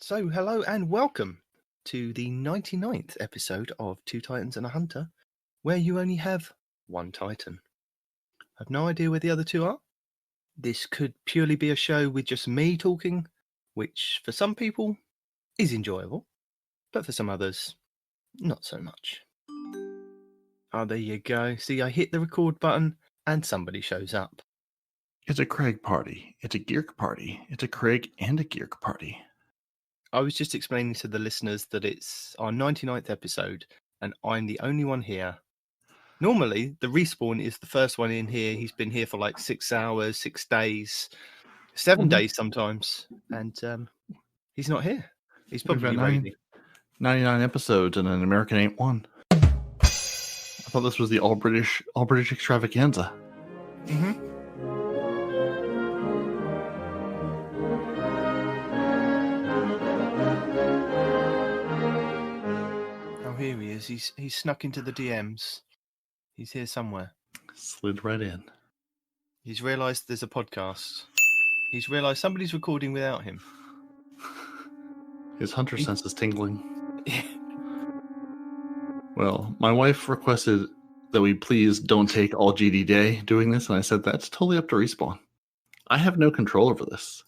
So, hello and welcome to the 99th episode of Two Titans and a Hunter, where you only have one Titan. I've no idea where the other two are. This could purely be a show with just me talking, which for some people is enjoyable, but for some others, not so much. Oh, there you go. See, I hit the record button and somebody shows up. It's a Craig party. It's a Geark party. It's a Craig and a Geark party. I was just explaining to the listeners that it's our 99th episode and I'm the only one here. Normally, the Respawn is the first one in here. He's been here for like 6 hours, 6 days, 7 days sometimes, and he's not here. He's probably raiding. 99 episodes and an American ain't one. I thought this was the all British extravaganza. Mm-hmm. Oh, here he is. He's snuck into the DMs. He's here somewhere. Slid right in. He's realised there's a podcast. He's realised somebody's recording without him. His hunter sense is tingling. Well, my wife requested that we please don't take all GD day doing this, and I said that's totally up to Respawn. I have no control over this.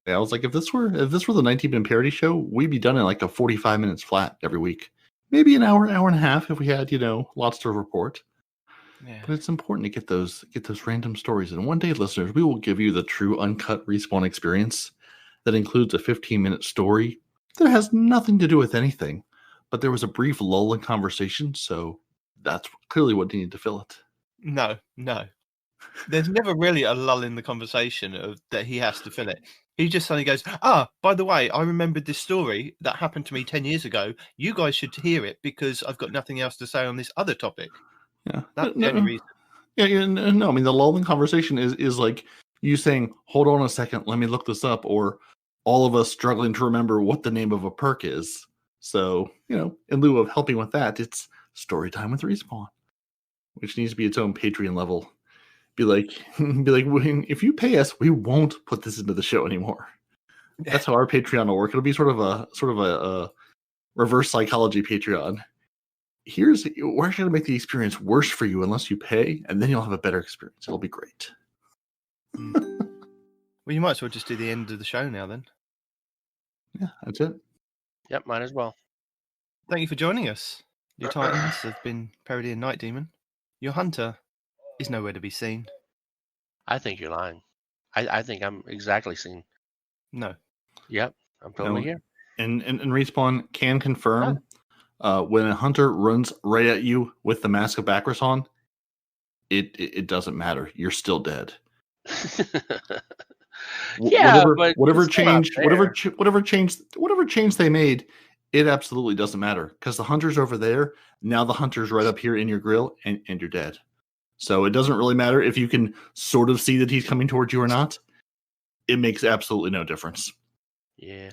I was like, if this were the 19-minute parody show, we'd be done in like a 45 minutes flat every week. Maybe an hour and a half if we had, lots to report. Yeah. But it's important to get those random stories. And one day, listeners, we will give you the true uncut Respawn experience that includes a 15-minute story that has nothing to do with anything. But there was a brief lull in conversation, so that's clearly what needed to fill it. No. There's never really a lull in the conversation that he has to fill it. He just suddenly goes, by the way, I remembered this story that happened to me 10 years ago. You guys should hear it because I've got nothing else to say on this other topic. Yeah. That's the only reason. Yeah, no, I mean, the lull in conversation is like you saying, hold on a second, let me look this up, or all of us struggling to remember what the name of a perk is. So, in lieu of helping with that, it's story time with Respawn, which needs to be its own Patreon level. Be like, if you pay us, we won't put this into the show anymore. That's how our Patreon will work. It'll be sort of a reverse psychology Patreon. We're going to make the experience worse for you unless you pay, and then you'll have a better experience. It'll be great. Well, you might as well just do the end of the show now then. Yeah, that's it. Yep, might as well. Thank you for joining us. Your Titans have been parodying Night Demon. Your Hunter is nowhere to be seen. I think you're lying. I think I'm exactly seen. No. Yep, I'm totally here. And Respawn can confirm when a hunter runs right at you with the Mask of Bacchus on, it doesn't matter. You're still dead. Yeah, whatever change they made, it absolutely doesn't matter because the hunter's over there. Now the hunter's right up here in your grill, and you're dead. So it doesn't really matter if you can sort of see that he's coming towards you or not. It makes absolutely no difference. Yeah.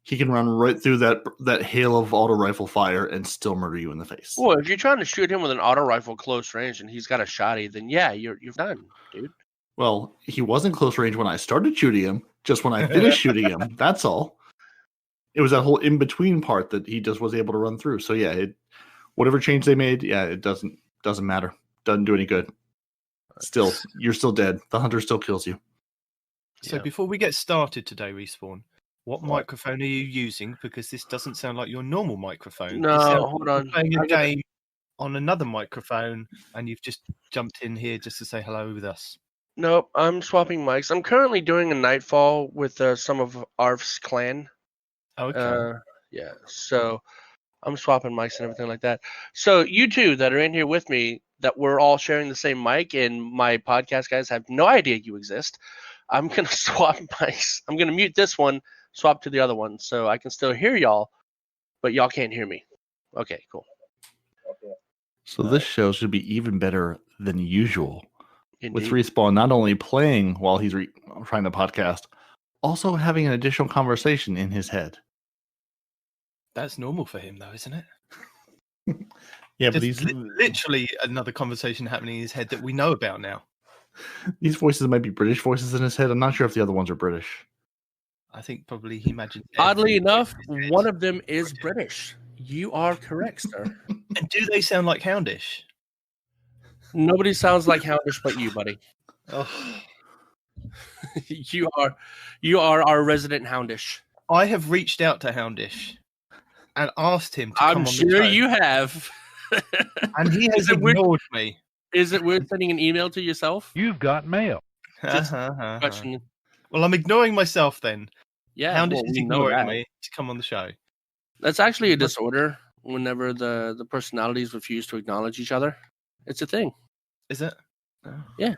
He can run right through that hail of auto rifle fire and still murder you in the face. Well, if you're trying to shoot him with an auto rifle close range and he's got a shotty, then yeah, you're done, dude. Well, he wasn't close range when I started shooting him, just when I finished shooting him. That's all. It was that whole in-between part that he just was able to run through. So yeah, whatever change they made, yeah, it doesn't matter. Doesn't do any good. Still, you're still dead. The hunter still kills you. So before we get started today, Respawn, what microphone are you using? Because this doesn't sound like your normal microphone. No, hold on. You're playing a game on another microphone, and you've just jumped in here just to say hello with us. Nope, I'm swapping mics. I'm currently doing a Nightfall with some of Arf's clan. Okay. Yeah, so I'm swapping mics and everything like that. So you two that are in here with me, that we're all sharing the same mic, and my podcast guys have no idea you exist, I'm going to swap mics. I'm going to mute this one, swap to the other one, so I can still hear y'all, but y'all can't hear me. Okay, cool. So this show should be even better than usual. Indeed. With Respawn not only playing while he's trying to podcast, also having an additional conversation in his head. That's normal for him, though, isn't it? Yeah, but he's literally another conversation happening in his head that we know about now. These voices might be British voices in his head. I'm not sure if the other ones are British. I think probably he imagined. Oddly enough, one of them is British. You are correct, sir. And do they sound like Houndish? Nobody sounds like Houndish but you, buddy. Oh. You are our resident Houndish. I have reached out to Houndish and asked him to come I'm on the sure show. You have. And he has ignored me. Is it weird sending an email to yourself? You've got mail. Just question. Well, I'm ignoring myself then. Yeah, Houndish well, is we know ignoring that. me to come on the show. That's actually a disorder. Whenever the personalities refuse to acknowledge each other, it's a thing. Is it? Yeah,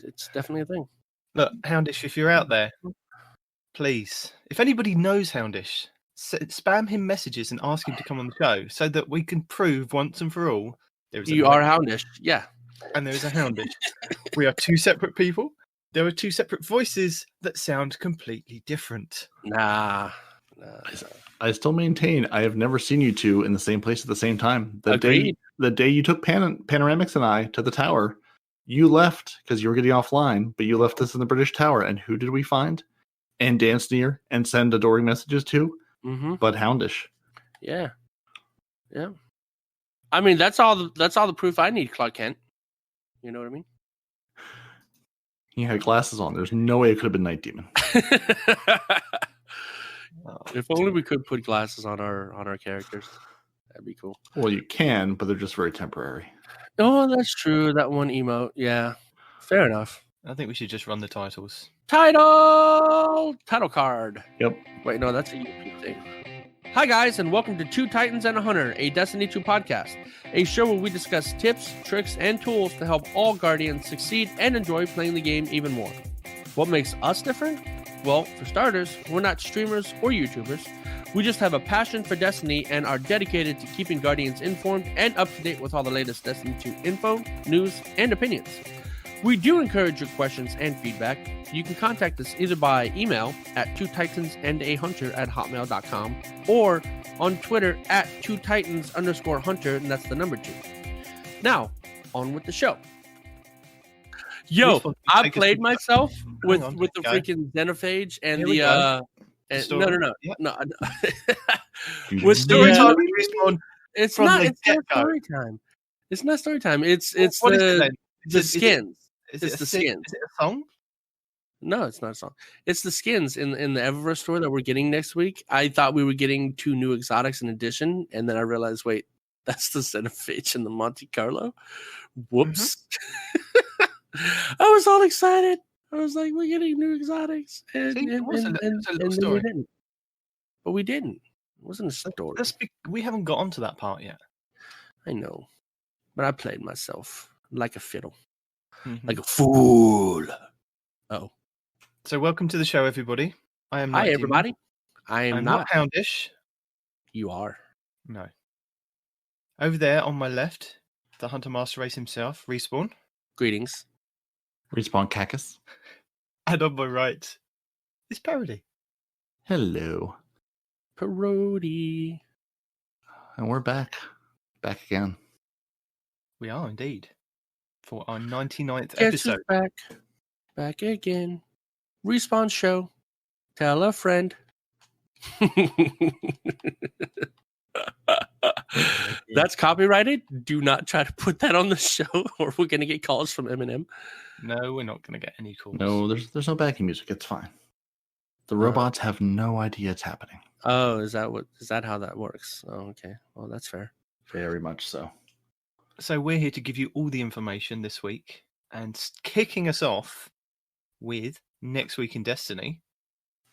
it's definitely a thing. Look, Houndish, if you're out there, please, if anybody knows Houndish, spam him messages and ask him to come on the show so that we can prove once and for all there is you are Houndish. Yeah. And there is a Houndish. We are two separate people. There are two separate voices that sound completely different. Nah. I still maintain I have never seen you two in the same place at the same time. The Agreed. day you took Panoramics and I to the tower, you left because you were getting offline, but you left us in the British Tower. And who did we find? And dance near and send adoring messages to? Mm-hmm. But Houndish. Yeah. I mean, that's all the proof I need, Clark Kent. You know what I mean? He had glasses on. There's no way it could have been Night Demon. If only we could put glasses on our characters. That'd be cool. Well, you can, but they're just very temporary. Oh, that's true. That one emote. Yeah. Fair enough. I think we should just run the titles. Title card. Yep. Wait, no, that's a YouTube thing. Hi, guys, and welcome to Two Titans and a Hunter, a Destiny 2 podcast, a show where we discuss tips, tricks, and tools to help all Guardians succeed and enjoy playing the game even more. What makes us different? Well, for starters, we're not streamers or YouTubers. We just have a passion for Destiny and are dedicated to keeping Guardians informed and up to date with all the latest Destiny 2 info, news, and opinions. We do encourage your questions and feedback. You can contact us either by email at twotitansandahunter@hotmail.com or on Twitter at twotitans_hunter, and that's the number 2. Now, on with the show. Yo, I played myself with the freaking Xenophage and the no. With story time. It's not story time. It's not story time. It's the skins. It's the skins. Is it a song? No, it's not a song. It's the skins in the Eververse store that we're getting next week. I thought we were getting 2 new exotics in addition, and then I realized, wait, that's the Xenophage and the Monte Carlo. Whoops. Mm-hmm. I was all excited. I was like, we're getting new exotics. And a little story. We didn't. But we didn't. It wasn't a story. We haven't got onto that part yet. I know. But I played myself like a fiddle. Mm-hmm. Like a fool. Oh. So welcome to the show, everybody. I am. Hi, everybody. I'm not Houndish. You are. No. Over there on my left, the Hunter Master Race himself, Respawn. Greetings. Respawn Cactus. And on my right is Parody. Hello. Parody. And we're back. Back again. We are indeed. For our 99th Guess episode. Who's back. Back again. Respawn show. Tell a friend. That's copyrighted. Do not try to put that on the show, or we're gonna get calls from Eminem. No, we're not gonna get any calls. No, there's no backing music. It's fine. The robots have no idea it's happening. Oh, is that how that works? Oh, okay. Well, that's fair. Very much so. So we're here to give you all the information this week, and kicking us off with Next Week in Destiny.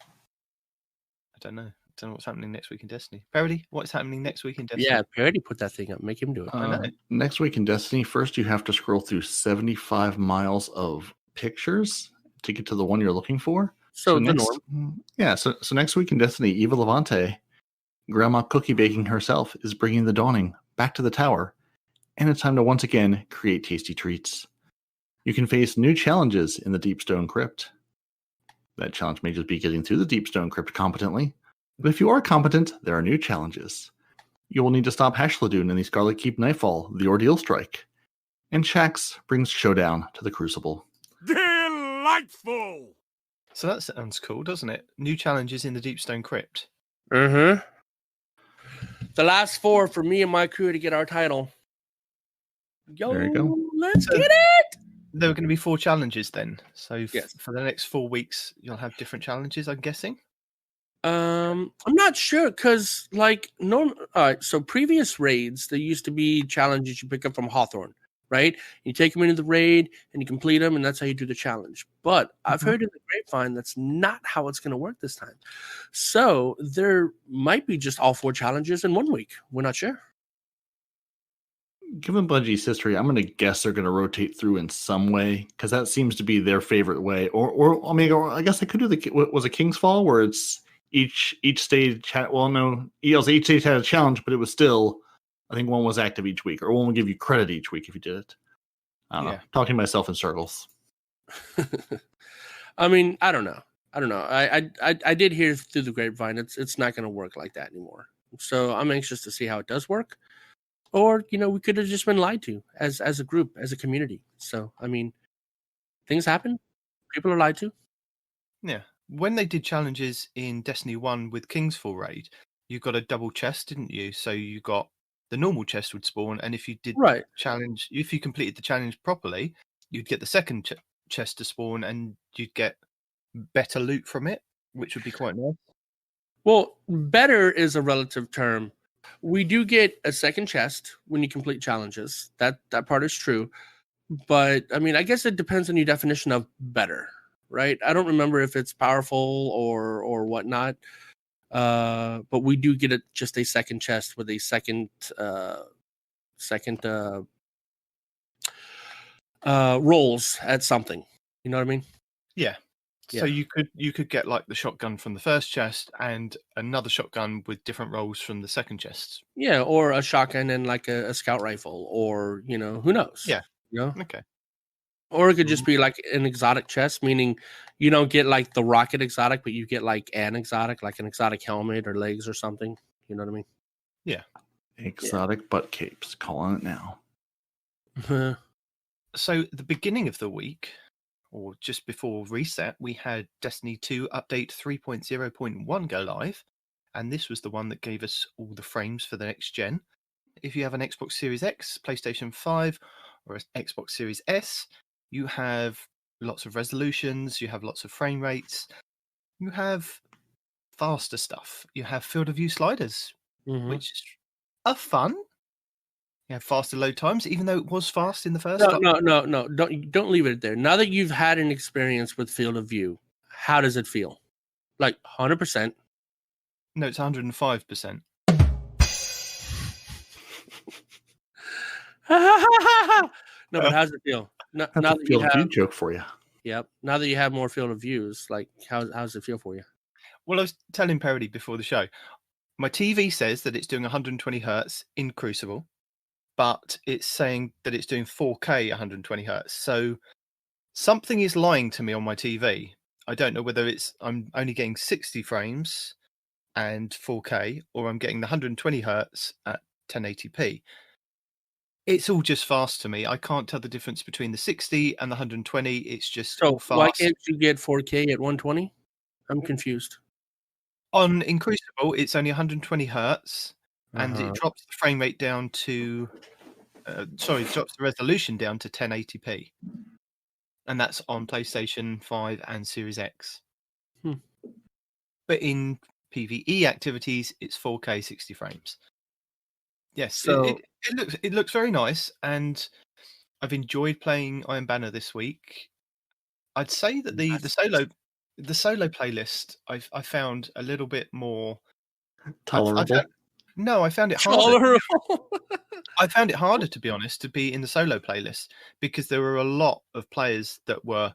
I don't know what's happening next week in Destiny. Parody, what's happening next week in Destiny? Yeah, Parody put that thing up. Make him do it. I know. Next week in Destiny, first you have to scroll through 75 miles of pictures to get to the one you're looking for. So the next, norm. Yeah, so next week in Destiny, Eva Levante, Grandma Cookie Baking herself, is bringing the dawning back to the tower, and it's time to once again create tasty treats. You can face new challenges in the Deep Stone Crypt. That challenge may just be getting through the Deep Stone Crypt competently, but if you are competent, there are new challenges. You will need to stop Hashladoon in the Scarlet Keep Nightfall, the Ordeal Strike, and Shax brings Showdown to the Crucible. Delightful! So that sounds cool, doesn't it? New challenges in the Deepstone Crypt. Mm-hmm. The last 4 for me and my crew to get our title. Yo, There you go. let's So- get it! There are going to be 4 challenges then. So Yes. for the next 4 weeks, you'll have different challenges, I'm guessing. I'm not sure because so previous raids there used to be challenges you pick up from Hawthorne, right? You take them into the raid and you complete them, and that's how you do the challenge. But I've heard in the grapevine that's not how it's going to work this time. So there might be just all 4 challenges in 1 week. We're not sure. Given Bungie's history, I'm going to guess they're going to rotate through in some way because that seems to be their favorite way. Or I guess I could do was it King's Fall where it's each stage had each stage had a challenge, but it was still, I think one was active each week, or one would give you credit each week if you did it. I don't know. Talking to myself in circles. I mean, I don't know. I did hear through the grapevine it's not going to work like that anymore. So I'm anxious to see how it does work. Or, we could have just been lied to as a group, as a community. So, I mean, things happen. People are lied to. Yeah. When they did challenges in Destiny 1 with Kingsfall Raid, you got a double chest, didn't you? So you got the normal chest would spawn, and if you did challenge, if you completed the challenge properly, you'd get the second chest to spawn, and you'd get better loot from it, which would be quite nice. Well, better is a relative term. We do get a second chest when you complete challenges. That part is true. But, I mean, I guess it depends on your definition of better, right? I don't remember if it's powerful or whatnot. But we do get just a second chest with a second rolls at something. You know what I mean? Yeah. So you could get like the shotgun from the first chest and another shotgun with different rolls from the second chest. Yeah, or a shotgun and like a scout rifle, or who knows? Yeah. Okay. Or it could just be like an exotic chest, meaning you don't get like the rocket exotic, but you get like an exotic helmet or legs or something. You know what I mean? Yeah. Exotic butt capes. Calling it now. So the beginning of the week, or just before reset, we had Destiny 2 update 3.0.1 go live, and this was the one that gave us all the frames for the next gen. If you have an Xbox Series X, PlayStation 5, or an Xbox Series S, you have lots of resolutions, you have lots of frame rates, you have faster stuff, you have field of view sliders, which are fun. You have faster load times, even though it was fast in the first. No. Don't leave it there. Now that you've had an experience with field of view, how does it feel? Like 100%? No, it's 105%. No, but how's it feel? That's a field of view joke for you. Yep. Now that you have more field of views, like how's it feel for you? Well, I was telling Parody before the show, my TV says that it's doing 120 hertz in Crucible, but it's saying that it's doing 4K 120 hertz. So something is lying to me on my TV. I don't know whether I'm only getting 60 frames and 4K, or I'm getting the 120 hertz at 1080p. It's all just fast to me. I can't tell the difference between the 60 and the 120. It's just all fast. Why can't you get 4K at 120? I'm confused. On in Crucible, it's only 120 hertz, and it drops the frame rate down to, it drops the resolution down to 1080p, and that's on PlayStation 5 and Series X. But in PvE activities, it's 4K 60 frames. Yes, so it looks very nice, and I've enjoyed playing Iron Banner this week. I'd say that the solo playlist I found a little bit more tolerable. I found it harder. I found it harder, to be honest, to be in the solo playlist because there were a lot of players that were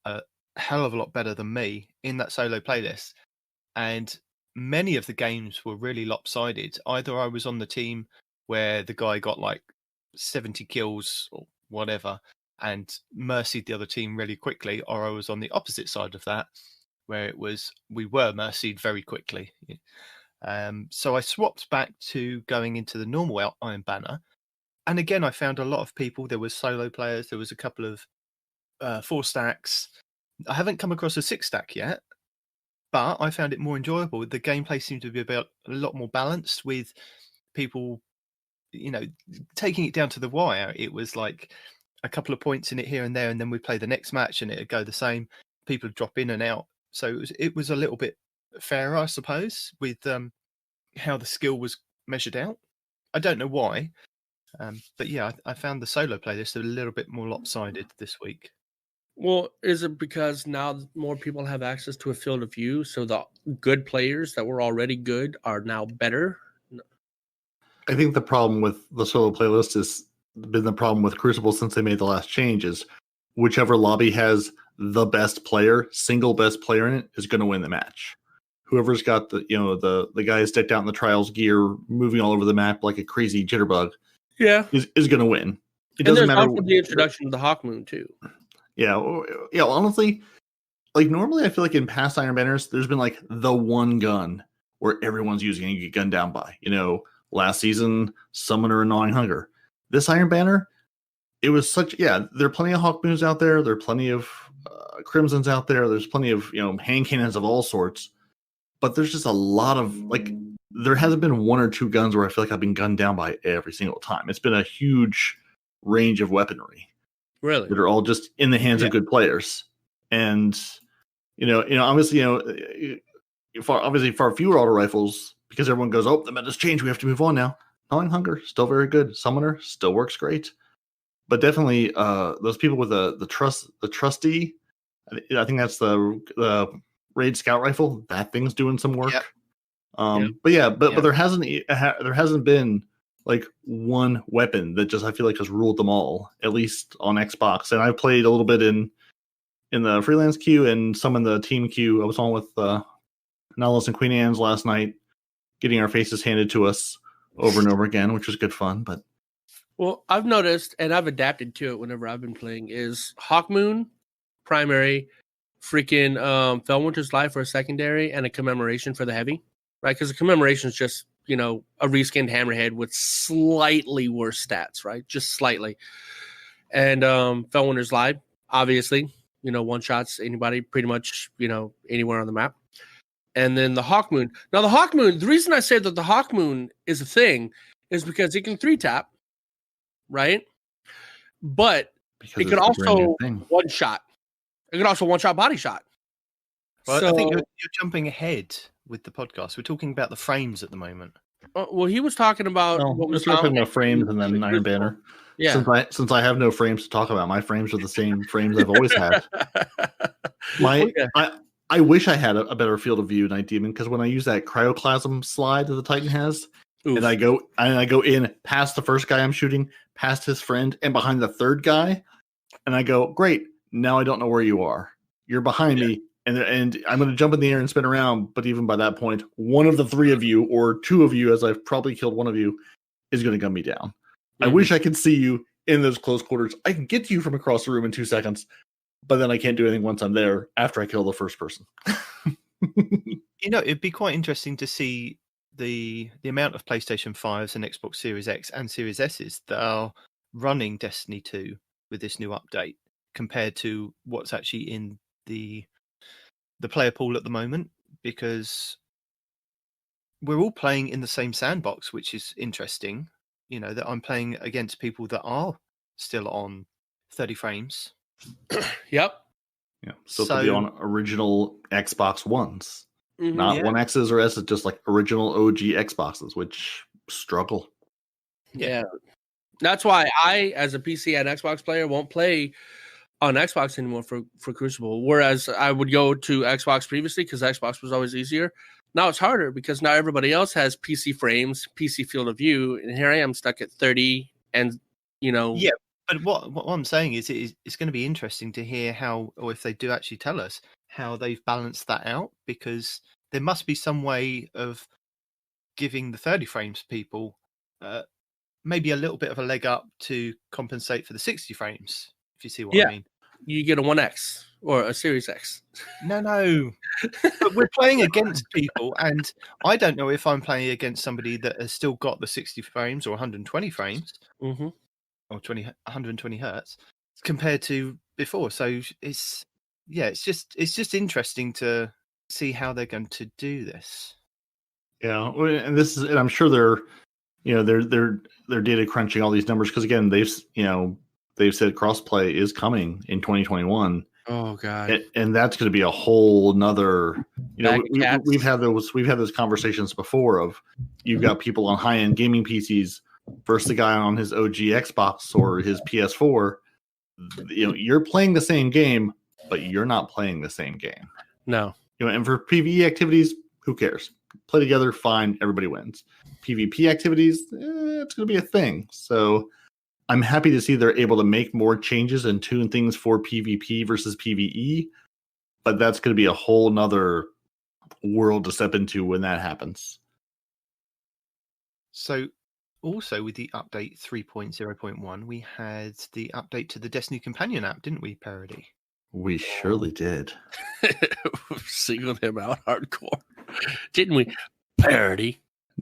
a hell of a lot better than me in that solo playlist, and many of the games were really lopsided. Either I was on the team where the guy got like 70 kills or whatever and mercied the other team really quickly, or I was on the opposite side of that where we were mercied very quickly. So I swapped back to going into the normal Iron Banner, and again I found a lot of people. There was solo players, there was a couple of 4 stacks, I haven't come across a 6-stack yet, but I found it more enjoyable. The gameplay seemed to be a lot more balanced, with people, taking it down to the wire. It was like a couple of points in it here and there, and then we'd play the next match and it'd go the same. People would drop in and out. So it was a little bit fairer, I suppose, with how the skill was measured out. I don't know why. But yeah, I found the solo playlist a little bit more lopsided this week. Well, is it because now more people have access to a field of view, so the good players that were already good are now better? I think the problem with the solo playlist has been the problem with Crucible since they made the last change is whichever lobby has the best player, single best player in it, is going to win the match. Whoever's got the guys decked out in the trials gear, moving all over the map like a crazy jitterbug, is going to win. It doesn't matter. Also the introduction of the Hawkmoon too. Yeah. Honestly, like normally, I feel like in past Iron Banners, there's been like the one gun where everyone's using and you get gunned down by. Last season, Summoner and Gnawing Hunger. This Iron Banner, it was such. Yeah, there are plenty of Hawkmoons out there. There are plenty of Crimsons out there. There's plenty of hand cannons of all sorts. But there's just a lot of there hasn't been one or two guns where I feel like I've been gunned down by every single time. It's been a huge range of weaponry, really, that are all just in the hands of good players. And obviously, far fewer auto rifles because everyone goes, oh, the meta's changed. We have to move on now. Gnawing Hunger still very good. Summoner still works great. But definitely, those people with the trusty, I think that's the Raid Scout rifle. That thing's doing some work. But there hasn't been like one weapon that just I feel like has ruled them all, at least on Xbox. And I played a little bit in the freelance queue and some in the team queue. I was on with Nellis and Queen Anne's last night, getting our faces handed to us over and over again, which was good fun. But I've noticed, and I've adapted to it whenever I've been playing, is Hawkmoon primary, freaking Fellwinter's Life for a secondary, and a commemoration for the heavy, right? Because the commemoration is just a reskinned Hammerhead with slightly worse stats, right? Just slightly. And Fellwinter's Life, obviously, one shots anybody pretty much anywhere on the map. And then the Hawkmoon. Now the Hawkmoon, the reason I say that the Hawkmoon is a thing is because it can 3-tap, right? But because it could also one shot. It could also one-shot body shot. Well, I think you're jumping ahead with the podcast. We're talking about the frames at the moment. Well, he was talking about what was talking about frames and then Iron Banner. Yeah. Since I have no frames to talk about, my frames are the same frames I've always had. I wish I had a better field of view, Night Demon, because when I use that cryoclasm slide that the Titan has, and I go in past the first guy I'm shooting, past his friend, and behind the third guy, and I go, great. Now I don't know where you are. You're behind me, and I'm going to jump in the air and spin around. But even by that point, one of the three of you, or two of you, as I've probably killed one of you, is going to gun me down. Mm-hmm. I wish I could see you in those close quarters. I can get to you from across the room in 2 seconds, but then I can't do anything once I'm there after I kill the first person. It'd be quite interesting to see the amount of PlayStation 5s and Xbox Series X and Series S's that are running Destiny 2 with this new update, compared to what's actually in the player pool at the moment, because we're all playing in the same sandbox, which is interesting. That I'm playing against people that are still on 30 frames. Yep. Yeah. So to be on original Xbox Ones, not One X's or S's, just like original OG Xboxes, which struggle. Yeah. That's why I, as a PC and Xbox player, won't play on Xbox anymore for Crucible. Whereas I would go to Xbox previously because Xbox was always easier. Now it's harder because now everybody else has PC frames, PC field of view, and here I am stuck at 30. And yeah. But what I'm saying is, it's going to be interesting to hear how, or if they do actually tell us how they've balanced that out, because there must be some way of giving the 30 frames people maybe a little bit of a leg up to compensate for the 60 frames, if you see what I mean. You get a 1X or a Series X. No. But we're playing against people, and I don't know if I'm playing against somebody that has still got the 60 frames or 120 frames. Mm-hmm. Or 120 hertz compared to before. So it's yeah, it's just interesting to see how they're going to do this. Yeah, and and I'm sure they're data crunching all these numbers because again, they've said crossplay is coming in 2021. Oh god. And that's going to be a whole nother. We've had those conversations before of you've got people on high end gaming PCs versus the guy on his OG Xbox or his PS4. You're playing the same game, but you're not playing the same game. No. And for PvE activities, who cares? Play together, fine, everybody wins. PvP activities, it's going to be a thing. So I'm happy to see they're able to make more changes and tune things for PvP versus PvE, but that's going to be a whole nother world to step into when that happens. So also with the update 3.0.1, we had the update to the Destiny Companion app, didn't we, Parody? We surely did. Singled him out hardcore. Didn't we? Parody.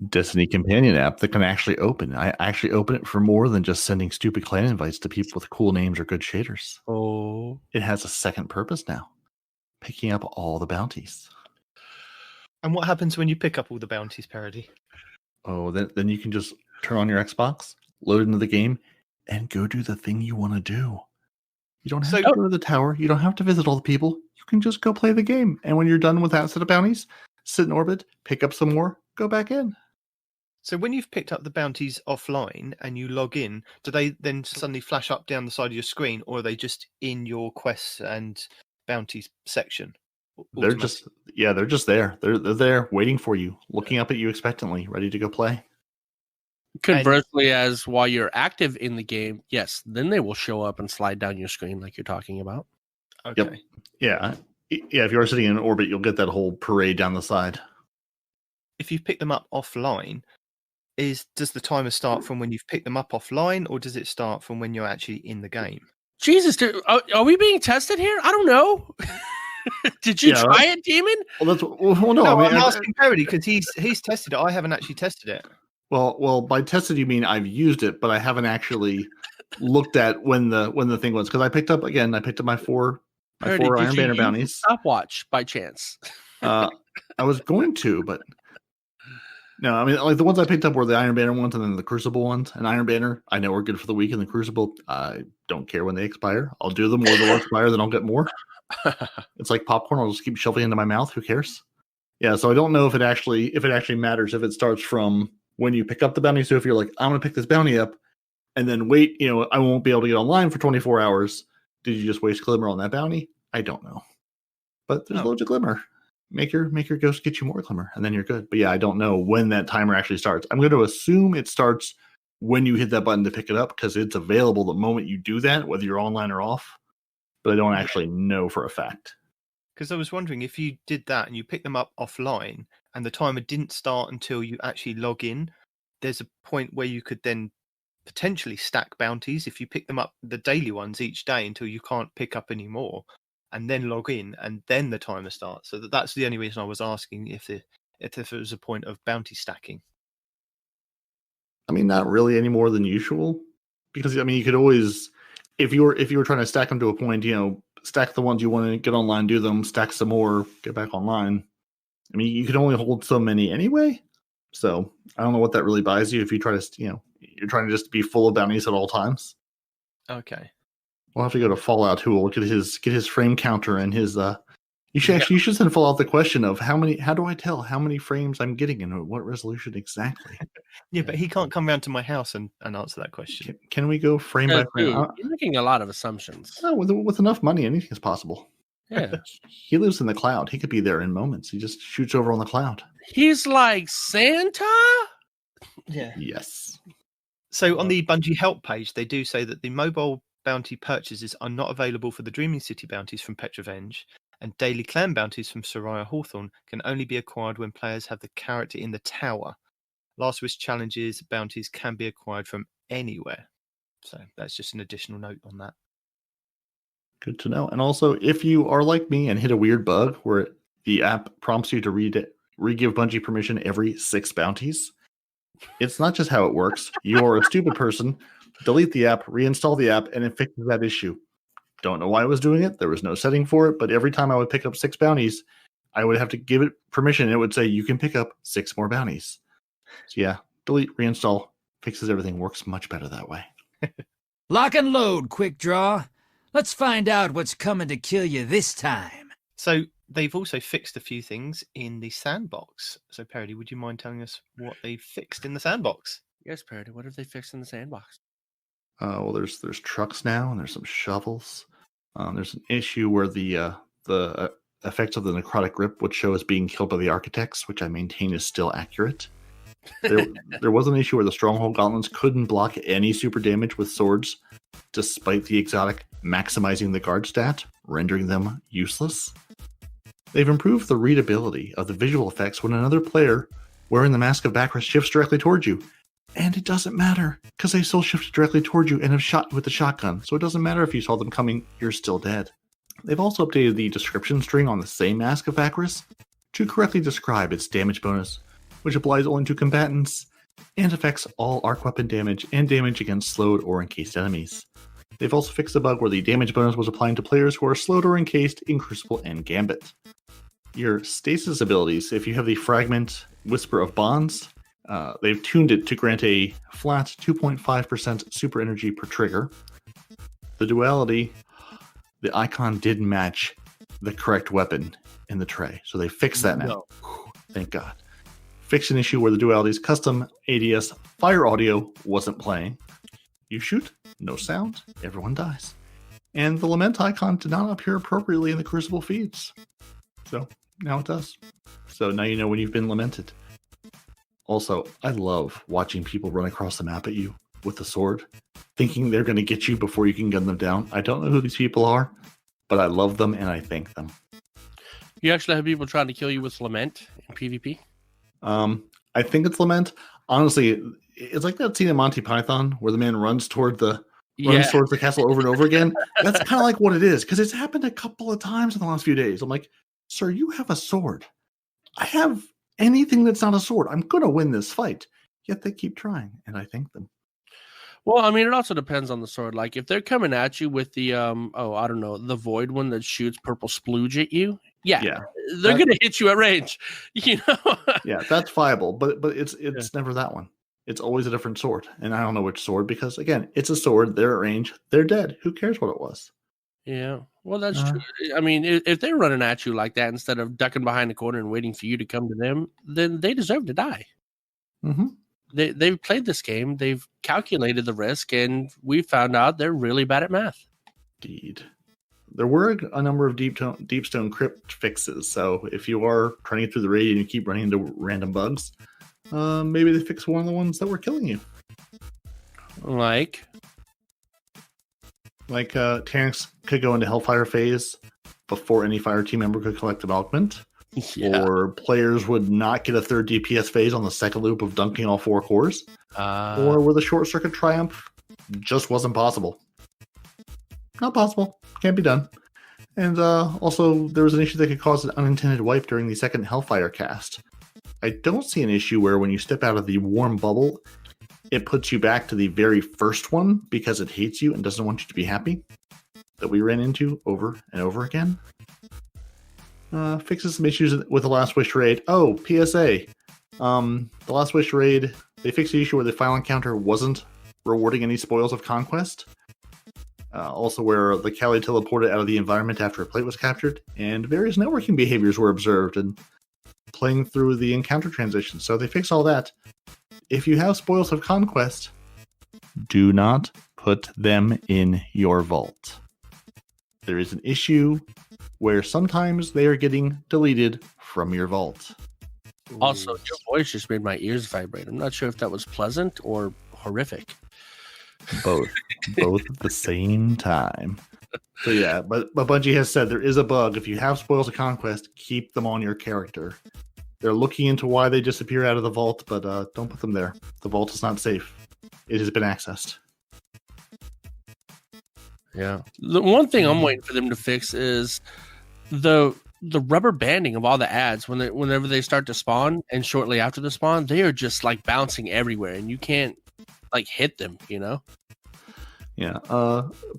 Destiny Companion app that can actually open. I actually open it for more than just sending stupid clan invites to people with cool names or good shaders. Oh. It has a second purpose now. Picking up all the bounties. And what happens when you pick up all the bounties, Parody? Oh, then you can just turn on your Xbox, load into the game, and go do the thing you want to do. You don't have to go to the tower. You don't have to visit all the people. You can just go play the game. And when you're done with that set of bounties, sit in orbit, pick up some more, go back in. So when you've picked up the bounties offline and you log in, do they then suddenly flash up down the side of your screen, or are they just in your quests and bounties section? They're just there. They're there waiting for you, looking up at you expectantly, ready to go play. Conversely, as while you're active in the game, yes, then they will show up and slide down your screen like you're talking about. Okay. Yep. Yeah. If you are sitting in orbit, you'll get that whole parade down the side. If you pick them up offline, does the timer start from when you've picked them up offline, or does it start from when you're actually in the game? Jesus, dude, are we being tested here? I don't know. Did you try it, Demon? No. I'm asking Parody because he's tested it. I haven't actually tested it. Well, by tested you mean I've used it, but I haven't actually looked at when the thing was, because I picked up my four Iron Banner bounties. Stopwatch by chance? I was going to, but no. I mean, like the ones I picked up were the Iron Banner ones and then the Crucible ones. And Iron Banner, I know are good for the week, and the Crucible, I don't care when they expire. I'll do them, or they'll expire, then I'll get more. It's like popcorn. I'll just keep shoving into my mouth. Who cares? Yeah. So I don't know if it actually matters if it starts from when you pick up the bounty. So if you're like, I'm going to pick this bounty up and then wait, I won't be able to get online for 24 hours. Did you just waste glimmer on that bounty? I don't know. But there's loads of glimmer. Make your ghost get you more glimmer, and then you're good. But yeah, I don't know when that timer actually starts. I'm going to assume it starts when you hit that button to pick it up, because it's available the moment you do that, whether you're online or off. But I don't actually know for a fact. Because I was wondering if you did that and you pick them up offline and the timer didn't start until you actually log in, there's a point where you could then potentially stack bounties if you pick them up, the daily ones, each day until you can't pick up any more, and then log in, and then the timer starts. So that's the only reason I was asking if there was a point of bounty stacking. I mean, not really any more than usual, because I mean, you could always, if you were trying to stack them to a point, stack the ones you want to get online, do them, stack some more, get back online. I mean, you can only hold so many anyway. So I don't know what that really buys you if you try to, you're trying to just be full of bounties at all times. Okay. We'll have to go to Fallout who will get his frame counter and his you should send Fallout the question of how do I tell how many frames I'm getting and what resolution exactly? Yeah, but he can't come round to my house and answer that question. Can we go frame by frame? You're making a lot of assumptions. No, with enough money, anything is possible. Yeah. He lives in the cloud. He could be there in moments. He just shoots over on the cloud. He's like Santa? Yeah. Yes. So on the Bungie help page, they do say that the mobile bounty purchases are not available for the Dreaming City bounties from Petrovenge, and daily clan bounties from Soraya Hawthorne can only be acquired when players have the character in the tower. Last Wish challenges bounties can be acquired from anywhere. So that's just an additional note on that. Good to know. And also, if you are like me and hit a weird bug where the app prompts you to re-give Bungie permission every 6 bounties, it's not just how it works. You're a stupid person. Delete the app, reinstall the app, and it fixes that issue. Don't know why I was doing it. There was no setting for it, but every time I would pick up 6 bounties, I would have to give it permission, and it would say, you can pick up 6 more bounties. So yeah, delete, reinstall, fixes everything. Works much better that way. Lock and load, Quick Draw. Let's find out what's coming to kill you this time. So they've also fixed a few things in the sandbox. So Parody, would you mind telling us what they fixed in the sandbox? Yes, Parody. What have they fixed in the sandbox? Well, there's trucks now, and there's some shovels. There's an issue where the effects of the necrotic grip would show as being killed by the architects, which I maintain is still accurate. There was an issue where the stronghold gauntlets couldn't block any super damage with swords, despite the exotic maximizing the guard stat, rendering them useless. They've improved the readability of the visual effects when another player wearing the Mask of Bacchus shifts directly towards you. And it doesn't matter, because they still shifted directly towards you and have shot you with the shotgun, so it doesn't matter if you saw them coming, you're still dead. They've also updated the description string on the same Mask of Bacchus to correctly describe its damage bonus, which applies only to combatants, and affects all arc weapon damage and damage against slowed or encased enemies. They've also fixed the bug where the damage bonus was applying to players who are slowed or encased in Crucible and Gambit. Your stasis abilities, if you have the Fragment Whisper of Bonds, they've tuned it to grant a flat 2.5% super energy per trigger. The duality, the icon didn't match the correct weapon in the tray, so they fixed that now. No. Thank God. Fixed an issue where the duality's custom ADS fire audio wasn't playing. You shoot, no sound, everyone dies. And the lament icon did not appear appropriately in the Crucible feeds. So now it does. So now you know when you've been lamented. Also, I love watching people run across the map at you with a sword, thinking they're going to get you before you can gun them down. I don't know who these people are, but I love them and I thank them. You actually have people trying to kill you with Lament in PvP? I think it's Lament. Honestly, it's like that scene in Monty Python where the man runs towards the castle over and over again. That's kind of like what it is, because it's happened a couple of times in the last few days. I'm like, sir, you have a sword. I have anything that's not a sword. I'm going to win this fight. Yet they keep trying, and I thank them. Well, I mean, it also depends on the sword. Like, if they're coming at you with the, I don't know, the void one that shoots purple splooge at you, they're going to hit you at range, you know? Yeah, that's viable, but it's never that one. It's always a different sword, and I don't know which sword, because, again, it's a sword, they're at range, they're dead. Who cares what it was? Yeah, well, that's true. I mean, if they're running at you like that instead of ducking behind the corner and waiting for you to come to them, then they deserve to die. Mm-hmm. They've played this game, they've calculated the risk, and we found out they're really bad at math. Indeed. There were a number of Deepstone Crypt fixes, so if you are trying to get through the raid and you keep running into random bugs, maybe they fix one of the ones that were killing you. Like tanks could go into Hellfire phase before any fire team member could collect Amalgamant. Yeah. Or players would not get a third DPS phase on the second loop of dunking all 4 cores. Or where the short circuit triumph just wasn't possible. Not possible. Can't be done. And also, there was an issue that could cause an unintended wipe during the second Hellfire cast. I don't see an issue where when you step out of the warm bubble, it puts you back to the very first one because it hates you and doesn't want you to be happy. That we ran into over and over again. Fixes some issues with the Last Wish raid. Oh, PSA. The Last Wish raid, they fixed the issue where the final encounter wasn't rewarding any spoils of conquest. Also where the Kali teleported out of the environment after a plate was captured, and various networking behaviors were observed and playing through the encounter transition. So they fixed all that. If you have spoils of conquest, do not put them in your vault. There is an issue where sometimes they are getting deleted from your vault. Also, your voice just made my ears vibrate. I'm not sure if that was pleasant or horrific. Both at the same time. So yeah, but Bungie has said there is a bug. If you have spoils of conquest, keep them on your character. They're looking into why they disappear out of the vault, but don't put them there. The vault is not safe. It has been accessed. Yeah. The one thing I'm waiting for them to fix is the rubber banding of all the ads whenever they start to spawn and shortly after the spawn, they are just like bouncing everywhere and you can't like hit them, you know? Yeah.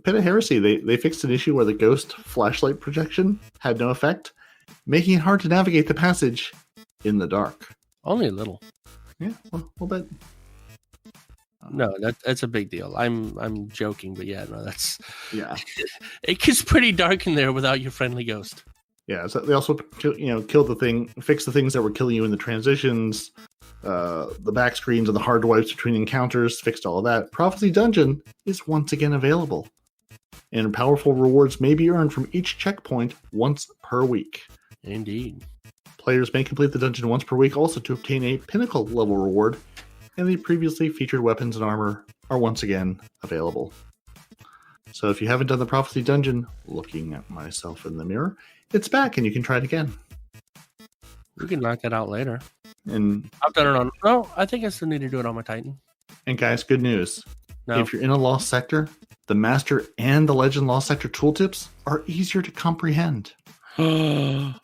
Pit of Heresy, they fixed an issue where the ghost flashlight projection had no effect, making it hard to navigate the passage in the dark. Only a little. Yeah, well, a little bit. No, that's a big deal. I'm joking, but yeah, no, that's Yeah. It gets pretty dark in there without your friendly ghost. Yeah, so they also killed the thing, fixed the things that were killing you in the transitions, the back screens and the hard wipes between encounters, fixed all of that. Prophecy Dungeon is once again available, and powerful rewards may be earned from each checkpoint once per week. Indeed. Players may complete the dungeon once per week also to obtain a pinnacle level reward, and the previously featured weapons and armor are once again available. So if you haven't done the Prophecy Dungeon, looking at myself in the mirror, it's back and you can try it again. We can knock that out later. And I've done it on. No, I think I still need to do it on my Titan. And guys, good news. No. If you're in a lost sector, the Master and the Legend Lost Sector tooltips are easier to comprehend. I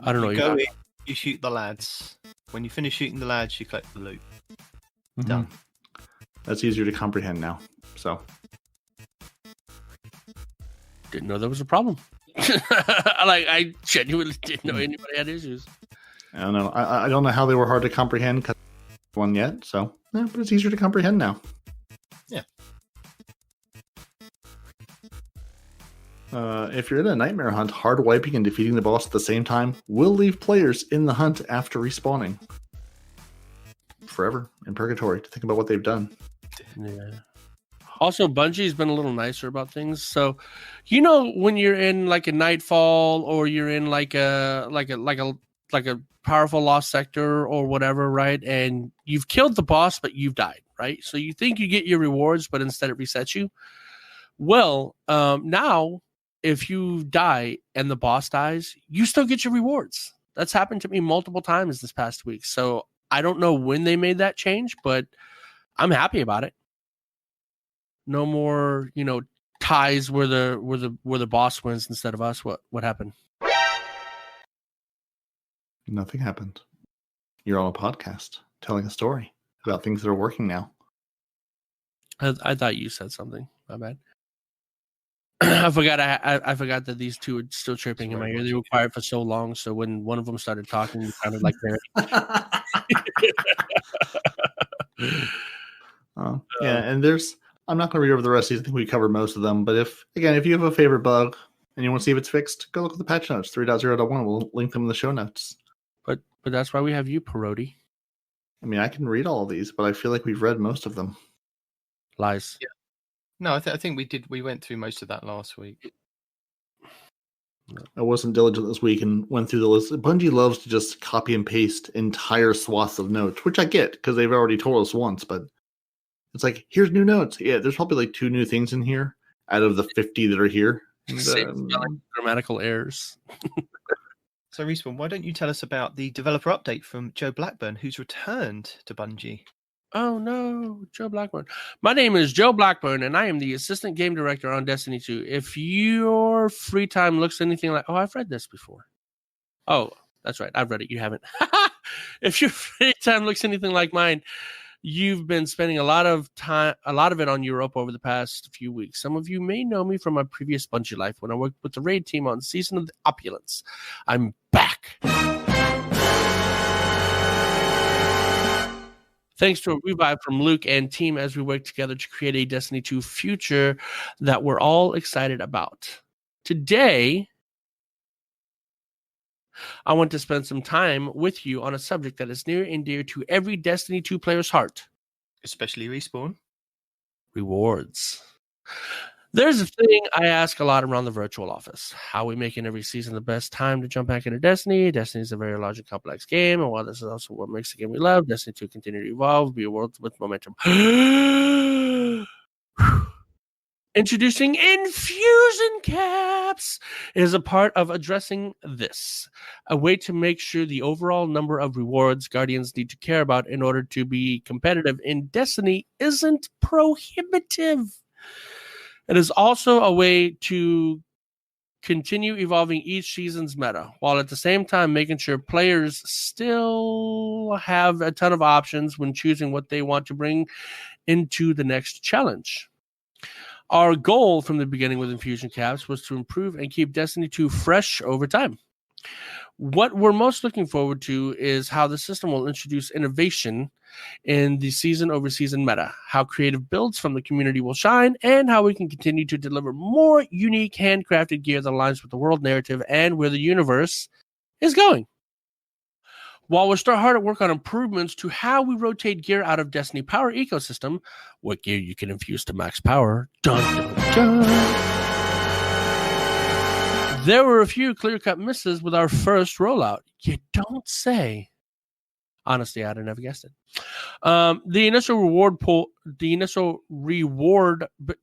don't know. You go in, you shoot the lads. When you finish shooting the lads, you collect the loot. Mm-hmm. Done. That's easier to comprehend now. So Didn't know there was a problem. I genuinely didn't know anybody had issues. I don't know. I don't know how they were hard to comprehend because one yet. So yeah, but it's easier to comprehend now. Yeah. If you're in a nightmare hunt, hard wiping and defeating the boss at the same time will leave players in the hunt after respawning forever in purgatory to think about what they've done. Yeah. Also, Bungie's been a little nicer about things. So, you know, when you're in like a Nightfall or you're in like a powerful lost sector or whatever, right? And you've killed the boss, but you've died, right? So you think you get your rewards, but instead it resets you. Well, now if you die and the boss dies, you still get your rewards. That's happened to me multiple times this past week. So I don't know when they made that change, but I'm happy about it. No more, ties where the boss wins instead of us. What happened? Nothing happened. You're on a podcast telling a story about things that are working now. I thought you said something. My bad. I forgot. I forgot that these two were still chirping in my ear. They were quiet for so long, so when one of them started talking, it sounded like Barry. Yeah, and I'm not going to read over the rest of these. I think we covered most of them. But if you have a favorite bug and you want to see if it's fixed, go look at the patch notes, 3.0.1. We'll link them in the show notes. But that's why we have you, Parodi. I mean, I can read all of these, but I feel like we've read most of them. Lies. Yeah. No, I think we did. We went through most of that last week. I wasn't diligent this week and went through the list. Bungie loves to just copy and paste entire swaths of notes, which I get because they've already told us once, but it's like, here's new notes. Yeah, there's probably like 2 new things in here out of the 50 that are here. Same grammatical errors. So, Respawn, why don't you tell us about the developer update from Joe Blackburn, who's returned to Bungie? Oh, no, Joe Blackburn. My name is Joe Blackburn, and I am the assistant game director on Destiny 2. If your free time looks anything like... Oh, I've read this before. Oh, that's right. I've read it. You haven't. If your free time looks anything like mine, you've been spending a lot of it on Europe over the past few weeks. Some of you may know me from my previous Bungie life when I worked with the raid team on Season of the Opulence. I'm back. Thanks to a revive from Luke and team as we work together to create a Destiny 2 future that we're all excited about. Today, I want to spend some time with you on a subject that is near and dear to every Destiny 2 player's heart. Especially Respawn. Rewards. There's a thing I ask a lot around the virtual office. How are we making every season the best time to jump back into Destiny? Destiny is a very large and complex game, and while this is also what makes the game we love, Destiny 2 continue to evolve, be a world with momentum. Introducing Infusion Caps is a part of addressing this. A way to make sure the overall number of rewards Guardians need to care about in order to be competitive in Destiny isn't prohibitive. It is also a way to continue evolving each season's meta, while at the same time making sure players still have a ton of options when choosing what they want to bring into the next challenge. Our goal from the beginning with Infusion Caps was to improve and keep Destiny 2 fresh over time. What we're most looking forward to is how the system will introduce innovation in the season-over-season meta, how creative builds from the community will shine, and how we can continue to deliver more unique handcrafted gear that aligns with the world narrative and where the universe is going. While we'll start hard at work on improvements to how we rotate gear out of Destiny Power ecosystem, what gear you can infuse to max power, dun, dun, dun. There were a few clear-cut misses with our first rollout. You don't say. Honestly, I'd have never guessed it. The initial reward pool,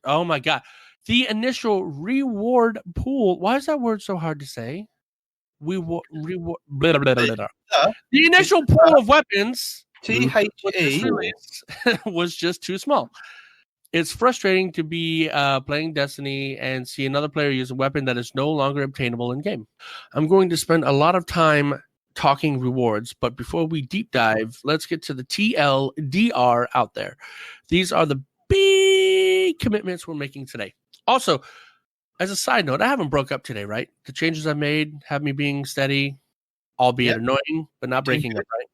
oh my God. The initial reward pool, why is that word so hard to say? The initial pool of weapons THE was just too small. It's frustrating to be playing Destiny and see another player use a weapon that is no longer obtainable in game. I'm going to spend a lot of time talking rewards, but before we deep dive, let's get to the TLDR out there. These are the big commitments we're making today. Also, as a side note, I haven't broke up today, right? The changes I made have me being steady, albeit annoying, but not breaking up, right?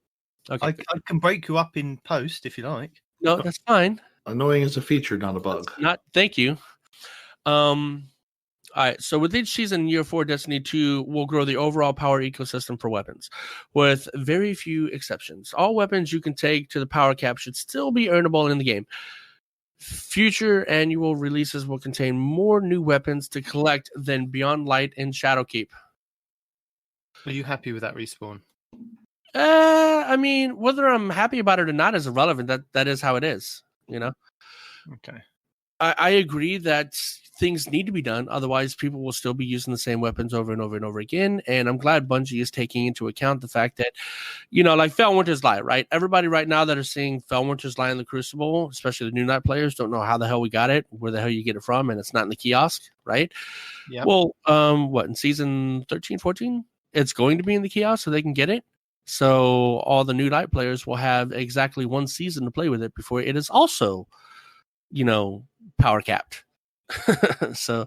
Okay. I can break you up in post if you like. No, that's fine. Annoying is a feature, not a bug. Thank you. All right, so with each season, Year 4 Destiny 2 will grow the overall power ecosystem for weapons, with very few exceptions. All weapons you can take to the power cap should still be earnable in the game. Future annual releases will contain more new weapons to collect than Beyond Light and Shadowkeep. Are you happy with that respawn? I mean, whether I'm happy about it or not is irrelevant. That is how it is, you know? Okay. I agree that things need to be done. Otherwise, people will still be using the same weapons over and over and over again. And I'm glad Bungie is taking into account the fact that, you know, like Felwinter's Lie, right? Everybody right now that are seeing Felwinter's Lie in the Crucible, especially the New Night players, don't know how the hell we got it, where the hell you get it from, and it's not in the kiosk, right? Yeah. Well, what, in season 13, 14? It's going to be in the kiosk so they can get it. So all the New Night players will have exactly one season to play with it before it is also, you know, power capped. So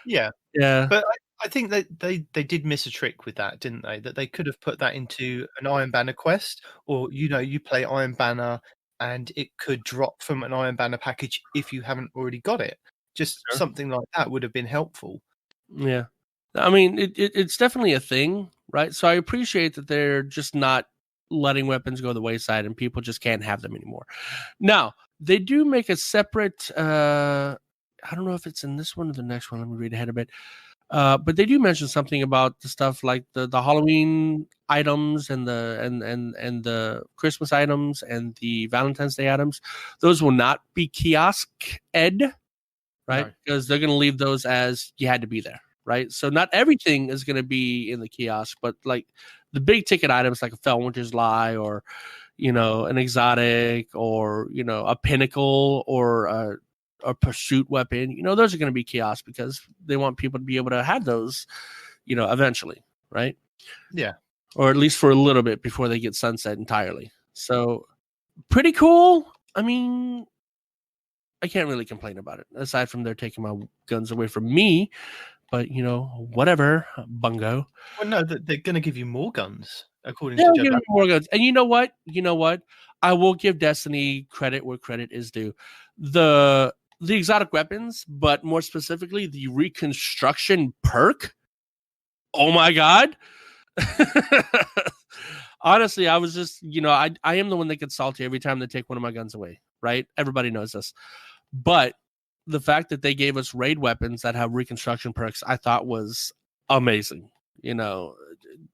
yeah, but I think that they did miss a trick with that, didn't they? That they could have put that into an Iron Banner quest, or you play Iron Banner and it could drop from an Iron Banner package if you haven't already got it. Just something like that would have been helpful. Yeah, I mean it's definitely a thing, right? So I appreciate that they're just not letting weapons go the wayside and people just can't have them anymore. Now, they do make a separate I don't know if it's in this one or the next one. Let me read ahead a bit. But they do mention something about the stuff like the Halloween items and the Christmas items and the Valentine's Day items. Those will not be kiosk ed, right? Because they're going to leave those as you had to be there, right? So not everything is going to be in the kiosk, but like the big ticket items like a Felwinter's Lie or, you know, an exotic or, you know, a pinnacle or a pursuit weapon, you know, those are going to be kiosk because they want people to be able to have those, you know, eventually, right? Yeah. Or at least for a little bit before they get sunset entirely. So pretty cool. I mean, I can't really complain about it, aside from they're taking my guns away from me. But, you know, whatever, bungo. Well, no, they're going to give you more guns, according to Joe Blackburn. More guns. And you know what? I will give Destiny credit where credit is due. The exotic weapons, but more specifically, the reconstruction perk. Oh my God. Honestly, I was just, you know, I am the one that gets salty every time they take one of my guns away, right? Everybody knows this. But the fact that they gave us raid weapons that have reconstruction perks, I thought was amazing. You know,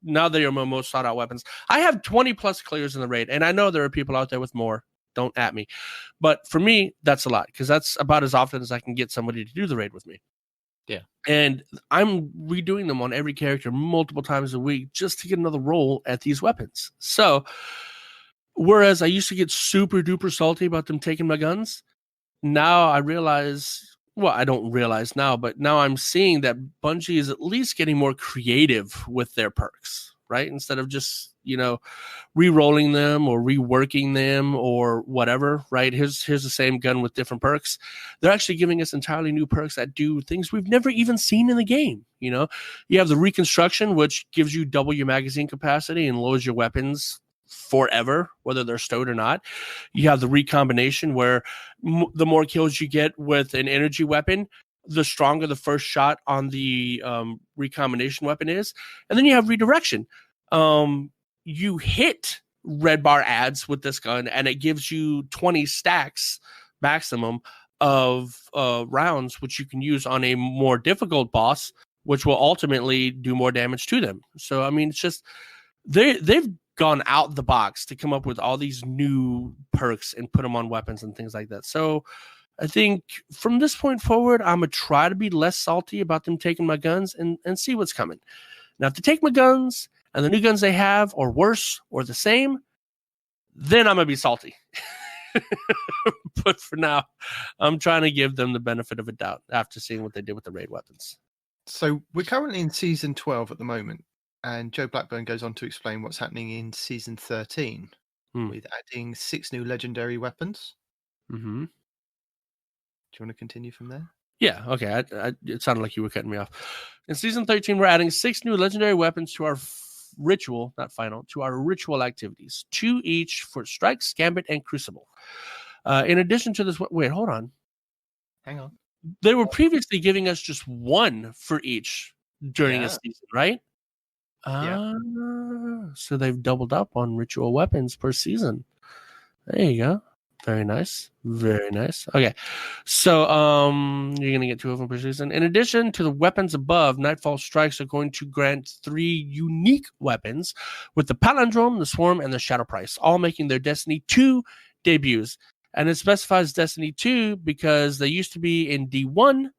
now they are my most sought out weapons. I have 20 plus clears in the raid, and I know there are people out there with more. Don't at me. But for me, that's a lot because that's about as often as I can get somebody to do the raid with me. Yeah. And I'm redoing them on every character multiple times a week just to get another roll at these weapons. So, whereas I used to get super duper salty about them taking my guns, now I realize, well, I don't realize now, but now I'm seeing that Bungie is at least getting more creative with their perks, right? Instead of just, re-rolling them or reworking them or whatever, right? Here's the same gun with different perks. They're actually giving us entirely new perks that do things we've never even seen in the game. You have the reconstruction, which gives you double your magazine capacity and lowers your weapons forever, whether they're stowed or not. You have the recombination, where the more kills you get with an energy weapon, the stronger the first shot on the recombination weapon is. And then you have redirection. You hit red bar ads with this gun, and it gives you 20 stacks maximum of rounds, which you can use on a more difficult boss, which will ultimately do more damage to them. So, I mean, it's just they've gone out the box to come up with all these new perks and put them on weapons and things like that. So I think from this point forward, I'm going to try to be less salty about them taking my guns and see what's coming. Now, if they take my guns and the new guns they have are worse or the same, then I'm going to be salty. But for now, I'm trying to give them the benefit of a doubt after seeing what they did with the raid weapons. So we're currently in Season 12 at the moment, and Joe Blackburn goes on to explain what's happening in Season 13 with adding 6 new legendary weapons. Mm-hmm. Do you want to continue from there? Yeah, okay. It sounded like you were cutting me off. In Season 13, we're adding 6 new legendary weapons to our ritual activities. 2 each for Strikes, Gambit, and Crucible. In addition to this... Wait, hold on. Hang on. They were previously giving us just 1 for each during a season, right? Yeah. So they've doubled up on ritual weapons per season. There you go. Very nice. Very nice. Okay. So you're going to get 2 of them per season. In addition to the weapons above, Nightfall Strikes are going to grant 3 unique weapons with the Palindrome, the Swarm, and the Shadow Price, all making their Destiny 2 debuts. And it specifies Destiny 2 because they used to be in D1,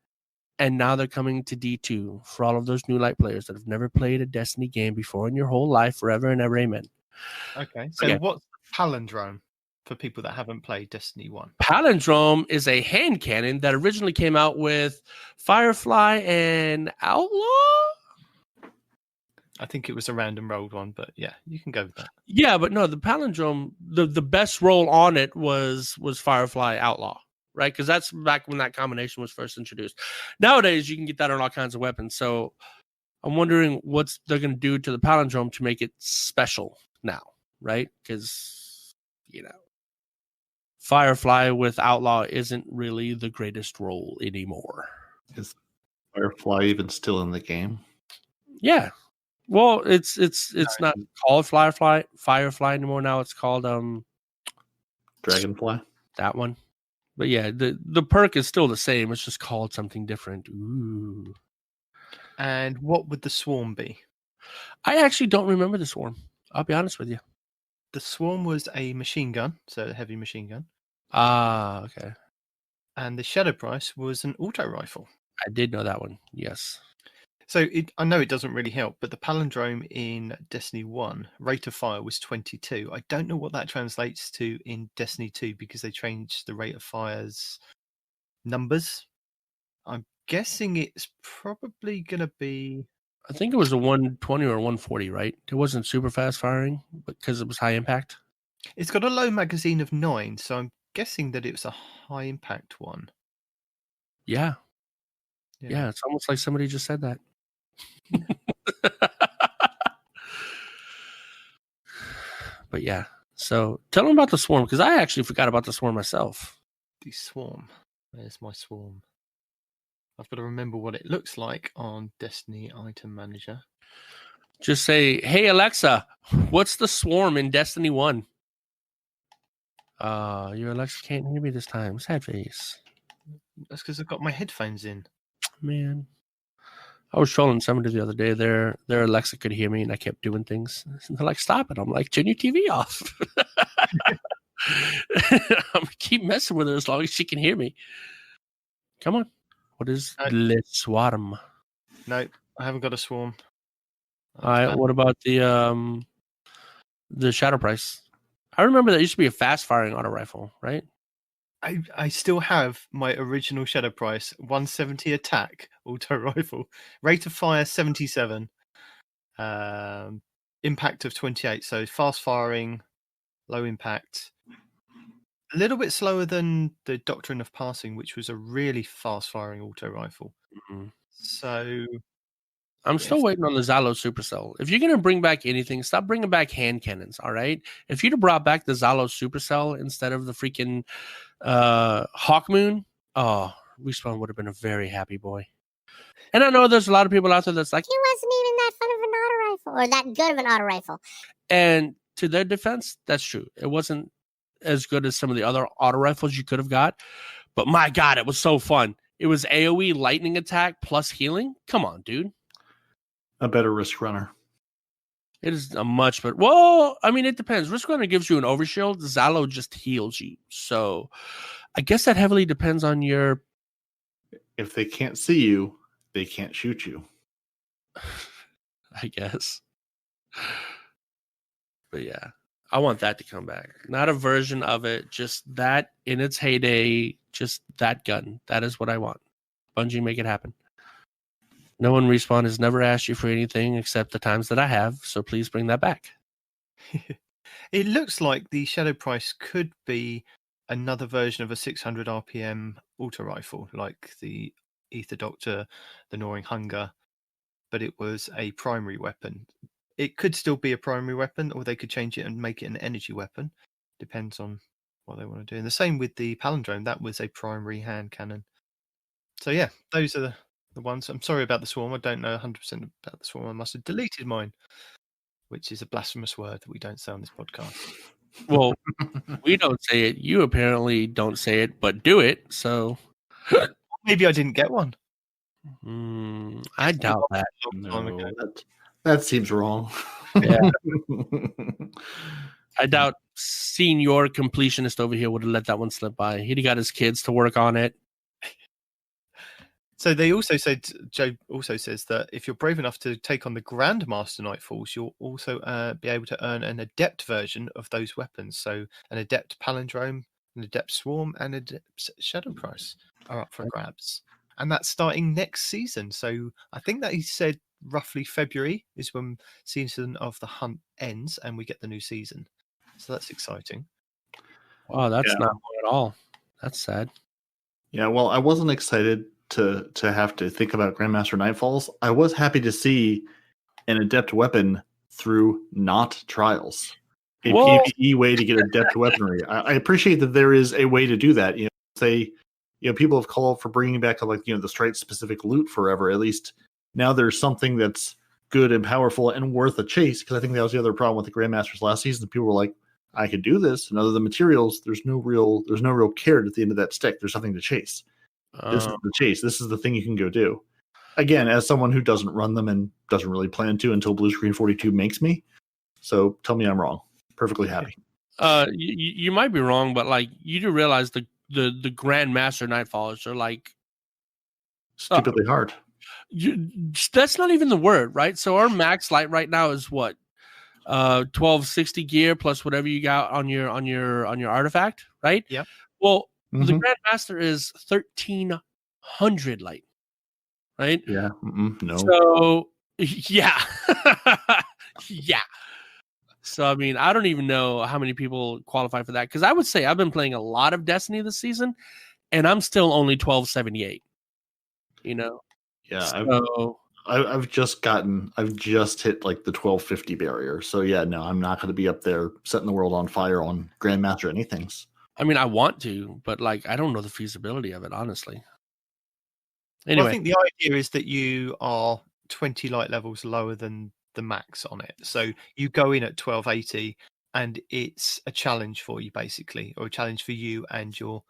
and now they're coming to D2 for all of those new light players that have never played a Destiny game before in your whole life, forever and ever, amen. Okay. So what's Palindrome for people that haven't played Destiny 1? Palindrome is a hand cannon that originally came out with Firefly and Outlaw. I think it was a random rolled one, but yeah, you can go with that. Yeah, but no, the Palindrome, the best roll on it was Firefly Outlaw, right? Because that's back when that combination was first introduced. Nowadays, you can get that on all kinds of weapons. So I'm wondering what they're going to do to the Palindrome to make it special now, right? Because, Firefly with Outlaw isn't really the greatest roll anymore. Is Firefly even still in the game? Yeah. Well, it's not called Firefly anymore. Now it's called Dragonfly. That one. But yeah, the perk is still the same. It's just called something different. Ooh. And what would the Swarm be? I actually don't remember the Swarm. I'll be honest with you. The Swarm was a machine gun, so a heavy machine gun. Ah, okay. And the Shadow Price was an auto rifle. I did know that one. Yes. So I know it doesn't really help, but the Palindrome in Destiny 1, rate of fire was 22. I don't know what that translates to in Destiny 2 because they changed the rate of fire's numbers. I'm guessing it's probably going to be... I think it was a 120 or 140, right? It wasn't super fast firing because it was high impact. It's got a low magazine of 9, so I'm guessing that it was a high impact one. Yeah, it's almost like somebody just said that. But yeah, so tell them about the Swarm, because I actually forgot about the Swarm myself. The Swarm. Where's my Swarm? I've got to remember what it looks like on Destiny Item Manager. Just say, hey, Alexa, what's the Swarm in Destiny 1? Your Alexa can't hear me this time. Sad face. That's because I've got my headphones in. Man. I was trolling somebody the other day. Their Alexa could hear me, and I kept doing things. And they're like, stop it. I'm like, turn your TV off. I'm going to keep messing with her as long as she can hear me. Come on. What is Le Swarm? No, I haven't got a Swarm. All right. What about the Shadow Price? I remember that used to be a fast-firing auto rifle, right? I still have my original Shadow Price 170 attack auto rifle, rate of fire 77, impact of 28. So fast firing, low impact. A little bit slower than the Doctrine of Passing, which was a really fast firing auto rifle. Mm-hmm. So I'm still if- waiting on the Zalo Supercell. If you're going to bring back anything, stop bringing back hand cannons, all right? If you'd have brought back the Zalo Supercell instead of the freaking Hawkmoon, oh, Respawn would have been a very happy boy. And I know there's a lot of people out there that's like, It wasn't even that fun of an auto rifle, or that good of an auto rifle. and to their defense, that's true. It wasn't as good as some of the other auto rifles you could have got. But my God, it was so fun. It was AoE lightning attack plus healing. Come on, dude. A better risk runner. It is a much better. Well, I mean, it depends. Risk Runner gives you an overshield. Zalo just heals you. So I guess that heavily depends on your. If they can't see you, they can't shoot you. I guess. But yeah, I want that to come back. Not a version of it, just that in its heyday, just that gun. That is what I want. Bungie, make it happen. No one Respawn has never asked you for anything except the times that I have, so please bring that back. it looks like the Shadow Price could be another version of a 600 RPM auto rifle, like the Ether Doctor, the Gnawing Hunger, but it was a primary weapon. It could still be a primary weapon, or they could change it and make it an energy weapon. Depends on what they want to do. And the same with the Palindrome. That was a primary hand cannon. So yeah, those are the ones. I'm sorry about the Swarm. I don't know 100% about the Swarm. I must have deleted mine, which is a blasphemous word that we don't say on this podcast. Well, we don't say it. You apparently don't say it, but do it. So Maybe I didn't get one. I doubt that. No, that seems wrong. Yeah. I doubt senior completionist over here would have let that one slip by. He'd have got his kids to work on it. So they also said, Joe also says that if you're brave enough to take on the Grandmaster Nightfalls, you'll also be able to earn an Adept version of those weapons. So an Adept Palindrome, an Adept Swarm, and an Adept Shadow Price are up for grabs. And that's starting next season. So I think that he said roughly February is when season of the hunt ends and we get the new season. So that's exciting. Wow, that's not long at all. That's sad. Yeah, well, I wasn't excited to have to think about Grandmaster Nightfalls. I was happy to see an adept weapon through not trials. A PvE way to get adept weaponry. I appreciate that there is a way to do that. People have called for bringing back the strike specific loot forever. At least now there's something that's good and powerful and worth a chase. Because I think that was the other problem with the Grandmasters last season. People were like, I could do this, and other than materials, there's no real carrot at the end of that stick. There's nothing to chase. This is the chase. This is the thing you can go do. Again, as someone who doesn't run them and doesn't really plan to until Blue Screen 42 makes me. So tell me I'm wrong. Perfectly happy. You might be wrong, but you do realize the Grandmaster Nightfalls are stupidly hard. That's not even the word, right? So our max light right now is what? 1260 gear plus whatever you got on your artifact, right? Yeah. Well, the Grandmaster is 1300 light, right? Yeah. No. So yeah, yeah. So I mean, I don't even know how many people qualify for that, because I would say I've been playing a lot of Destiny this season, and I'm still only 1278. Yeah. So, I've just hit the 1250 barrier. So yeah, no, I'm not going to be up there setting the world on fire on Grandmaster anything. I mean, I want to, but I don't know the feasibility of it, honestly. Anyway, well, I think the idea is that you are 20 light levels lower than the max on it. So you go in at 1280 and it's a challenge for you, basically, or a challenge for you and your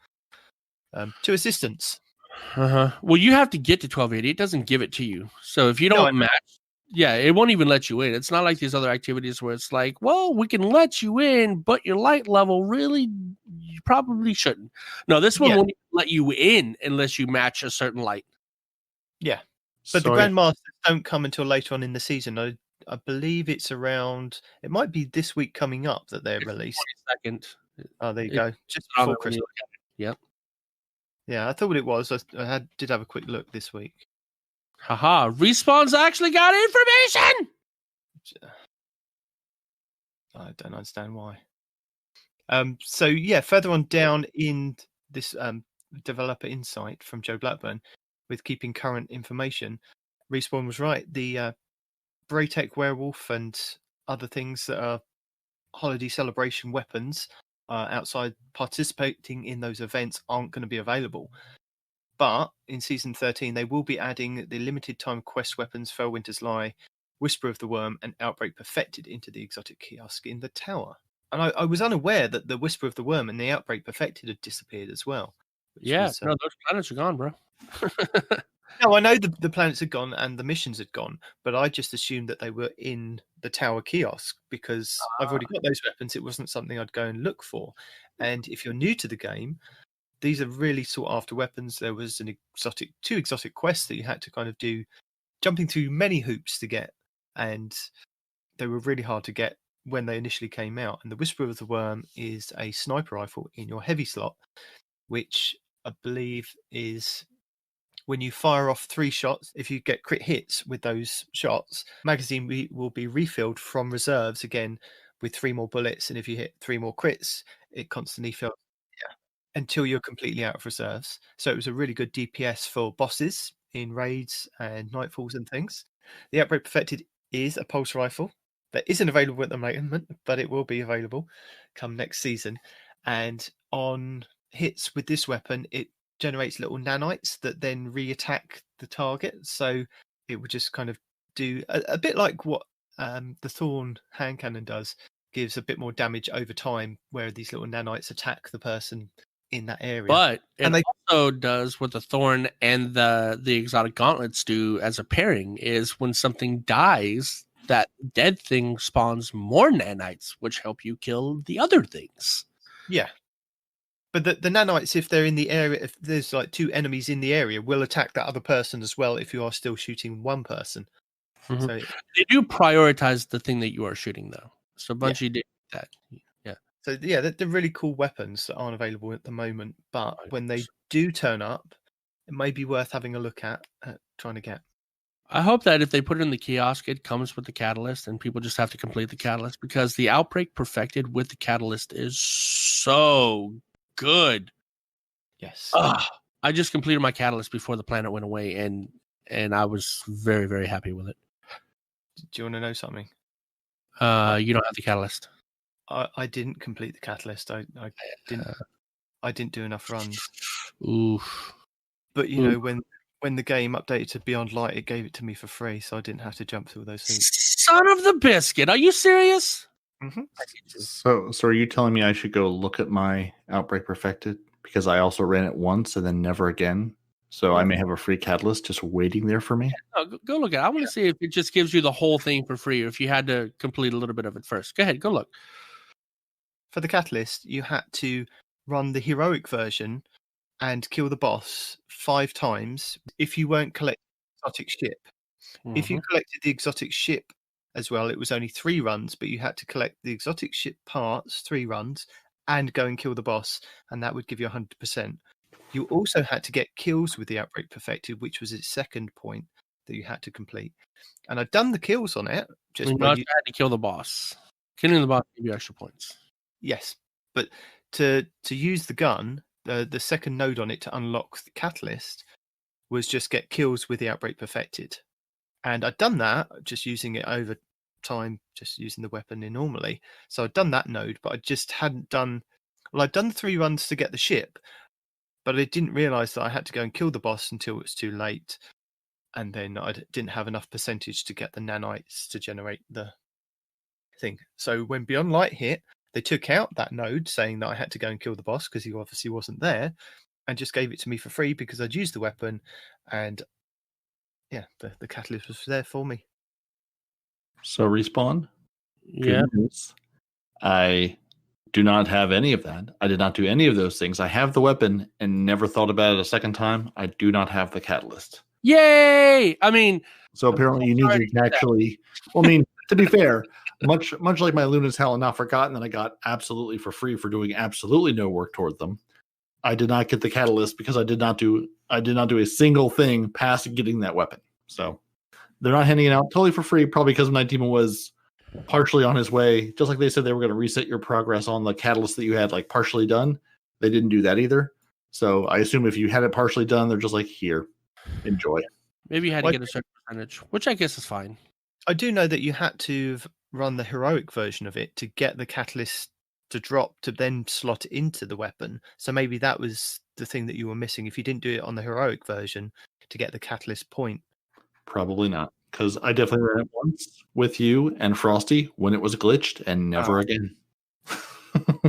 two assistants. Well, you have to get to 1280. It doesn't give it to you. So if you don't match, it won't even let you in. It's not like these other activities where it's like, well, we can let you in, but your light level really, you probably shouldn't. No, this one won't even let you in unless you match a certain light. Yeah. But the Grandmasters don't come until later on in the season. I believe it's around, it might be this week coming up that they're released. 22nd. Oh, there you go. Just before Christmas. Yep. Yeah, I thought it was. I did have a quick look this week. Haha, Respawn's actually got information! I don't understand why. So yeah, further on down in this developer insight from Joe Blackburn, with keeping current information, Respawn was right. The Braytech werewolf and other things that are holiday celebration weapons outside participating in those events aren't going to be available. But in Season 13, they will be adding the limited time quest weapons Fellwinter's Lie, Whisper of the Worm, and Outbreak Perfected into the exotic kiosk in the tower. And I was unaware that the Whisper of the Worm and the Outbreak Perfected had disappeared as well. No, those planets are gone, bro. No, I know the planets had gone and the missions had gone, but I just assumed that they were in the tower kiosk because I've already got those weapons. It wasn't something I'd go and look for. And if you're new to the game, these are really sought after weapons. There was two exotic quests that you had to kind of do, jumping through many hoops to get, and they were really hard to get when they initially came out. And the Whisper of the Worm is a sniper rifle in your heavy slot, which I believe is when you fire off 3 shots, if you get crit hits with those shots, magazine will be refilled from reserves again with 3 more bullets. And if you hit 3 more crits, it constantly fills until you're completely out of reserves. So it was a really good DPS for bosses in raids and nightfalls and things. The Outbreak Perfected is a pulse rifle that isn't available at the moment, but it will be available come next season. And on hits with this weapon, it generates little nanites that then re-attack the target. So it would just kind of do a bit like what the Thorn hand cannon does, gives a bit more damage over time, where these little nanites attack the person in that area. But it also does what the Thorn and the exotic gauntlets do as a pairing, is when something dies, that dead thing spawns more nanites, which help you kill the other things. Yeah. But the nanites, if they're in the area, if there's like 2 enemies in the area, will attack that other person as well if you are still shooting one person. Mm-hmm. So they do prioritize the thing that you are shooting, though. So Bungie did that. Yeah. So yeah, they're really cool weapons that aren't available at the moment. But when they do turn up, it may be worth having a look at trying to get. I hope that if they put it in the kiosk, it comes with the catalyst and people just have to complete the catalyst, because the Outbreak Perfected with the catalyst is so good. Yes. I just completed my catalyst before the planet went away, and I was very, very happy with it. Do you want to know something? You don't have the catalyst. I didn't complete the catalyst. I didn't do enough runs. Oof. But you know, when the game updated to Beyond Light, it gave it to me for free, so I didn't have to jump through those hoops. Son of the biscuit! Are you serious? Mm-hmm. So are you telling me I should go look at my Outbreak Perfected, because I also ran it once and then never again? So I may have a free catalyst just waiting there for me. No, go look at it. I want to see if it just gives you the whole thing for free, or if you had to complete a little bit of it first. Go ahead, go look. For the catalyst, you had to run the heroic version and kill the boss 5 times if you weren't collecting the exotic ship. Mm-hmm. If you collected the exotic ship as well, it was only 3 runs, but you had to collect the exotic ship parts 3 runs and go and kill the boss, and that would give you 100%. You also had to get kills with the Outbreak Perfected, which was its second point that you had to complete. And I'd done the kills on it. Just you had to kill the boss. Killing the boss gave you extra points. Yes, but to use the gun, the second node on it to unlock the catalyst was just get kills with the Outbreak Perfected. And I'd done that, just using it over time, just using the weapon in normally. So I'd done that node, but I just hadn't done... Well, I'd done 3 runs to get the ship, but I didn't realise that I had to go and kill the boss until it was too late. And then I didn't have enough percentage to get the nanites to generate the thing. So when Beyond Light hit, they took out that node saying that I had to go and kill the boss because he obviously wasn't there, and just gave it to me for free because I'd used the weapon, and yeah, the catalyst was there for me. So Respawn? Yeah. I do not have any of that. I did not do any of those things. I have the weapon and never thought about it a second time. I do not have the catalyst. Yay! I mean... So apparently you need to actually... Well, I mean, to be fair, much like my Luna's Hell and Not Forgotten that I got absolutely for free for doing absolutely no work toward them, I did not get the catalyst because I did not do a single thing past getting that weapon. So they're not handing it out totally for free, probably because my team was partially on his way. Just like they said they were going to reset your progress on the catalyst that you had like partially done. They didn't do that either. So I assume if you had it partially done, they're just like, here, enjoy. Maybe you had to get a certain percentage, which I guess is fine. I do know that you had to run the heroic version of it to get the catalyst to drop to then slot it into the weapon. So maybe that was the thing that you were missing if you didn't do it on the heroic version to get the catalyst point. Probably not, because I definitely ran it once with you and Frosty when it was glitched and never again. So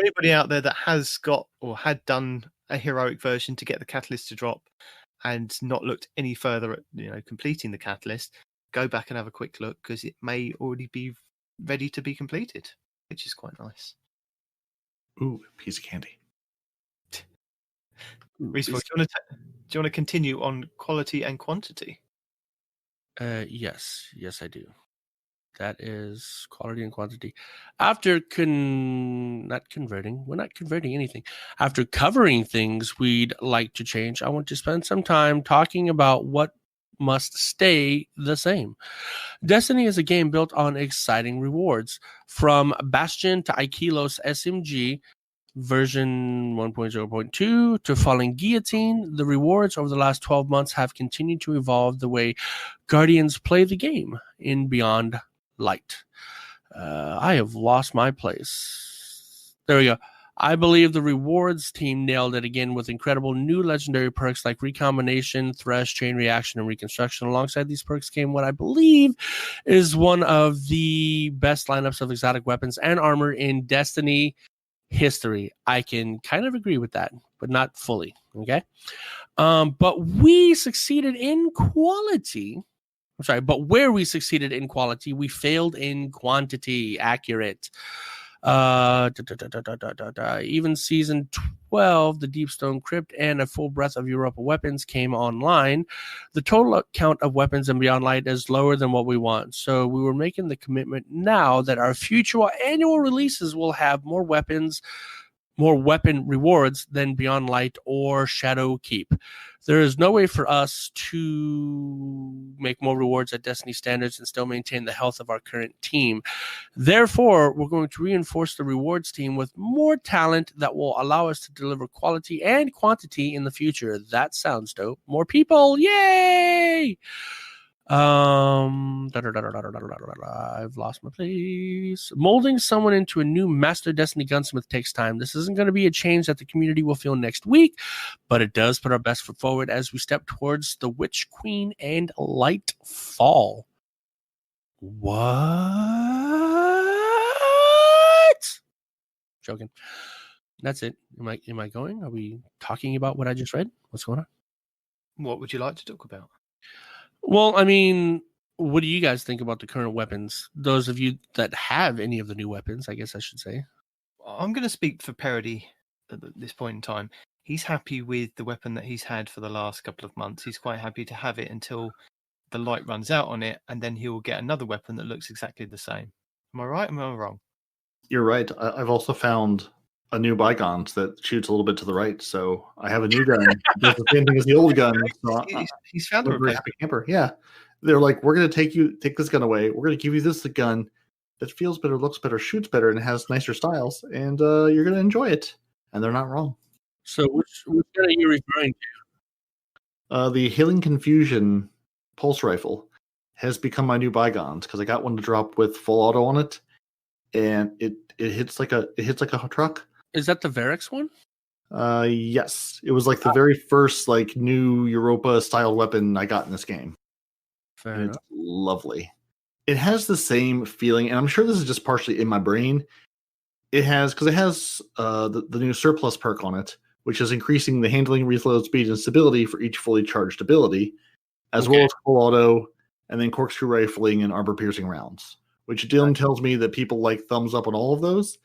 anybody out there that has got or had done a heroic version to get the catalyst to drop and not looked any further at completing the catalyst, go back and have a quick look, because it may already be ready to be completed, which is quite nice. Ooh, piece of candy. Reese, do you want to continue on quality and quantity? Yes, I do. That is quality and quantity. After not converting, we're not converting anything. After covering things we'd like to change, I want to spend some time talking about what must stay the same. Destiny is a game built on exciting rewards. From Bastion to Aikilos SMG, version 1.0.2 to Falling Guillotine, the rewards over the last 12 months have continued to evolve the way Guardians play the game in Beyond Light. I have lost my place. There we go. I believe the rewards team nailed it again with incredible new legendary perks like Recombination, Thresh, Chain Reaction, and Reconstruction. Alongside these perks came what I believe is one of the best lineups of exotic weapons and armor in Destiny history. I can kind of agree with that, but not fully. Okay. But we succeeded in quality. I'm sorry, but where we succeeded in quality, we failed in quantity. Accurate. Even season 12, the Deepstone Crypt and a full breadth of Europa weapons came online. The total count of weapons in Beyond Light is lower than what we want. So we were making the commitment now that our future annual releases will have more weapon rewards than Beyond Light or Shadow Keep. There is no way for us to make more rewards at Destiny standards and still maintain the health of our current team. Therefore, we're going to reinforce the rewards team with more talent that will allow us to deliver quality and quantity in the future. That sounds dope. More people, yay! I've lost my place. Molding someone into a new Master Destiny gunsmith takes time. This isn't going to be a change that the community will feel next week, but it does put our best foot forward as we step towards the Witch Queen and Lightfall. What? Joking. That's it. Am I going? Are we talking about what I just read? What's going on? What would you like to talk about? Well, I mean, what do you guys think about the current weapons? Those of you that have any of the new weapons, I guess I should say. I'm going to speak for Parody at this point in time. He's happy with the weapon that he's had for the last couple of months. He's quite happy to have it until the light runs out on it, and then he will get another weapon that looks exactly the same. Am I right? Am I wrong? You're right. I've also found a new Bygones that shoots a little bit to the right, so I have a new gun. Does the same thing as the old gun. So He's found a very replacement. happy camper. Yeah, they're like, we're going to take this gun away. We're going to give you this gun that feels better, looks better, shoots better, and has nicer styles, and you're going to enjoy it. And they're not wrong. So which gun are you referring to? The Healing Confusion pulse rifle has become my new Bygones because I got one to drop with full auto on it, and it hits like a truck. Is that the Varix one? Yes. It was like the very first like new Europa style weapon I got in this game. Fair And enough. it's lovely. It has the same feeling, and I'm sure this is just partially in my brain. It has the new surplus perk on it, which is increasing the handling, reload speed, and stability for each fully charged ability, as well as full auto, and then corkscrew rifling and armor piercing rounds. Which Dylan tells me that people like thumbs up on all of those.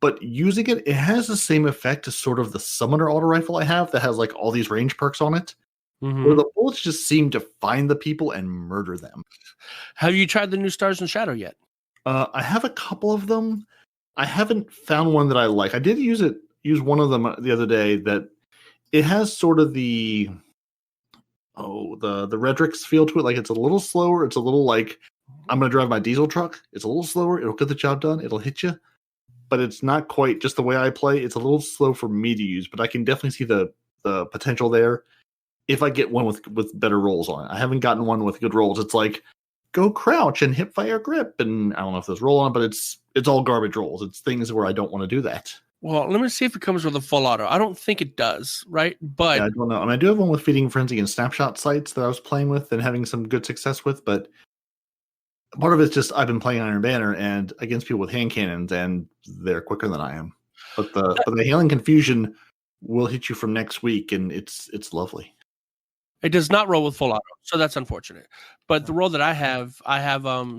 But using it has the same effect as sort of the summoner auto rifle I have that has like all these range perks on it, where the bullets just seem to find the people and murder them. Have you tried the new Stars and Shadow yet? I have a couple of them. I haven't found one that I like. I did use one of them the other day that it has sort of the Redrix feel to it. Like it's a little slower. It's a little like I'm going to drive my diesel truck. It's a little slower. It'll get the job done. It'll hit you. But it's not quite just the way I play. It's a little slow for me to use, but I can definitely see the potential there if I get one with better rolls on it. I haven't gotten one with good rolls. It's like, go crouch and hip fire grip. And I don't know if there's roll on, but it's all garbage rolls. It's things where I don't want to do that. Well, let me see if it comes with a full auto. I don't think it does, right? But yeah, I don't know. I mean, I do have one with Feeding Frenzy and Snapshot sites that I was playing with and having some good success with, but part of it's just I've been playing Iron Banner and against people with hand cannons, and they're quicker than I am. But the Hailing Confusion will hit you from next week, and it's lovely. It does not roll with full auto, so that's unfortunate. But the roll that I have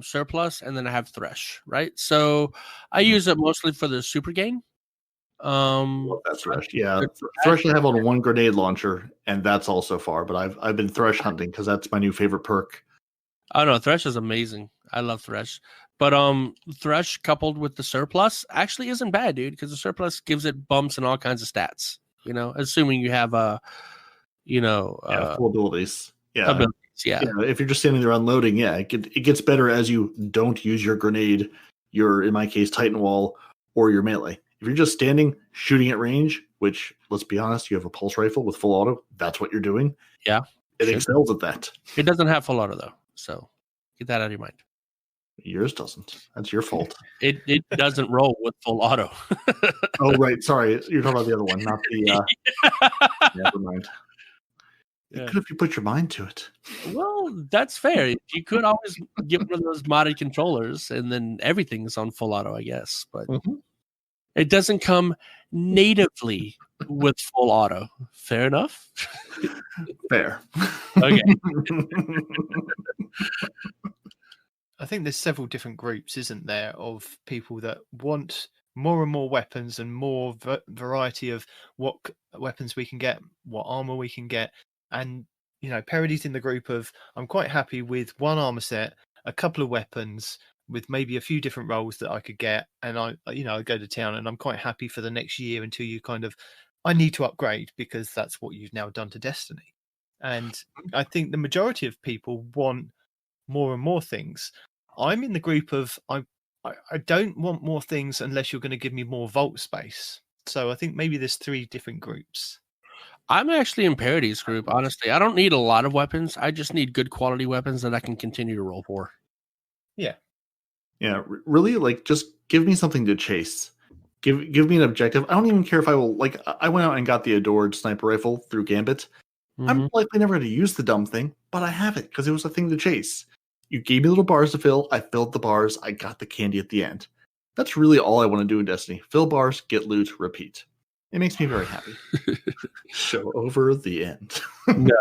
Surplus, and then I have Thresh, right? So I use it mostly for the super gain. That's Thresh. Yeah, Thresh I have on one grenade launcher, and that's all so far. But I've been Thresh hunting because that's my new favorite perk. Oh no, Thresh is amazing. I love Thresh. But Thresh coupled with the Surplus actually isn't bad, dude, because the Surplus gives it bumps and all kinds of stats. You know, assuming you have full abilities. Yeah. Abilities, yeah. If you're just standing there unloading, it gets better as you don't use your grenade, your, in my case, Titan Wall, or your melee. If you're just standing, shooting at range, which, let's be honest, you have a pulse rifle with full auto, that's what you're doing. Yeah. It excels at that. It doesn't have full auto, though, so get that out of your mind. Yours doesn't. That's your fault. It doesn't roll with full auto. Oh, right. Sorry. You're talking about the other one, not the... Never mind. You could if you put your mind to it. Well, that's fair. You could always get one of those modded controllers, and then everything's on full auto, I guess. But it doesn't come natively with full auto. Fair enough? Fair. Okay. I think there's several different groups, isn't there, of people that want more and more weapons and more variety of what weapons we can get, what armor we can get. And, Parody's in the group of, I'm quite happy with one armor set, a couple of weapons, with maybe a few different roles that I could get. And I go to town and I'm quite happy for the next year until you I need to upgrade because that's what you've now done to Destiny. And I think the majority of people want more and more things. I'm in the group of, I don't want more things unless you're going to give me more vault space. So I think maybe there's 3 different groups. I'm actually in Parody's group, honestly. I don't need a lot of weapons. I just need good quality weapons that I can continue to roll for. Yeah. Yeah, really, just give me something to chase. Give me an objective. I don't even care if I will, I went out and got the Adored sniper rifle through Gambit. I'm likely never going to use the dumb thing, but I have it because it was a thing to chase. You gave me little bars to fill. I filled the bars. I got the candy at the end. That's really all I want to do in Destiny. Fill bars, get loot, repeat. It makes me very happy. Show over the end. No.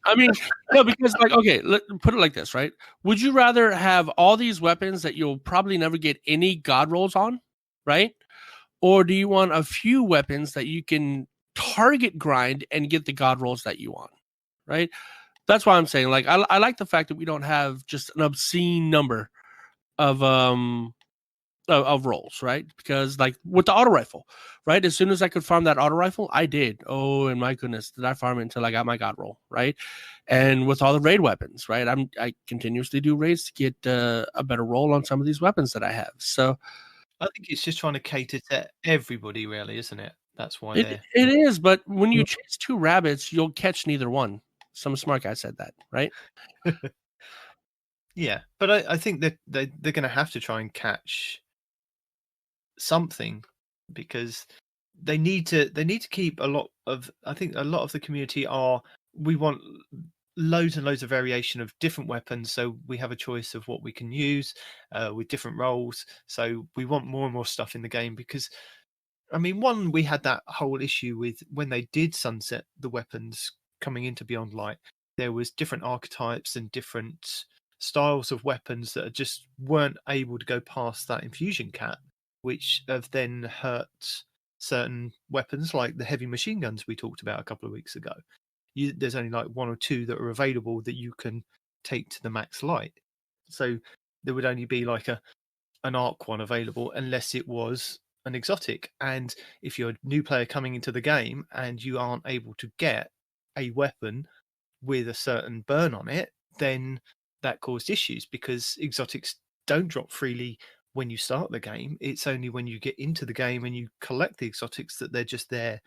I mean, no, because okay, put it like this, right? Would you rather have all these weapons that you'll probably never get any god rolls on, right? Or do you want a few weapons that you can target grind and get the god rolls that you want, right? That's why I'm saying, I like the fact that we don't have just an obscene number of rolls, right? Because with the auto rifle, right? As soon as I could farm that auto rifle, I did. Oh, and my goodness, did I farm it until I got my god roll, right? And with all the raid weapons, right? I continuously do raids to get a better roll on some of these weapons that I have. So I think it's just trying to cater to everybody, really, isn't it? That's why it is. But when you chase 2 rabbits, you'll catch neither one. Some smart guy said that, right? Yeah, but I think that they're going to have to try and catch something because they need to keep a lot of. I think a lot of the community we want loads and loads of variation of different weapons, so we have a choice of what we can use with different roles. So we want more and more stuff in the game because, I mean, we had that whole issue with when they did sunset the weapons coming into Beyond Light. There was different archetypes and different styles of weapons that just weren't able to go past that infusion cap, which have then hurt certain weapons like the heavy machine guns we talked about a couple of weeks ago. There's only 1 or 2 that are available that you can take to the max light. So there would only be an arc one available unless it was an exotic. And if you're a new player coming into the game and you aren't able to get a weapon with a certain burn on it, then that caused issues because exotics don't drop freely when you start the game. It's only when you get into the game and you collect the exotics that they're just there.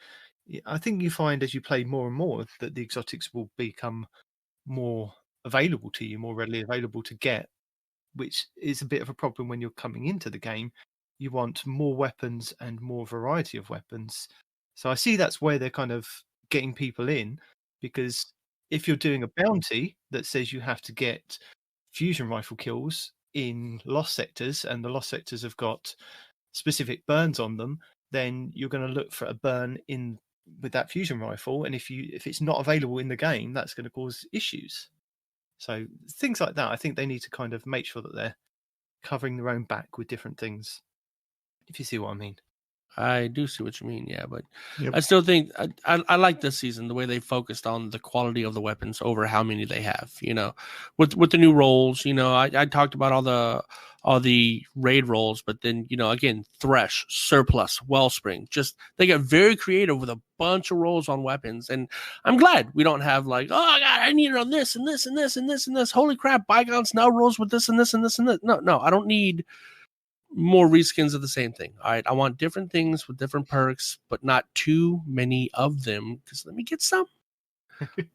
I think you find as you play more and more that the exotics will become more available to you, more readily available to get, which is a bit of a problem when you're coming into the game. You want more weapons and more variety of weapons. So I see that's where they're kind of getting people in, because if you're doing a bounty that says you have to get fusion rifle kills in lost sectors, and the lost sectors have got specific burns on them, then you're going to look for a burn in with that fusion rifle, and if it's not available in the game, that's going to cause issues. So things like that, I think they need to kind of make sure that they're covering their own back with different things, if you see what I mean. I do see what you mean, yeah, but Yep. I still think I like this season the way they focused on the quality of the weapons over how many they have. With the new roles, I talked about all the raid roles, but then again, Thresh, Surplus, Wellspring, just they got very creative with a bunch of roles on weapons, and I'm glad we don't have like, oh god, I need it on this and this and this and this and this. Holy crap, Bygones now rolls with this and this and this and this. No, I don't need more reskins of the same thing. All right, I want different things with different perks, but not too many of them, because let me get some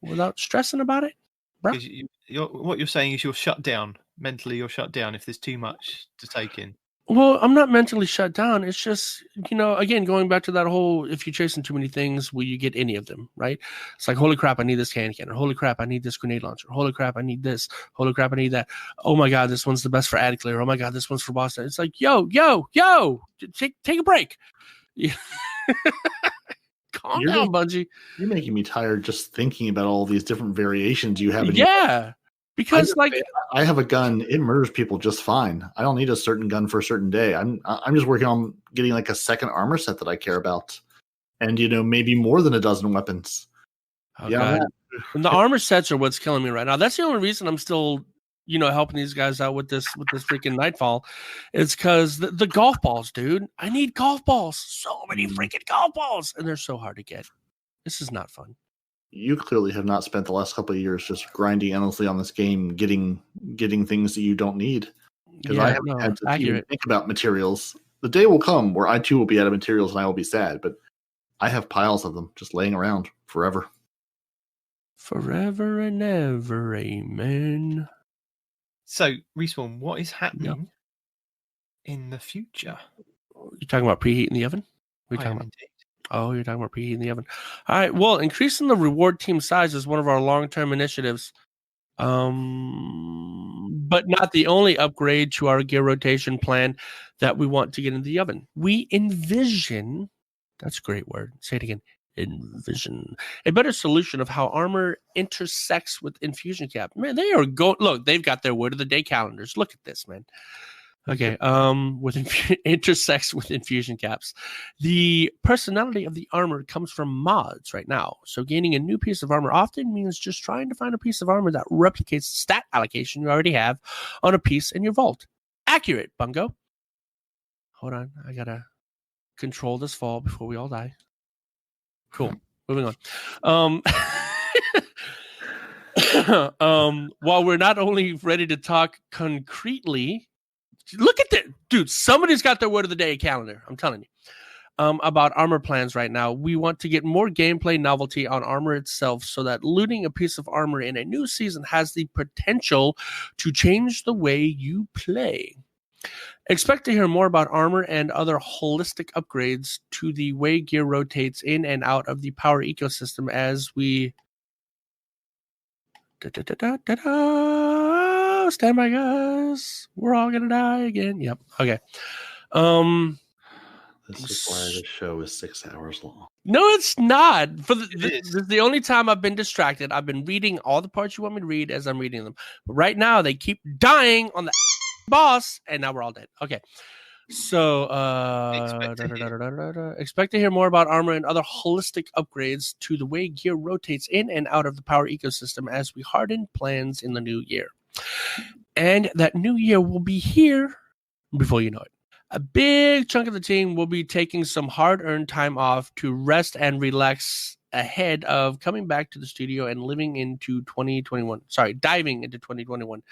without stressing about it, bro. What you're saying is you're shut down mentally. You're shut down if there's too much to take in. Well, I'm not mentally shut down. It's just, again, going back to that whole, if you're chasing too many things, will you get any of them, right? It's like, holy crap, I need this cannon cannon. Holy crap, I need this grenade launcher. Holy crap, I need this. Holy crap, I need that. Oh my God, this one's the best for ad clear. Oh my God, this one's for boss. It's like, yo, take a break. Calm down, Bungie. You're making me tired just thinking about all these different variations you have. Yeah. Because I have a gun, it murders people just fine. I don't need a certain gun for a certain day. I'm just working on getting like a second armor set that I care about, and maybe more than a dozen weapons. Oh, yeah, God. And the armor sets are what's killing me right now. That's the only reason I'm still helping these guys out with this freaking Nightfall. It's because the golf balls, dude. I need golf balls. So many freaking golf balls, and they're so hard to get. This is not fun. You clearly have not spent the last couple of years just grinding endlessly on this game, getting things that you don't need. Because I haven't had to even think about materials. The day will come where I too will be out of materials and I will be sad, but I have piles of them just laying around forever. Forever and ever, amen. So, Respawn, what is happening in the future? You talking about preheating the oven? What are you talking about? Indeed. Oh, you're talking about preheating the oven. All right. Well, increasing the reward team size is one of our long-term initiatives, but not the only upgrade to our gear rotation plan that we want to get in the oven. We envision, that's a great word. Say it again. Envision a better solution of how armor intersects with infusion cap. Man, they are look, they've got their word of the day calendars. Look at this, man. Okay, intersects with infusion caps. The personality of the armor comes from mods right now. So gaining a new piece of armor often means just trying to find a piece of armor that replicates the stat allocation you already have on a piece in your vault. Accurate, Bungo. Hold on, I gotta control this fall before we all die. Cool. Moving on. While we're not only ready to talk concretely, look at that, dude. Somebody's got their word of the day calendar. I'm telling you about armor plans right now. We want to get more gameplay novelty on armor itself so that looting a piece of armor in a new season has the potential to change the way you play. Expect to hear more about armor and other holistic upgrades to the way gear rotates in and out of the power ecosystem as we... Stand by, guys. We're all gonna die again. Yep. Okay. This is why the show is 6 hours long. No, it's not. This is the only time I've been distracted. I've been reading all the parts you want me to read as I'm reading them. But right now, they keep dying on the boss, and now we're all dead. Okay. So, expect to hear more about armor and other holistic upgrades to the way gear rotates in and out of the power ecosystem as we harden plans in the new year. And that new year will be here before you know it. A big chunk of the team will be taking some hard-earned time off to rest and relax ahead of coming back to the studio and living into 2021. Sorry, diving into 2021.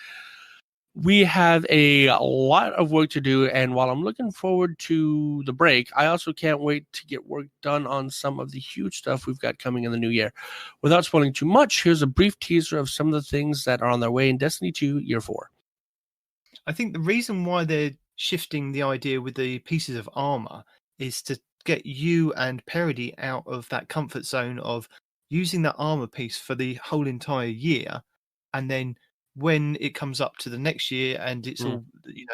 We have a lot of work to do, and while I'm looking forward to the break, I also can't wait to get work done on some of the huge stuff we've got coming in the new year. Without spoiling too much, here's a brief teaser of some of the things that are on their way in Destiny 2 Year 4. I think the reason why they're shifting the idea with the pieces of armor is to get you and Parody out of that comfort zone of using that armor piece for the whole entire year, and then when it comes up to the next year and it's all,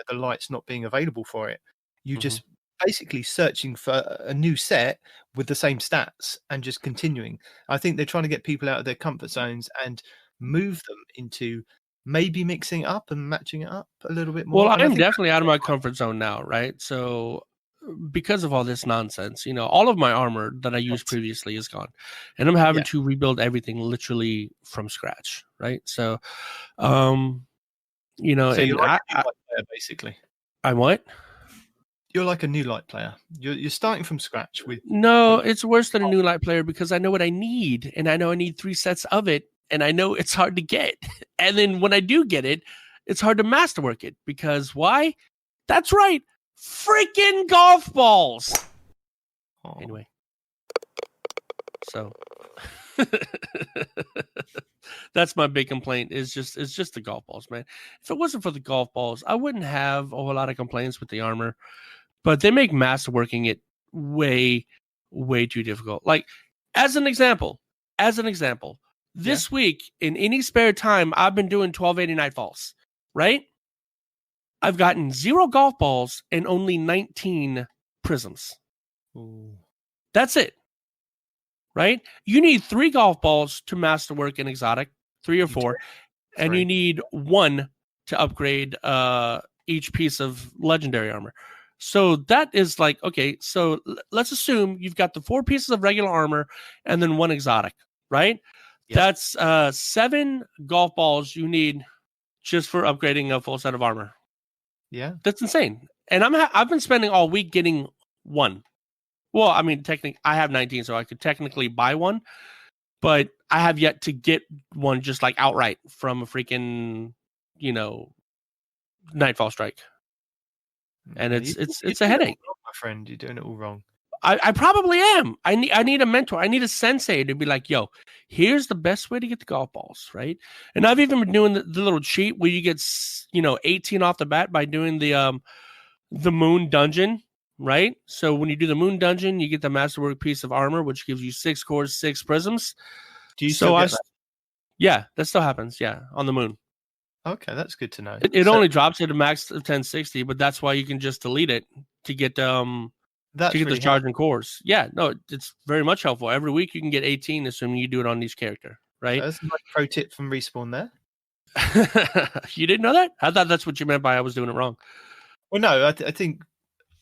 the light's not being available for it, you just basically searching for a new set with the same stats and just continuing. I think they're trying to get people out of their comfort zones and move them into maybe mixing it up and matching it up a little bit more. Well, And I I'm think definitely out of my comfort zone now, right? So because of all this nonsense, all of my armor that I used previously is gone, and I'm having to rebuild everything literally from scratch, right? So, so and you're like a new light player, basically. I'm what? You're like a new light player. You're starting from scratch with. No, it's worse than a new light player because I know what I need, and I know I need 3 sets of it, and I know it's hard to get. And then when I do get it, it's hard to masterwork it because why? That's right. Freaking golf balls. Anyway, so that's my big complaint. It's just the golf balls, man. If it wasn't for the golf balls, I wouldn't have a whole lot of complaints with the armor. But they make masterworking it way, way too difficult. Like as an example, this week in any spare time, I've been doing 1280 Nightfalls, right? I've gotten 0 golf balls and only 19 prisms. Ooh. That's it. Right? You need 3 golf balls to masterwork an exotic, 3 or 4, and you need 1 to upgrade each piece of legendary armor. So that is like, okay, so let's assume you've got the 4 pieces of regular armor and then 1 exotic, right? Yep. That's 7 golf balls you need just for upgrading a full set of armor. Yeah, that's insane. And I've been spending all week getting 1. Well, I mean, technically, I have 19, so I could technically buy 1, but I have yet to get 1 just like outright from a freaking, Nightfall Strike. And it's a headache, wrong, my friend. You're doing it all wrong. I probably am. I need a mentor. I need a sensei to be like, yo, here's the best way to get the golf balls, right? And I've even been doing the little cheat where you get 18 off the bat by doing the moon dungeon, right? So when you do the moon dungeon, you get the masterwork piece of armor, which gives you 6 cores, 6 prisms. Do you still get that? Yeah, that still happens. Yeah, on the moon. Okay, that's good to know. It only drops at a max of 1060, but that's why you can just delete it to get the charge and cores. Yeah, no, it's very much helpful. Every week you can get 18, assuming you do it on each character, right? That's a nice pro tip from Respawn there. You didn't know that? I thought that's what you meant by I was doing it wrong. Well, no, I think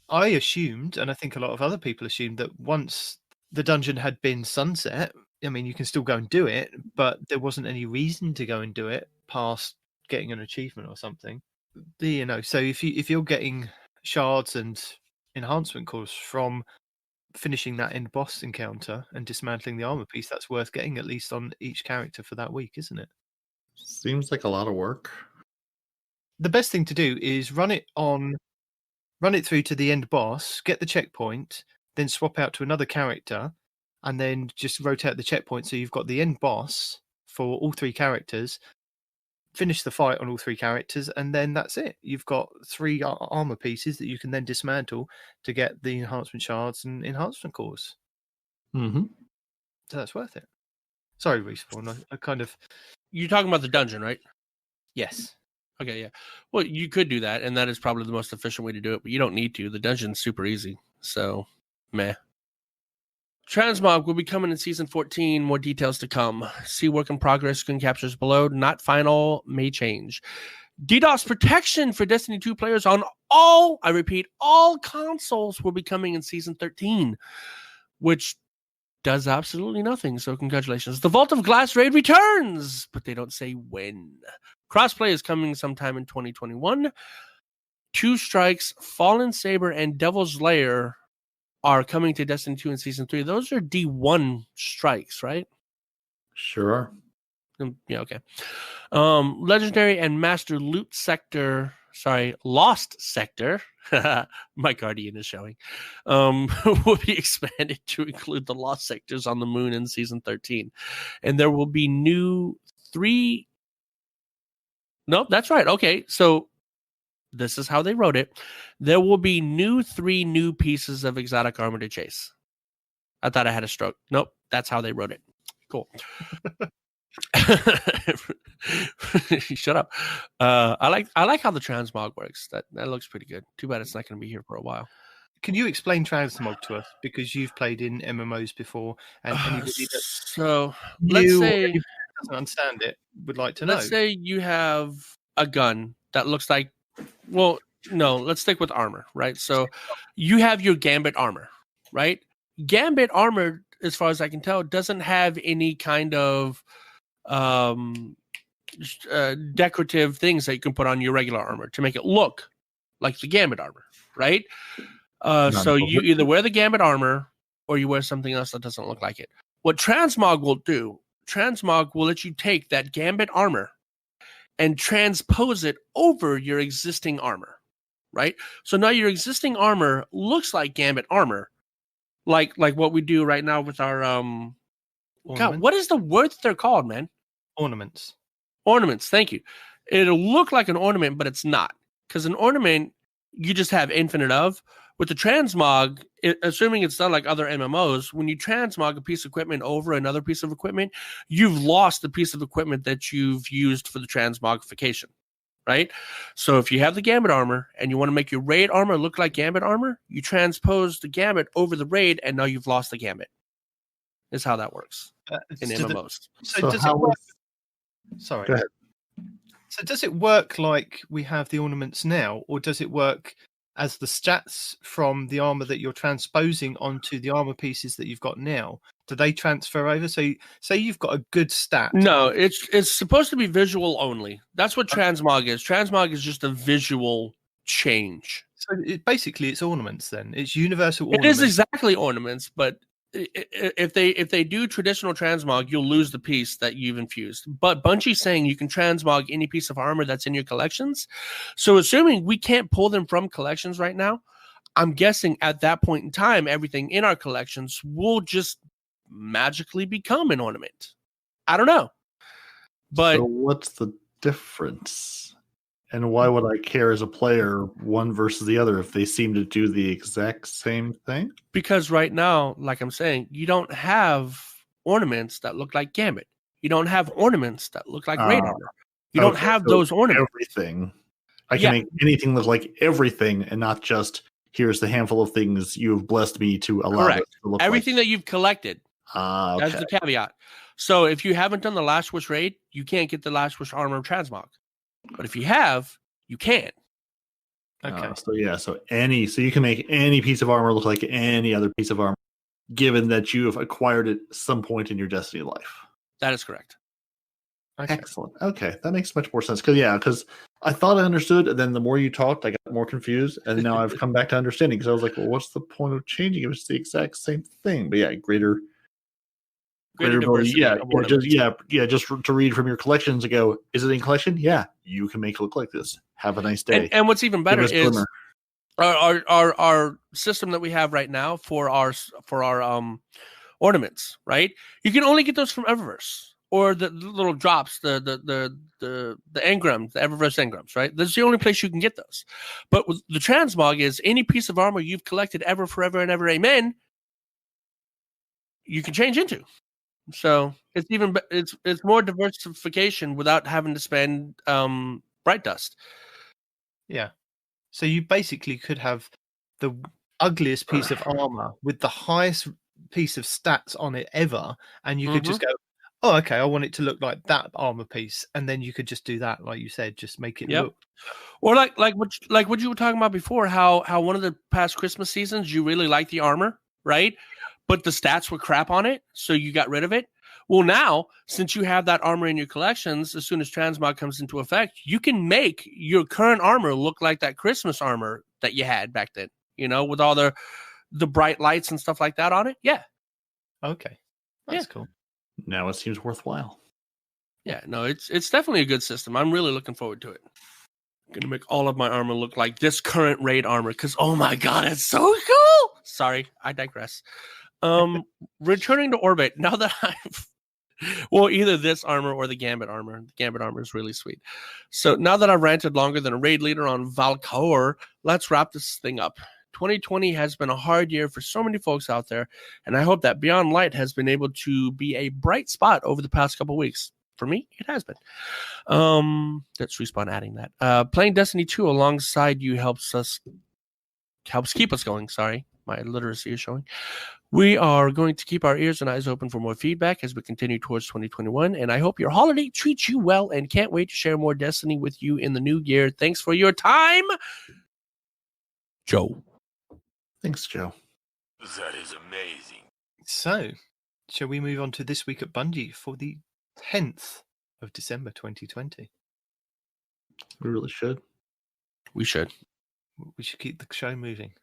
I assumed, and I think a lot of other people assumed, that once the dungeon had been sunset, I mean, you can still go and do it, but there wasn't any reason to go and do it past getting an achievement or something. So if you're getting shards and enhancement cores from finishing that end boss encounter and dismantling the armor piece, that's worth getting at least on each character for that week, isn't it? Seems like a lot of work. The best thing to do is run it through to the end boss, get the checkpoint, then swap out to another character, and then just rotate the checkpoint so you've got the end boss for all 3 characters, finish the fight on all 3 characters, and then that's it. You've got 3 armor pieces that you can then dismantle to get the enhancement shards and enhancement cores. Mm-hmm. So that's worth it. Sorry, Respawn. I kind of... You're talking about the dungeon, right? Yes. Okay, yeah. Well, you could do that, and that is probably the most efficient way to do it, but you don't need to. The dungeon's super easy, so meh. Transmog will be coming in Season 14. More details to come. See work in progress, screen captures below. Not final, may change. DDoS protection for Destiny 2 players on all consoles will be coming in Season 13, which does absolutely nothing, so congratulations. The Vault of Glass raid returns, but they don't say when. Crossplay is coming sometime in 2021. 2 Strikes, Fallen Saber, and Devil's Lair are coming to Destiny 2 and Season 3, those are D1 strikes, right? Sure. Yeah, okay. Legendary and Master Loot Sector, Lost Sector, my Guardian is showing, will be expanded to include the Lost Sectors on the Moon in Season 13. And there will be Nope, that's right. Okay, so this is how they wrote it. There will be 3 new pieces of exotic armor to chase. I thought I had a stroke. Nope, that's how they wrote it. Cool. Shut up. I like how the transmog works. That looks pretty good. Too bad it's not going to be here for a while. Can you explain transmog to us, because you've played in MMOs before, and anybody that so let's say doesn't understand it would like to know. Let's say you have a gun that looks like, well, no, let's stick with armor, right? So you have your Gambit armor, right? Gambit armor, as far as I can tell, doesn't have any kind of decorative things that you can put on your regular armor to make it look like the Gambit armor, right? So you either wear the Gambit armor or you wear something else that doesn't look like it. What transmog will do, transmog will let you take that Gambit armor and transpose it over your existing armor, right? So now your existing armor looks like Gambit armor, like what we do right now with our God, what is the word that they're called, man? Ornaments. Ornaments, thank you. It'll look like an ornament, but it's not. Because an ornament, you just have infinite of. With the transmog, assuming it's done like other MMOs, when you transmog a piece of equipment over another piece of equipment, you've lost the piece of equipment that you've used for the transmogrification, right? So if you have the Gambit armor and you want to make your raid armor look like Gambit armor, you transpose the Gambit over the raid, and now you've lost the Gambit. Is how that works in MMOs. So does it work? Sorry. Go ahead. So does it work like we have the ornaments now, or does it work as the stats from the armor that you're transposing onto the armor pieces that you've got now? Do they transfer over? So say you've got a good stat. No, it's supposed to be visual only. That's what transmog is. Transmog is just a visual change. So basically it's ornaments then. It's universal ornaments. It is exactly ornaments, but if they do traditional transmog, you'll lose the piece that you've infused. But Bungie's saying you can transmog any piece of armor that's in your collections. So assuming we can't pull them from collections right now, I'm guessing at that point in time, everything in our collections will just magically become an ornament. I don't know. But so what's the difference? And why would I care as a player, one versus the other, if they seem to do the exact same thing? Because right now, like I'm saying, you don't have ornaments that look like Gambit. You don't have ornaments that look like raid armor. You don't have those ornaments. Everything. I can make anything look like everything, and not just here's the handful of things you have blessed me to allow. Correct. To look everything like. That you've collected. Okay. That's the caveat. So if you haven't done the Last Wish raid, you can't get the Last Wish armor of transmog. But if you have, you can. Okay. So you can make any piece of armor look like any other piece of armor, given that you have acquired it at some point in your Destiny life. That is correct. Okay. Excellent. Okay, that makes much more sense. Because I thought I understood, and then the more you talked, I got more confused, and now I've come back to understanding. Because I was like, well, what's the point of changing it? It's the exact same thing. But yeah, greater diversity. Just to read from your collections and go, is it in collection? Yeah, you can make it look like this. Have a nice day. And what's even better is our system that we have right now for our ornaments, right? You can only get those from Eververse or the little drops, the engrams, the Eververse engrams, right? That's the only place you can get those. But with the transmog is any piece of armor you've collected ever, forever, and ever, amen, you can change into. So it's even it's more diversification without having to spend bright dust. Yeah. So you basically could have the ugliest piece of armor with the highest piece of stats on it ever, and you could just go, oh, okay, I want it to look like that armor piece, and then you could just do that, like you said, just make it look. Or like what you were talking about before, how one of the past Christmas seasons you really liked the armor, right? But the stats were crap on it, so you got rid of it. Well, now, since you have that armor in your collections, as soon as transmog comes into effect, you can make your current armor look like that Christmas armor that you had back then, with all the the bright lights and stuff like that on it, yeah. Okay, that's cool. Now it seems worthwhile. Yeah, no, it's definitely a good system. I'm really looking forward to it. I'm gonna make all of my armor look like this current raid armor because oh my god, it's so cool. Sorry, I digress. Returning to orbit now that I've either this armor or the Gambit armor. The Gambit armor is really sweet. So now that I've ranted longer than a raid leader on Valkor, let's wrap this thing up. 2020 has been a hard year for so many folks out there, and I hope that Beyond Light has been able to be a bright spot over the past couple weeks. For me, it has been. That's Respawn adding that. Playing Destiny 2 alongside you helps keep us going. Sorry, my literacy is showing. We are going to keep our ears and eyes open for more feedback as we continue towards 2021, and I hope your holiday treats you well and can't wait to share more Destiny with you in the new year. Thanks for your time, Joe. Thanks, Joe. That is amazing. So, shall we move on to this week at Bungie for the 10th of December 2020? We really should. We should. We should keep the show moving.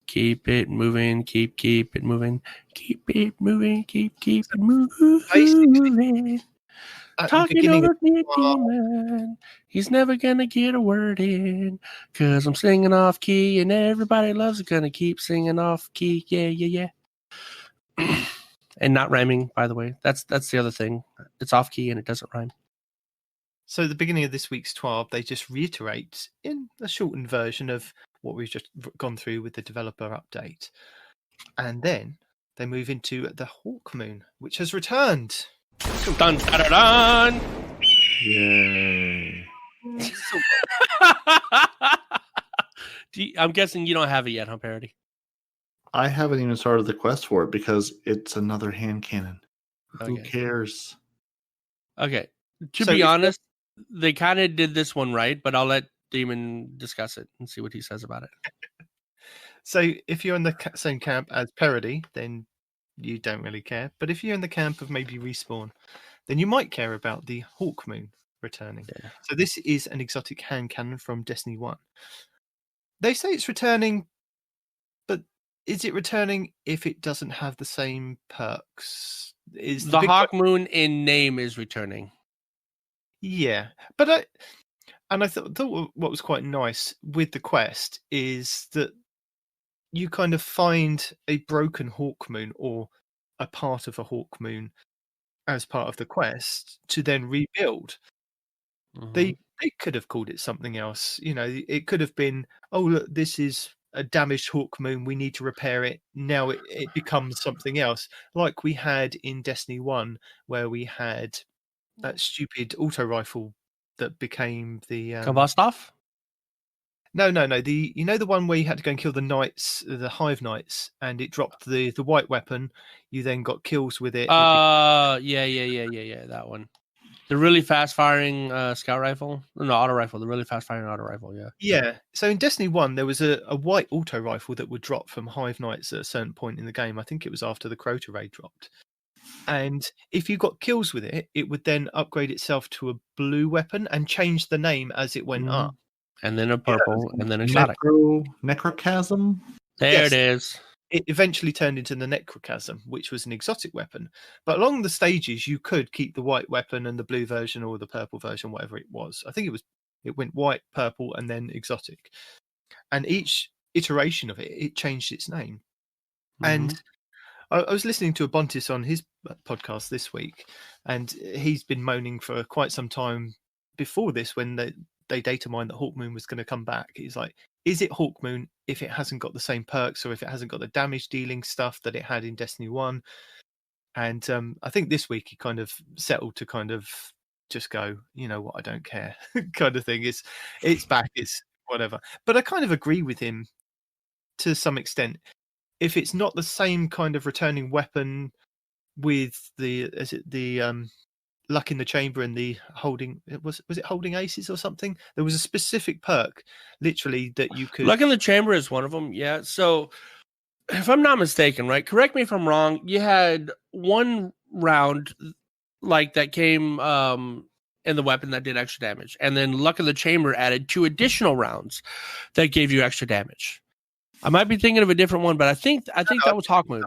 Keep it moving, keep it moving, keep it moving, keep it moving. Basically, at the Talking beginning over of me, demon. He's never gonna get a word in, 'cause I'm singing off key and everybody loves it. Gonna keep singing off key, yeah. And not rhyming, by the way. That's the other thing. It's off key and it doesn't rhyme. So the beginning of this week's TWAB, they just reiterate in a shortened version of what we've just gone through with the developer update. And then they move into the Hawkmoon, which has returned. Dun, dun, dun, dun. Yay. I'm guessing you don't have it yet, huh, Parody? I haven't even started the quest for it because it's another hand cannon. Who Okay. cares? Okay. To So be if- honest, they kind of did this one right, but I'll let Demon discuss it and see what he says about it. So if you're in the same camp as Parody, then you don't really care. But if you're in the camp of maybe Respawn, then you might care about the Hawkmoon returning. Yeah. So this is an exotic hand cannon from Destiny 1. They say it's returning, but is it returning if it doesn't have the same perks? Is The big Hawkmoon in name is returning. Yeah, but I thought what was quite nice with the quest is that you kind of find a broken Hawkmoon or a part of a Hawkmoon as part of the quest to then rebuild. Mhm. They could have called it something else. You know, it could have been, oh look, this is a damaged Hawkmoon. We need to repair it. Now it becomes something else, like we had in Destiny 1, where we had that stupid auto rifle that became the Kavastov? no. The one where you had to go and kill the knights, the Hive Knights, and it dropped the white weapon. You then got kills with it. Yeah. That one. The really fast firing scout rifle. No, auto rifle. The really fast firing auto rifle. Yeah. Yeah. So in Destiny 1, there was a white auto rifle that would drop from Hive Knights at a certain point in the game. I think it was after the Crota raid dropped. And if you got kills with it, it would then upgrade itself to a blue weapon and change the name as it went up. And then a purple, and then exotic. Necrochasm? There Yes. it is. It eventually turned into the Necrochasm, which was an exotic weapon. But along the stages, you could keep the white weapon and the blue version or the purple version, whatever it was. I think it went white, purple, and then exotic. And each iteration of it changed its name. And I was listening to Abontis on his podcast this week, and he's been moaning for quite some time before this when they data mined that Hawkmoon was going to come back. He's like, is it Hawkmoon if it hasn't got the same perks or if it hasn't got the damage dealing stuff that it had in Destiny 1? And I think this week he kind of settled to kind of just go, you know what, I don't care kind of thing. It's back, it's whatever. But I kind of agree with him to some extent. If it's not the same kind of returning weapon with the luck in the chamber and the holding, was it holding aces or something? There was a specific perk, literally, that you could. Luck in the chamber is one of them. Yeah. So if I'm not mistaken, right? Correct me if I'm wrong. You had one round like that came in the weapon that did extra damage, and then luck in the chamber added 2 additional rounds that gave you extra damage. I might be thinking of a different one, but I think that was Hawkmoon.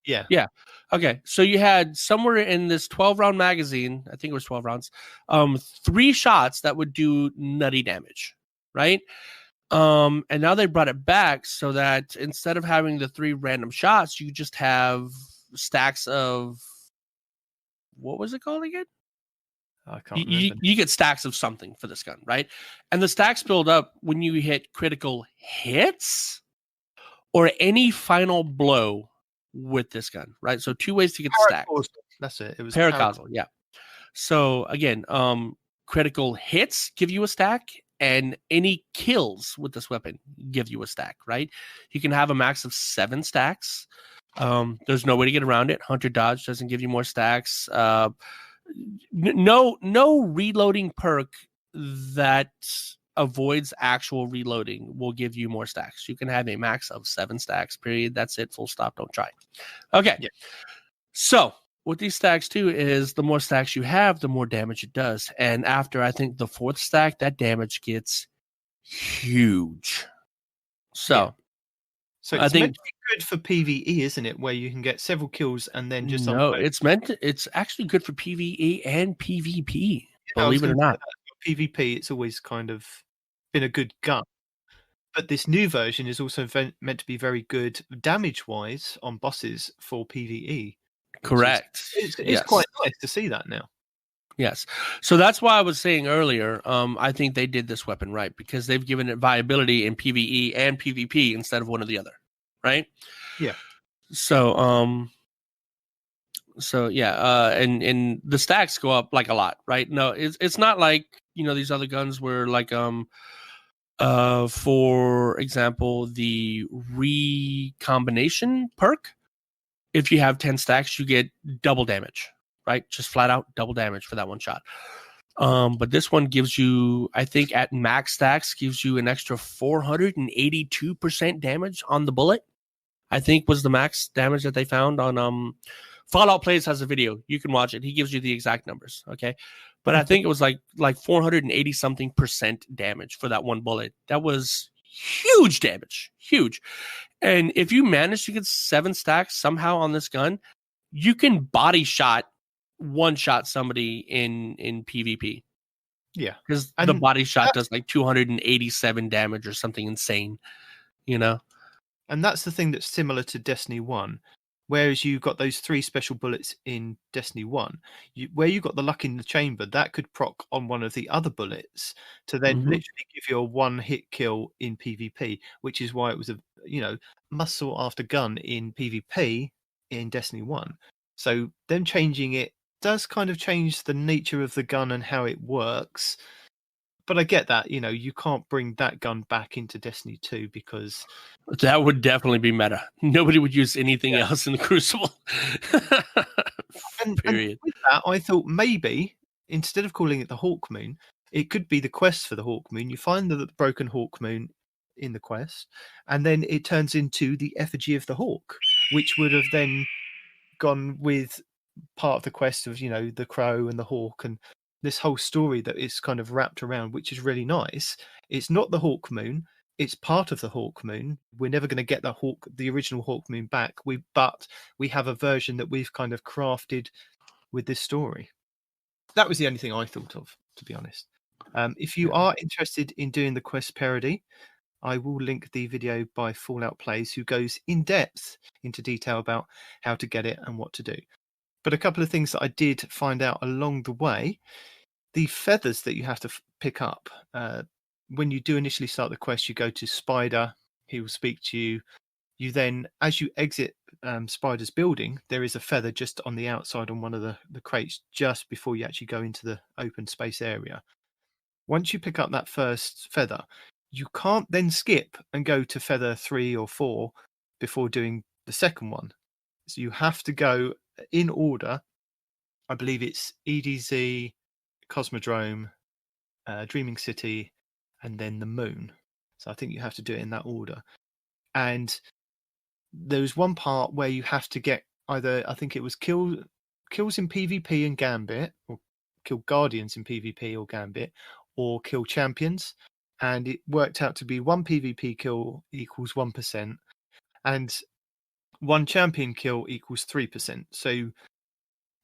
Yeah. Yeah. Okay. So you had somewhere in this 12-round magazine, I think it was 12 rounds, 3 shots that would do nutty damage, right? And now they brought it back so that instead of having the 3 random shots, you just have stacks of, what was it called again? I can't remember. You get stacks of something for this gun, right? And the stacks build up when you hit critical hits or any final blow with this gun, right? So 2 ways to get the stack. That's it. It was Paracausal, yeah. So again, critical hits give you a stack, and any kills with this weapon give you a stack, right? You can have a max of 7 stacks. There's no way to get around it. Hunter Dodge doesn't give you more stacks. No reloading perk that avoids actual reloading will give you more stacks. You can have a max of 7 stacks, period. That's it. Full stop. Don't try. Okay. Yeah. So what these stacks do is the more stacks you have, the more damage it does. And after, I think, the 4th stack, that damage gets huge. So it's I think meant to be good for PvE, isn't it? Where you can get several kills and then just it's actually good for PvE and PvP. Yeah, believe it or not. PvP, it's always kind of been a good gun. But this new version is also meant to be very good damage-wise on bosses for PvE. Correct. It's Yes. quite nice to see that now. Yes. So that's why I was saying earlier, I think they did this weapon right because they've given it viability in PvE and PvP instead of one or the other, right? Yeah. So and the stacks go up like a lot, right? No, it's not like, these other guns where like for example, the recombination perk, if you have 10 stacks, you get double damage, right? Just flat out double damage for that one shot. But this one gives you, I think at max stacks, gives you an extra 482% damage on the bullet. I think was the max damage that they found on Fallout Plays has a video. You can watch it. He gives you the exact numbers. Okay. But I think it was like 480 something percent damage for that one bullet. That was huge damage. Huge. And if you manage to get 7 stacks somehow on this gun, you can body shot, one shot somebody in PvP. Yeah. Because the body shot does like 287 damage or something insane, And that's the thing that's similar to Destiny 1. Whereas you got those 3 special bullets in Destiny 1, where you got the luck in the chamber, that could proc on one of the other bullets to then literally give you a 1-hit kill in PvP, which is why it was a muscle after gun in PvP in Destiny 1. So them changing it does kind of change the nature of the gun and how it works. But I get that, you can't bring that gun back into Destiny 2 because that would definitely be meta. Nobody would use anything else in the Crucible. Period. And with that, I thought maybe instead of calling it the Hawkmoon, it could be the quest for the Hawkmoon. You find the broken Hawkmoon in the quest, and then it turns into the effigy of the hawk, which would have then gone with part of the quest of the crow and the hawk and this whole story that is kind of wrapped around, which is really nice. It's not the Hawkmoon. It's part of the Hawkmoon. We're never going to get the original Hawkmoon back. But we have a version that we've kind of crafted with this story. That was the only thing I thought of, to be honest. If you are interested in doing the quest parody, I will link the video by Fallout Plays, who goes in depth into detail about how to get it and what to do. But a couple of things that I did find out along the way. The feathers that you have to pick up, when you do initially start the quest, you go to Spider, he will speak to you. You then, as you exit Spider's building, there is a feather just on the outside on one of the crates just before you actually go into the open space area. Once you pick up that first feather, you can't then skip and go to feather 3 or 4 before doing the second one. So you have to go in order. I believe it's EDZ, Cosmodrome, Dreaming City, and then the Moon. So I think you have to do it in that order. And there's one part where you have to get either, I think it was kills in PvP and Gambit, or kill Guardians in PvP or Gambit, or kill champions. and it worked out to be 1 PvP kill equals 1%, and 1 champion kill equals 3%. So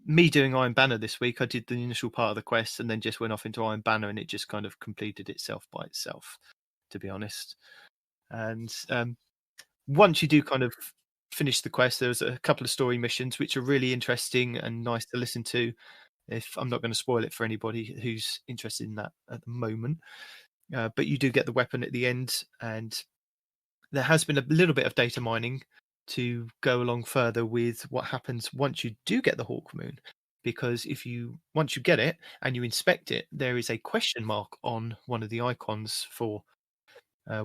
me doing Iron Banner this week, I did the initial part of the quest and then just went off into Iron Banner, and it just kind of completed itself by itself, to be honest. And once you do kind of finish the quest, there's a couple of story missions which are really interesting and nice to listen to. If I'm not going to spoil it for anybody who's interested in that at the moment, but you do get the weapon at the end, and there has been a little bit of data mining to go along further with what happens once you do get the Hawkmoon, because once you get it and you inspect it, there is a question mark on one of the icons for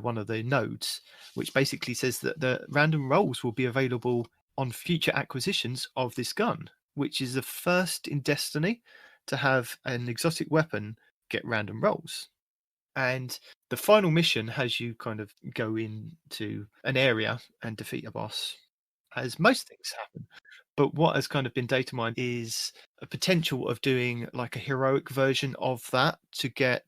one of the nodes, which basically says that the random rolls will be available on future acquisitions of this gun, which is the first in Destiny to have an exotic weapon get random rolls. And the final mission has you kind of go into an area and defeat a boss, as most things happen. But what has kind of been data mined is a potential of doing like a heroic version of that to get.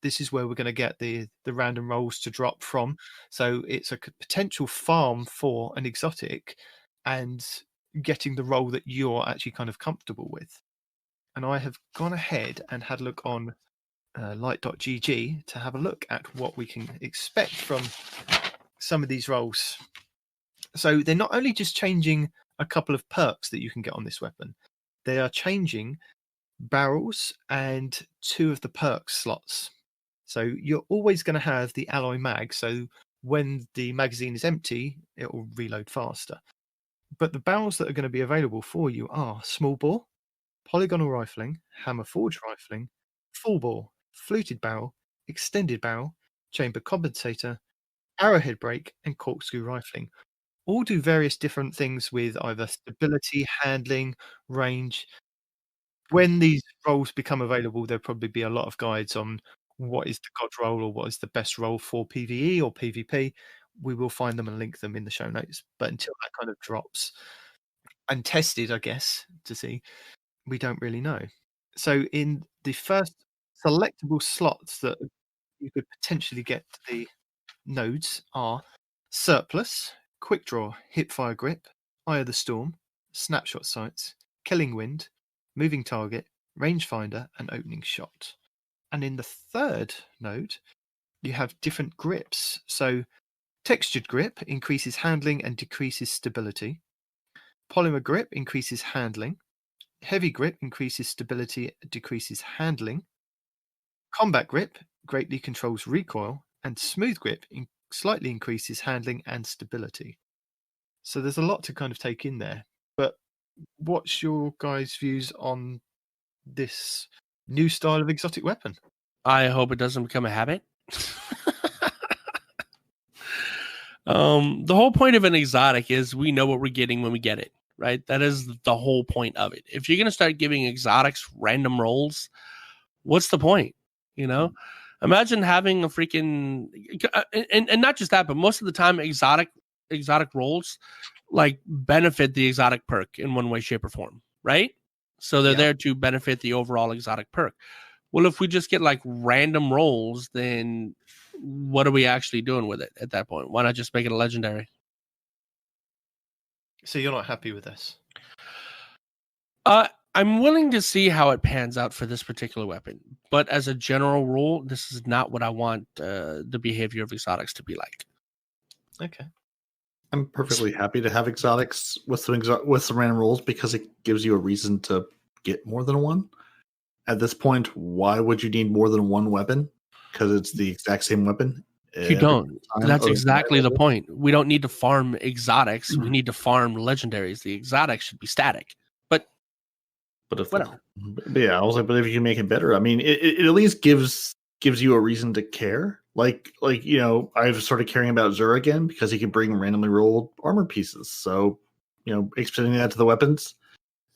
This is where we're going to get the random rolls to drop from. So it's a potential farm for an exotic and getting the roll that you're actually kind of comfortable with. And I have gone ahead and had a look on light.gg to have a look at what we can expect from some of these rolls. So they're not only just changing a couple of perks that you can get on this weapon, they are changing barrels and 2 of the perk slots. So you're always going to have the alloy mag, so when the magazine is empty, it will reload faster. But the barrels that are going to be available for you are small bore, polygonal rifling, hammer forged rifling, full bore, fluted barrel, extended barrel, chamber compensator, arrowhead brake, and corkscrew rifling. All do various different things with either stability, handling, range. When these roles become available, there'll probably be a lot of guides on what is the god roll or what is the best role for PvE or PvP. We will find them and link them in the show notes. But until that kind of drops and tested, I guess, to see, we don't really know. So in the first selectable slots that you could potentially get the nodes are Surplus, Quick Draw, Hipfire Grip, Eye of the Storm, Snapshot Sights, Killing Wind, Moving Target, Rangefinder, and Opening Shot. And in the third node, you have different grips. So Textured Grip increases handling and decreases stability. Polymer Grip increases handling. Heavy Grip increases stability, decreases handling. Combat Grip greatly controls recoil. And Smooth Grip slightly increases handling and stability. So there's a lot to kind of take in there. But what's your guys' views on this new style of exotic weapon? I hope it doesn't become a habit. The whole point of an exotic is we know what we're getting when we get it, right? That is the whole point of it. If you're going to start giving exotics random rolls, what's the point? You know, imagine having a freaking and not just that, but most of the time exotic rolls like benefit the exotic perk in one way, shape, or form, right? So they're there to benefit the overall exotic perk. Well, if we just get like random rolls, then what are we actually doing with it at that point? Why not just make it a legendary? So you're not happy with this? I'm willing to see how it pans out for this particular weapon. But as a general rule, this is not what I want the behavior of exotics to be like. Okay. I'm perfectly happy to have exotics with some random rolls because it gives you a reason to get more than one. At this point, why would you need more than one weapon? Because it's the exact same weapon. You don't. That's exactly the point. We don't need to farm exotics. We need to farm legendaries. The exotics should be static. But if whatever. Yeah, I was like, but if you can make it better, I mean, it at least gives you a reason to care. Like you know, I've started caring about Zur again because he can bring randomly rolled armor pieces. So, you know, extending that to the weapons,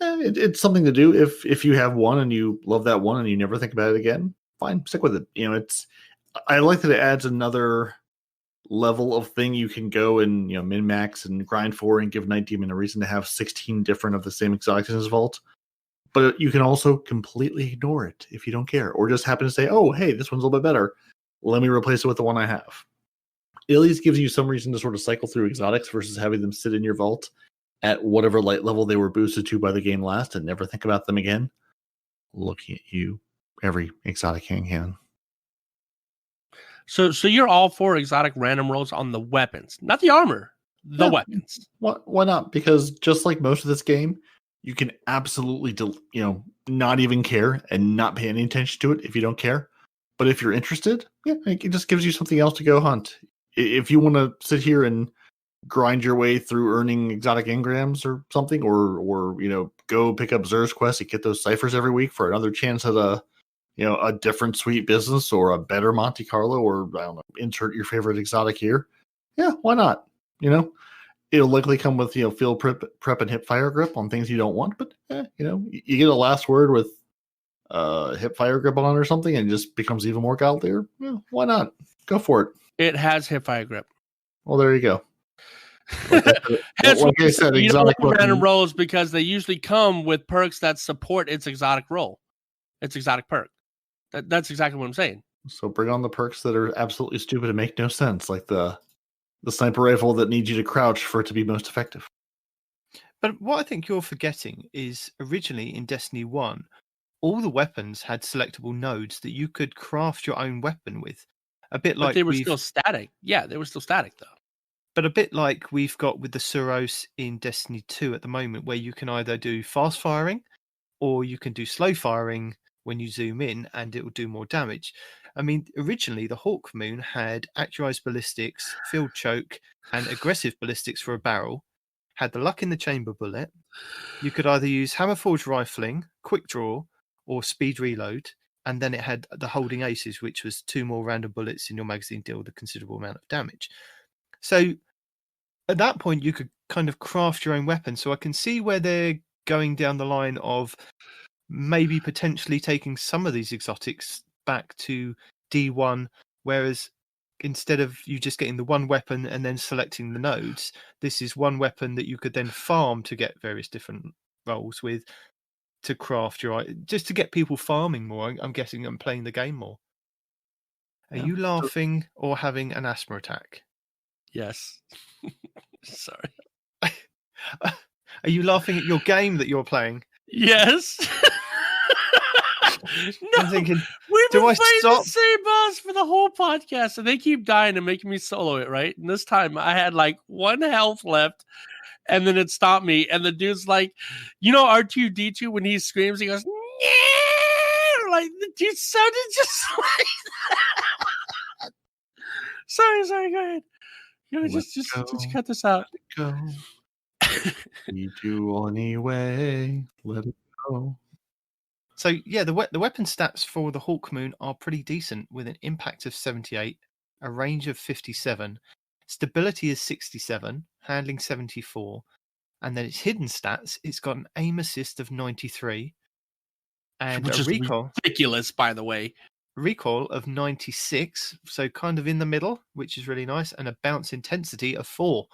it's something to do. If you have one and you love that one and you never think about it again, fine, stick with it. You know, I like that it adds another level of thing you can go and, you know, min max and grind for and give Night Demon a reason to have 16 different of the same exotics in his vault. But you can also completely ignore it if you don't care, or just happen to say, "Oh, hey, this one's a little bit better." let me replace it with the one I have. It at least gives you some reason to sort of cycle through exotics versus having them sit in your vault at whatever light level they were boosted to by the game last and never think about them again. Looking at you, every exotic hand cannon. So you're all for exotic random rolls on the weapons, not the armor, the weapons. Why not? Because just like most of this game, you can absolutely, not even care and not pay any attention to it if you don't care. But if you're interested, it just gives you something else to go hunt. If you want to sit here and grind your way through earning exotic engrams or something, or go pick up Zer's quest and get those ciphers every week for another chance at a different sweet business or a better Monte Carlo, or I don't know, insert your favorite exotic here. Yeah, why not? It'll likely come with field prep and hip fire grip on things you don't want, but you get a last word with hip fire grip on or something, and it just becomes even more godlier. Why not? Go for it. It has hip fire grip. Well, there you go. Like I said, you don't want random rolls because they usually come with perks that support its exotic roll, its exotic perk. That's exactly what I'm saying. So bring on the perks that are absolutely stupid and make no sense, like the sniper rifle that needs you to crouch for it to be most effective. But what I think you're forgetting is originally in Destiny 1, all the weapons had selectable nodes that you could craft your own weapon with. A bit like they were still static. Yeah, they were still static though. But a bit like we've got with the Suros in Destiny 2 at the moment, where you can either do fast firing or you can do slow firing when you zoom in and it will do more damage. I mean, originally the Hawkmoon had actualized ballistics, field choke, and aggressive ballistics for a barrel, had the luck in the chamber bullet. You could either use hammerforged rifling, quick draw, or speed reload, and then it had the holding aces, which was 2 more random bullets in your magazine deal a considerable amount of damage. So at that point, you could kind of craft your own weapon. So I can see where they're going down the line of maybe potentially taking some of these exotics back to D1, whereas instead of you just getting the one weapon and then selecting the nodes, this is one weapon that you could then farm to get various different roles with to craft your, just to get people farming more. I'm guessing and playing the game more. Are you laughing or having an asthma attack? Yes. Sorry. Are you laughing at your game that you're playing? Yes. No, I'm thinking, we've been playing stop? the same boss for the whole podcast, and they keep dying and making me solo it, right? And this time I had like 1 health left, and then it stopped me, and the dude's like, R2-D2, when he screams, he goes, "Yeah!" Like, the dude sounded just like that. Sorry, go ahead. Just cut this out. Let it go. You do anyway. Let it go. So yeah, the weapon stats for the Hawkmoon are pretty decent, with an impact of 78, a range of 57, stability is 67, handling 74, and then its hidden stats, it's got an aim assist of 93, and which a is recall ridiculous, by the way. Recall of 96, so kind of in the middle, which is really nice, and a bounce intensity of 4.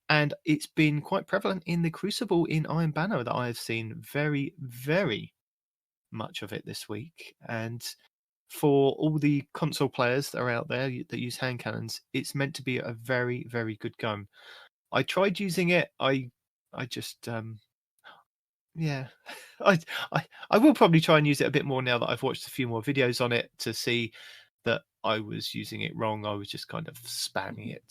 And it's been quite prevalent in the Crucible in Iron Banner that I have seen very, very much of it this week. And for all the console players that are out there that use hand cannons, it's meant to be a very, very good gun. I tried using it. I just yeah, I will probably try and use it a bit more now that I've watched a few more videos on it to see that I was using it wrong. I was just kind of spamming it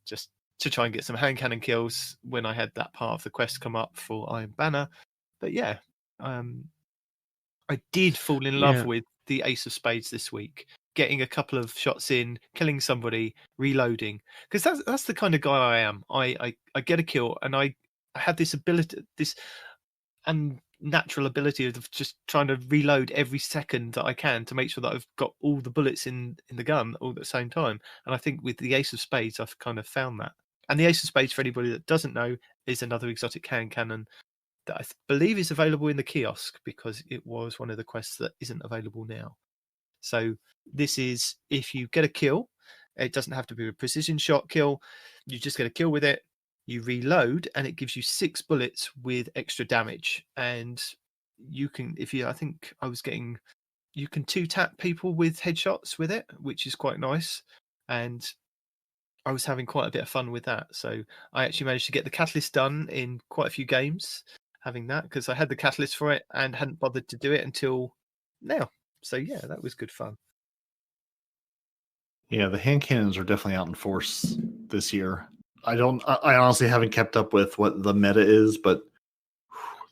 just to try and get some hand cannon kills when I had that part of the quest come up for Iron Banner. But yeah, I did fall in love with the Ace of Spades this week, getting a couple of shots in, killing somebody, reloading, because that's the kind of guy I am. I get a kill and I have this ability, this unnatural ability of just trying to reload every second that I can to make sure that I've got all the bullets in the gun all at the same time. And I think with the Ace of Spades, I've kind of found that. And the Ace of Spades, for anybody that doesn't know, is another exotic hand cannon that I believe is available in the kiosk, because it was one of the quests that isn't available now. So this is, if you get a kill, it doesn't have to be a precision shot kill. You just get a kill with it. You reload, and it gives you 6 bullets with extra damage. And you can, I think I was getting you can 2-tap people with headshots with it, which is quite nice. And I was having quite a bit of fun with that. So I actually managed to get the catalyst done in quite a few games, having that, because I had the catalyst for it and hadn't bothered to do it until now. So yeah, that was good fun. Yeah, the hand cannons are definitely out in force this year. I honestly haven't kept up with what the meta is, but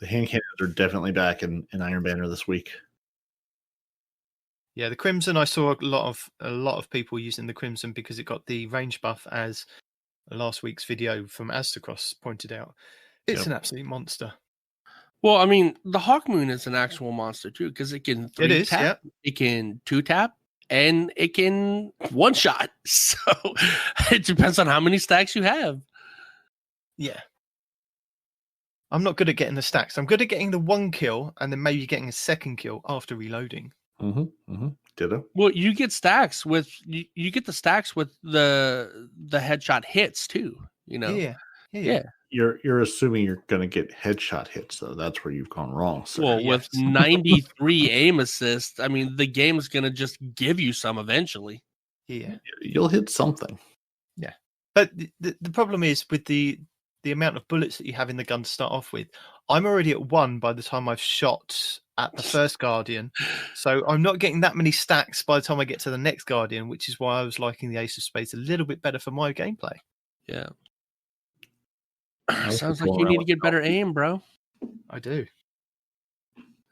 the hand cannons are definitely back in Iron Banner this week. Yeah, the Crimson, I saw a lot of people using the Crimson because it got the range buff, as last week's video from Astacross pointed out. It's an absolute monster. Well, I mean, the Hawkmoon is an actual monster too, because it can 3-tap, it can 2-tap, and it can 1-shot. So it depends on how many stacks you have. Yeah. I'm not good at getting the stacks. I'm good at getting the 1 kill and then maybe getting a 2nd kill after reloading. Ditto. Well, you get stacks with you get the stacks with the headshot hits too. You know. Yeah. You're assuming you're going to get headshot hits, though. That's where you've gone wrong, sir. Well, with 93 aim assist, I mean, the game's going to just give you some eventually. Yeah. You'll hit something. Yeah. But the problem is with the amount of bullets that you have in the gun to start off with. I'm already at 1 by the time I've shot at the first Guardian. So I'm not getting that many stacks by the time I get to the next Guardian, which is why I was liking the Ace of Spades a little bit better for my gameplay. Yeah. Sounds like you need to get better aim, bro. I do.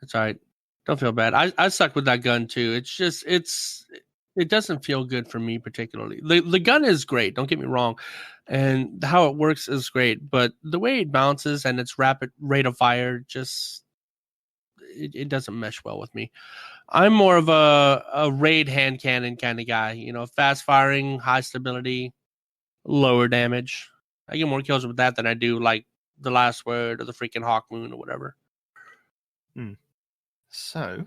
That's all right. Don't feel bad. I suck with that gun too. It's just it doesn't feel good for me particularly. The gun is great, don't get me wrong, and how it works is great, but the way it bounces and its rapid rate of fire just it doesn't mesh well with me. I'm more of a raid hand cannon kind of guy, you know, fast firing, high stability, lower damage. I get more kills with that than I do like the Last Word or the freaking Hawkmoon or whatever. So,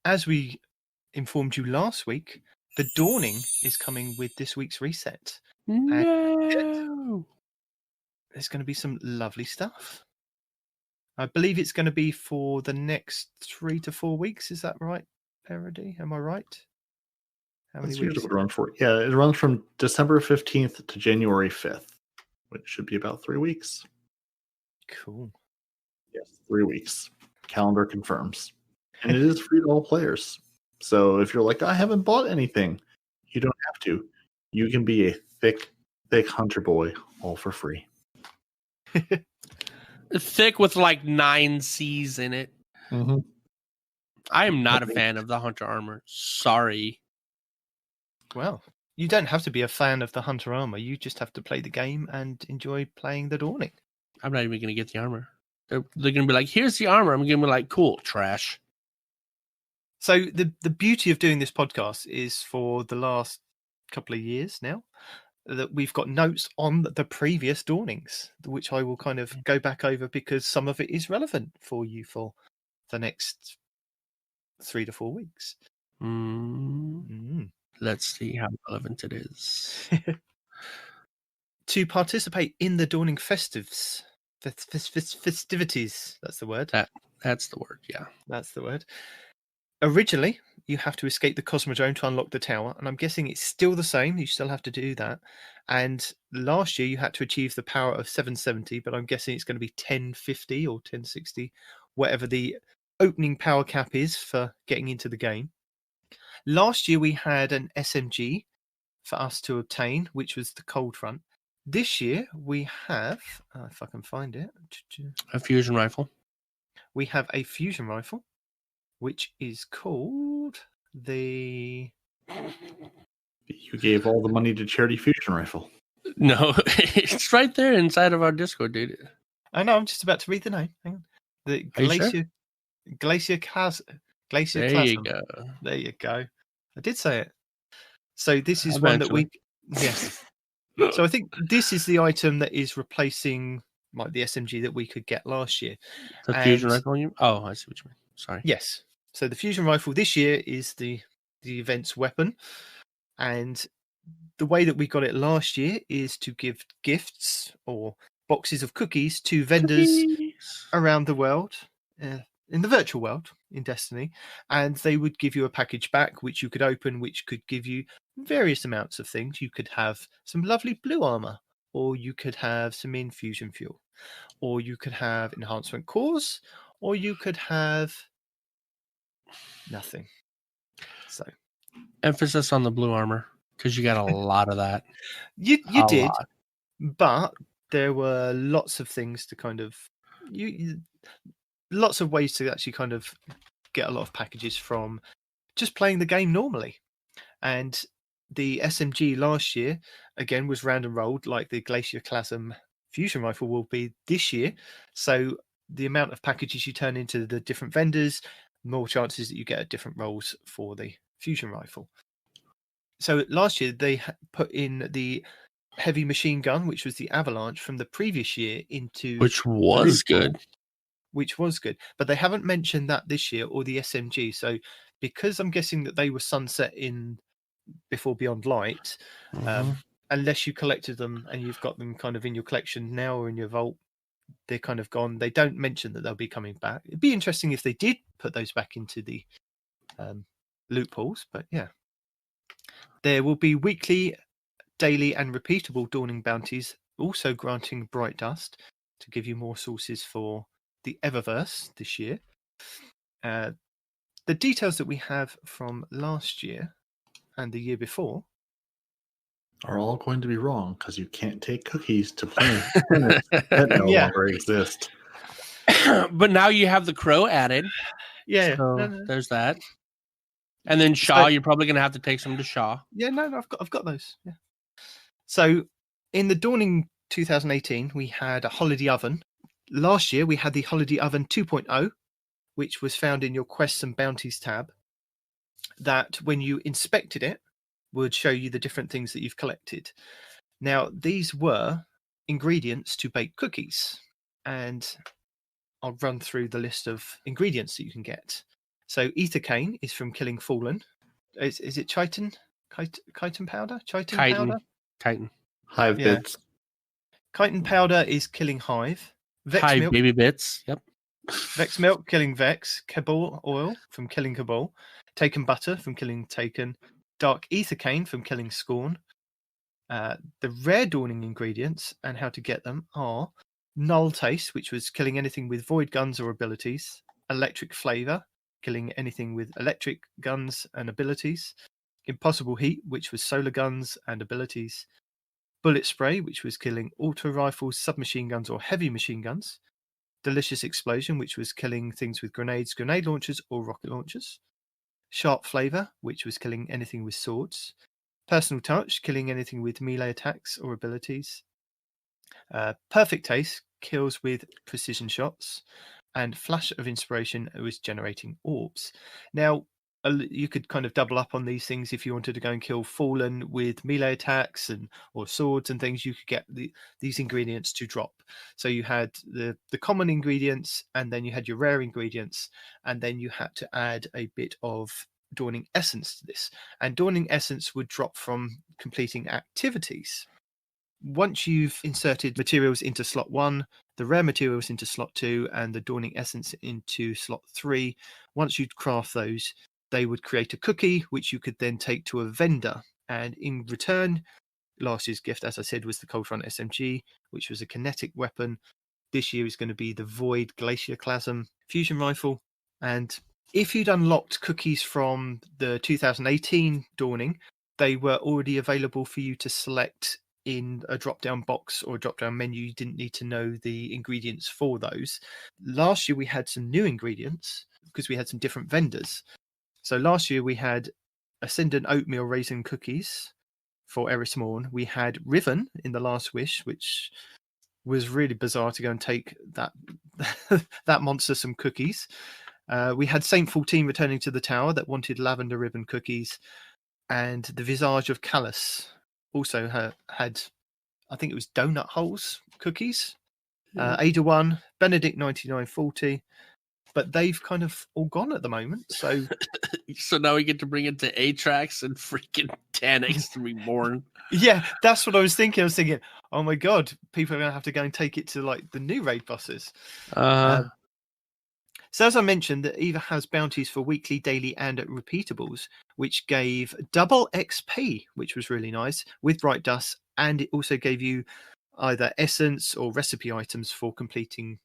as we informed you last week, the Dawning is coming with this week's reset. No. There's going to be some lovely stuff. I believe it's going to be for the next 3 to 4 weeks. Is that right, Parody? Am I right? How many weeks? It run for? Yeah, it runs from December 15th to January 5th, which should be about 3 weeks. Cool. Yes, 3 weeks. Calendar confirms. And it is free to all players. So if you're like, I haven't bought anything, you don't have to. You can be a thick hunter boy all for free. Thick with like 9 C's in it. Mm-hmm. I am not a fan of the hunter armor. Sorry. Well, you don't have to be a fan of the hunter armor. You just have to play the game and enjoy playing the Dawning. I'm not even going to get the armor. They're going to be like, here's the armor. I'm going to be like, cool, trash. So the beauty of doing this podcast is for the last couple of years now that we've got notes on the previous Dawnings, which I will kind of go back over because some of it is relevant for you for the next 3 to 4 weeks. Let's see how relevant it is. To participate in the Dawning festivities, that's the word. That's the word, yeah. That's the word. Originally, you have to escape the Cosmodrome to unlock the tower, and I'm guessing it's still the same. You still have to do that. And last year, you had to achieve the power of 770, but I'm guessing it's going to be 1050 or 1060, whatever the opening power cap is for getting into the game. Last year, we had an SMG for us to obtain, which was the Cold Front. This year, we have, if I can find it, a fusion rifle. We have a fusion rifle, which is called the... You gave all the money to Charity Fusion Rifle. No, it's right there inside of our Discord, dude. I know, I'm just about to read the name. Hang on. The Glacier Chasm. There you go. There you go. I did say it. So this is one that we... Yes. So I think this is the item that is replacing like the SMG that we could get last year. The fusion rifle? Oh, I see what you mean. Sorry. Yes. So the fusion rifle this year is the event's weapon. And the way that we got it last year is to give gifts or boxes of cookies to vendors around the world. in the virtual world in Destiny, and they would give you a package back which you could open, which could give you various amounts of things. You could have some lovely blue armor, or you could have some infusion fuel, or you could have enhancement cores, or you could have nothing. So Emphasis on the blue armor, because you got a lot of that. you A did, lot. but there were lots of things to kind of lots of ways to actually kind of get a lot of packages from just playing the game normally. And the SMG last year again was random rolled, like the Glacier Chasm fusion rifle will be this year. So the amount of packages you turn into the different vendors, more chances that you get different rolls for the fusion rifle. So last year they put in the heavy machine gun, which was the Avalanche from the previous year, into Which was good. Which was good, but they haven't mentioned that this year, or the SMG. So because I'm guessing that they were sunset in before Beyond Light, unless you collected them and you've got them kind of in your collection now or in your vault, they're kind of gone. They don't mention that they'll be coming back. It'd be interesting if they did put those back into the loot pools, but yeah. There will be weekly, daily and repeatable dawning bounties, also granting bright dust to give you more sources for the Eververse this year. The details that we have from last year and the year before are all going to be wrong because you can't take cookies to planets that no longer exist. But now you have the crow added. Yeah, so there's that. And then Shaw, you're probably going to have to take some to Shaw. Yeah, no, I've got those. Yeah. So in the Dawning 2018, we had a holiday oven. Last year, we had the holiday oven 2.0, which was found in your quests and bounties tab. That when you inspected it, would show you the different things that you've collected. Now, these were ingredients to bake cookies, and I'll run through the list of ingredients that you can get. So ether cane is from killing Fallen. Is it chitin? Chitin powder? Chitin powder? Chitin. Hive bits. Chitin powder is killing Hive. Vex Hive milk, baby bits. Yep. Vex milk killing Vex. Cabal oil from killing Cabal. Taken butter from killing Taken. Dark ether cane from killing Scorn. The rare dawning ingredients and how to get them are null taste, which was killing anything with void guns or abilities. Electric flavor, killing anything with electric guns and abilities. Impossible heat, which was solar guns and abilities. Bullet spray, which was killing auto rifles, submachine guns, or heavy machine guns. Delicious explosion, which was killing things with grenades, grenade launchers, or rocket launchers. Sharp flavor, which was killing anything with swords. Personal touch, killing anything with melee attacks or abilities. Perfect taste, kills with precision shots. And flash of inspiration was generating orbs. Now, you could kind of double up on these things if you wanted to go and kill Fallen with melee attacks or swords and things. You could get these ingredients to drop. So you had the common ingredients, and then you had your rare ingredients, and then you had to add a bit of Dawning Essence to this. And Dawning Essence would drop from completing activities. Once you've inserted materials into slot 1, the rare materials into slot 2, and the Dawning Essence into slot 3, once you'd craft those, they would create a cookie, which you could then take to a vendor. And in return, last year's gift, as I said, was the Cold Front SMG, which was a kinetic weapon. This year is going to be the Void Glacier Chasm fusion rifle. And if you'd unlocked cookies from the 2018 Dawning, they were already available for you to select in a drop-down box or a drop-down menu. You didn't need to know the ingredients for those. Last year we had some new ingredients because we had some different vendors. So last year we had Ascendant Oatmeal Raisin Cookies for Eris Morn. We had Riven in the Last Wish, which was really bizarre to go and take that that monster some cookies. We had Saint 14 returning to the tower that wanted Lavender Ribbon Cookies. And the Visage of Callus also had, I think it was Donut Holes Cookies. Ada 1, Benedict 9940. But they've kind of all gone at the moment. So now we get to bring it to Atrax and freaking Tanix Reborn. Yeah, that's what I was thinking. I was thinking, oh my god, people are going to have to go and take it to like the new raid bosses. So as I mentioned, that Eva has bounties for weekly, daily, and repeatables, which gave double XP, which was really nice, with Bright Dust, and it also gave you either essence or recipe items for completing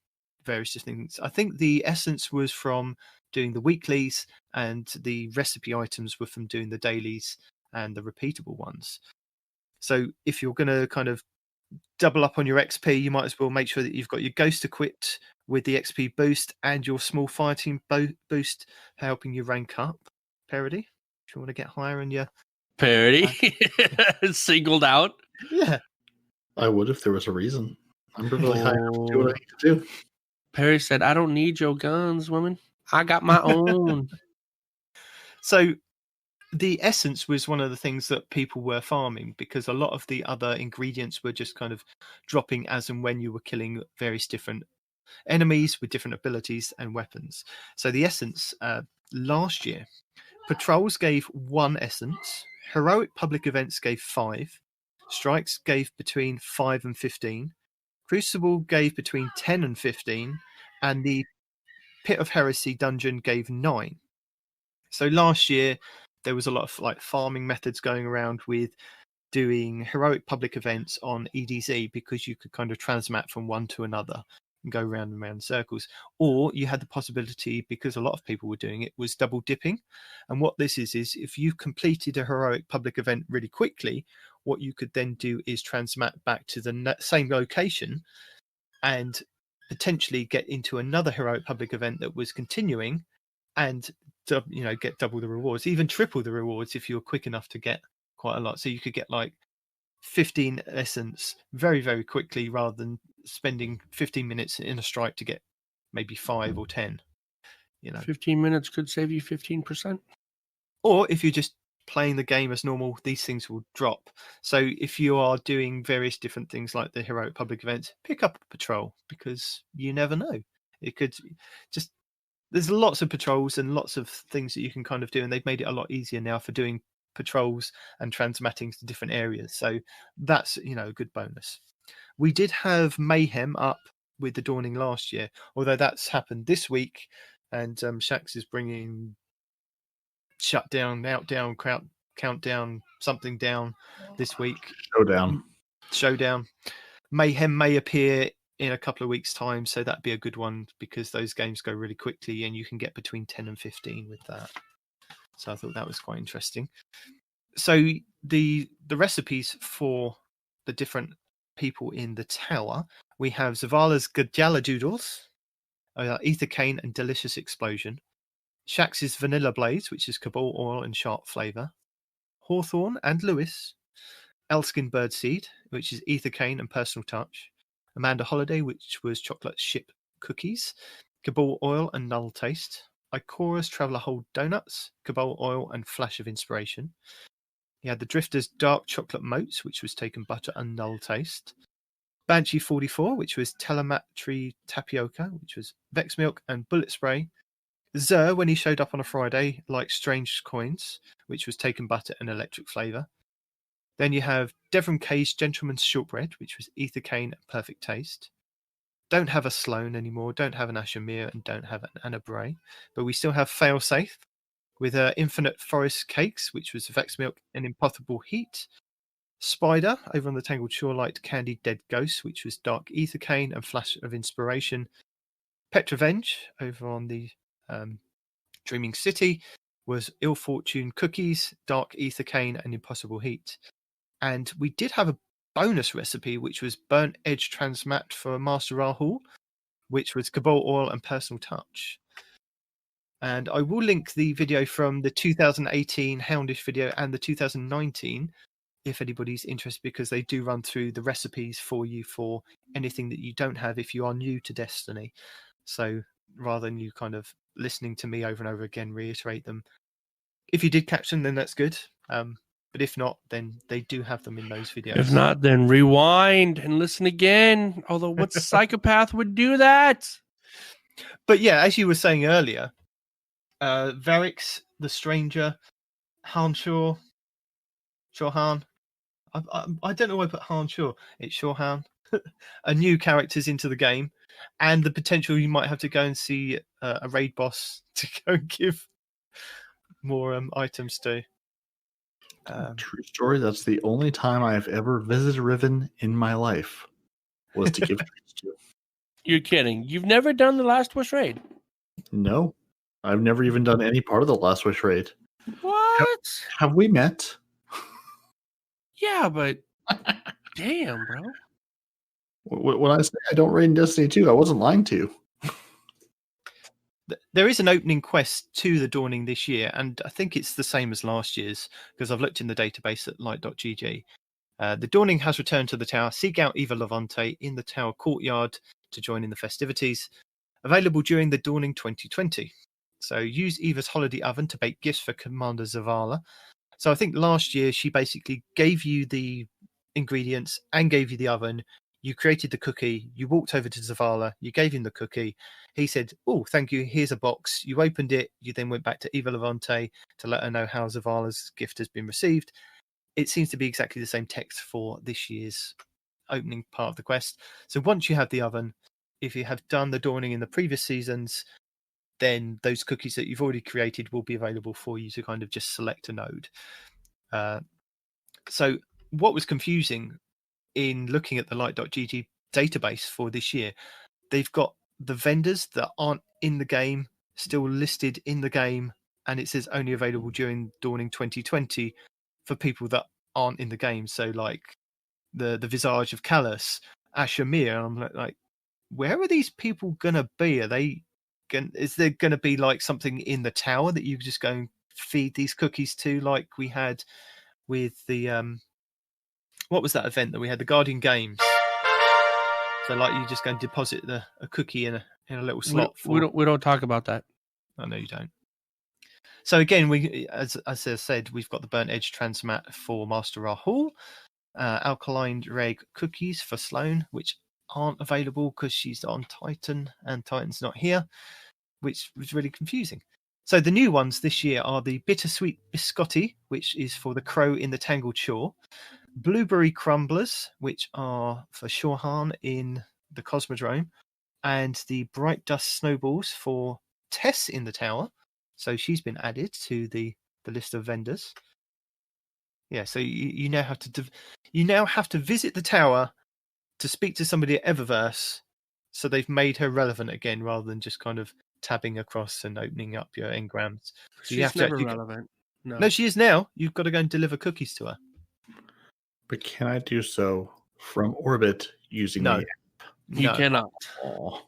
various things. I think the essence was from doing the weeklies, and the recipe items were from doing the dailies and the repeatable ones. So if you're going to kind of double up on your XP, you might as well make sure that you've got your Ghost equipped with the XP boost and your small fire team boost, helping you rank up. Parody, if you want to get higher in your Parody. Singled out. yeah. I would if there was a reason. I'm really high enough to do what I need to do. Perry said, I don't need your guns, woman. I got my own. So the essence was one of the things that people were farming, because a lot of the other ingredients were just kind of dropping as and when you were killing various different enemies with different abilities and weapons. So the essence last year, patrols gave 1 essence, heroic public events gave 5, strikes gave between 5 and 15, Crucible gave between 10 and 15, and the Pit of Heresy dungeon gave 9. So last year there was a lot of like farming methods going around with doing heroic public events on EDZ, because you could kind of transmat from one to another and go round and round in circles. Or you had the possibility, because a lot of people were doing it, was double dipping. And what this is if you've completed a heroic public event really quickly, what you could then do is transmat back to the same location and potentially get into another heroic public event that was continuing, and get double the rewards, even triple the rewards if you were quick enough to get quite a lot. So you could get like 15 essence very, very quickly, rather than spending 15 minutes in a strike to get maybe 5 or 10. 15 minutes could save you 15%. Or if you're just playing the game as normal, these things will drop. So if you are doing various different things like the heroic public events, pick up a patrol, because you never know. It could just, there's lots of patrols and lots of things that you can kind of do, and they've made it a lot easier now for doing patrols and transmatting to different areas. So that's a good bonus. We did have Mayhem up with the Dawning last year, although that's happened this week, and Shax is bringing Shutdown, Outdown, Countdown, something down this week. Showdown. Mayhem may appear in a couple of weeks' time, so that'd be a good one, because those games go really quickly and you can get between 10 and 15 with that. So I thought that was quite interesting. So the recipes for the different people in the tower, we have Zavala's Gajala Doodles, Ether Cane and Delicious Explosion, Shax's Vanilla Blaze, which is Cabal Oil and Sharp Flavour, Hawthorne and Lewis, Elskin Birdseed, which is Ether Cane and Personal Touch, Amanda Holiday, which was Chocolate Chip Cookies, Cabal Oil and Null Taste, Ikora's Traveller Hold Donuts, Cabal Oil and Flash of Inspiration. He had the Drifter's Dark Chocolate Moats, which was Taken Butter and Null Taste, Banshee 44, which was Telemetry Tapioca, which was Vex Milk and Bullet Spray, Zer, when he showed up on a Friday, like Strange Coins, which was Taken Butter and Electric Flavour. Then you have Devon K's Gentleman's Shortbread, which was Ether Cane and Perfect Taste. Don't have a Sloan anymore, don't have an Ashamir, and don't have an Anna Bray. But we still have Failsafe with Infinite Forest Cakes, which was Vex Milk and Impossible Heat. Spider, over on the Tangled Shorelight, Candied Dead Ghost, which was Dark Ether Cane and Flash of Inspiration. Petrovenge, over on the Dreaming City, was Ill Fortune Cookies, Dark Ether Cane and Impossible Heat. And we did have a bonus recipe, which was Burnt Edge Transmat for Master Rahul, which was Cabal Oil and Personal Touch. And I will link the video from the 2018 Houndish video and the 2019, if anybody's interested, because they do run through the recipes for you for anything that you don't have if you are new to Destiny. So rather than you kind of listening to me over and over again reiterate them, if you did catch them, then that's good. But if not, then they do have them in those videos. If not, then rewind and listen again. Although what psychopath would do that? But yeah, as you were saying earlier, Varix, the Stranger, Shorhan. I don't know why I put Han Shaw. It's Shorhan. new characters into the game, and the potential you might have to go and see a raid boss to go and give more items to. True story. That's the only time I've ever visited Riven in my life was to give treats to. You're kidding. You've never done the Last Wish raid? No, I've never even done any part of the Last Wish raid. What? Have we met? Yeah, but damn, bro. When I say I don't raid in Destiny 2, I wasn't lying to you. There is an opening quest to the Dawning this year, and I think it's the same as last year's because I've looked in the database at light.gg. The Dawning has returned to the tower. Seek out Eva Levante in the tower courtyard to join in the festivities. Available during the Dawning 2020. So use Eva's holiday oven to bake gifts for Commander Zavala. So I think last year she basically gave you the ingredients and gave you the oven. You created the cookie. You walked over to Zavala. You gave him the cookie. He said, "Oh, thank you. Here's a box." You opened it. You then went back to Eva Levante to let her know how Zavala's gift has been received. It seems to be exactly the same text for this year's opening part of the quest. So once you have the oven, if you have done the Dawning in the previous seasons, then those cookies that you've already created will be available for you to kind of just select a node. So what was confusing in looking at the light.gg database for this year, they've got the vendors that aren't in the game still listed in the game, and it says only available during Dawning 2020 for people that aren't in the game. So like the Visage of Callus, Ashamir, and I'm like, where are these people gonna be? Are they is there gonna be like something in the tower that you just go and feed these cookies to, like we had with the what was that event that we had, the Guardian Games? So like you just go and deposit a cookie in a little slot. We don't talk about that. I know you don't. So again, we as I said, we've got the Burnt Edge Transmat for Master Rahul, Alkaline Reg cookies for Sloane, which aren't available because she's on Titan and Titan's not here, which was really confusing. So the new ones this year are the Bittersweet Biscotti, which is for the Crow in the Tangled Shore, Blueberry Crumblers, which are for Shorhan in the Cosmodrome, and the Bright Dust Snowballs for Tess in the Tower. So she's been added to the list of vendors. Yeah, so you now have to visit the tower to speak to somebody at Eververse. So they've made her relevant again, rather than just kind of tabbing across and opening up your engrams. So She's never relevant. No, she is now. You've got to go and deliver cookies to her. But can I do so from orbit using No. the app? You cannot. Oh.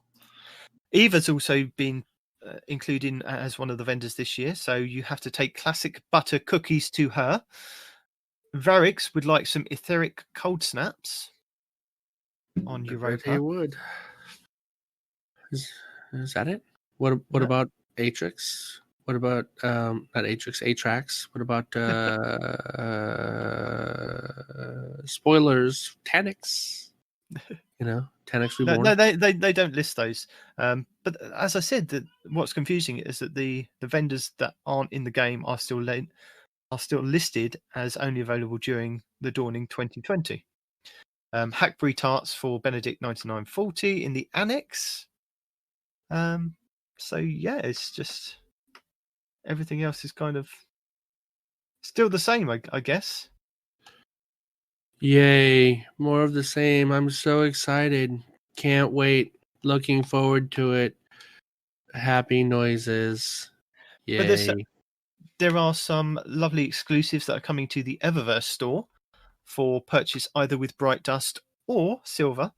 Eva's also been included as one of the vendors this year, so you have to take classic butter cookies to her. Varix would like some etheric cold snaps on Europa. They would. Is that it? What about Atrix? What about not Atrix, Atrax? What about spoilers? Tanix? Tanix Reborn. No, they don't list those. But as I said, what's confusing is that the vendors that aren't in the game are still listed as only available during the Dawning 2020. Hackberry tarts for Benedict 9940 in the annex. So yeah, it's just everything else is kind of still the same, I guess. Yay, more of the same. I'm so excited. Can't wait. Looking forward to it. Happy noises. Yay. But there are some lovely exclusives that are coming to the Eververse store for purchase either with Bright Dust or Silver.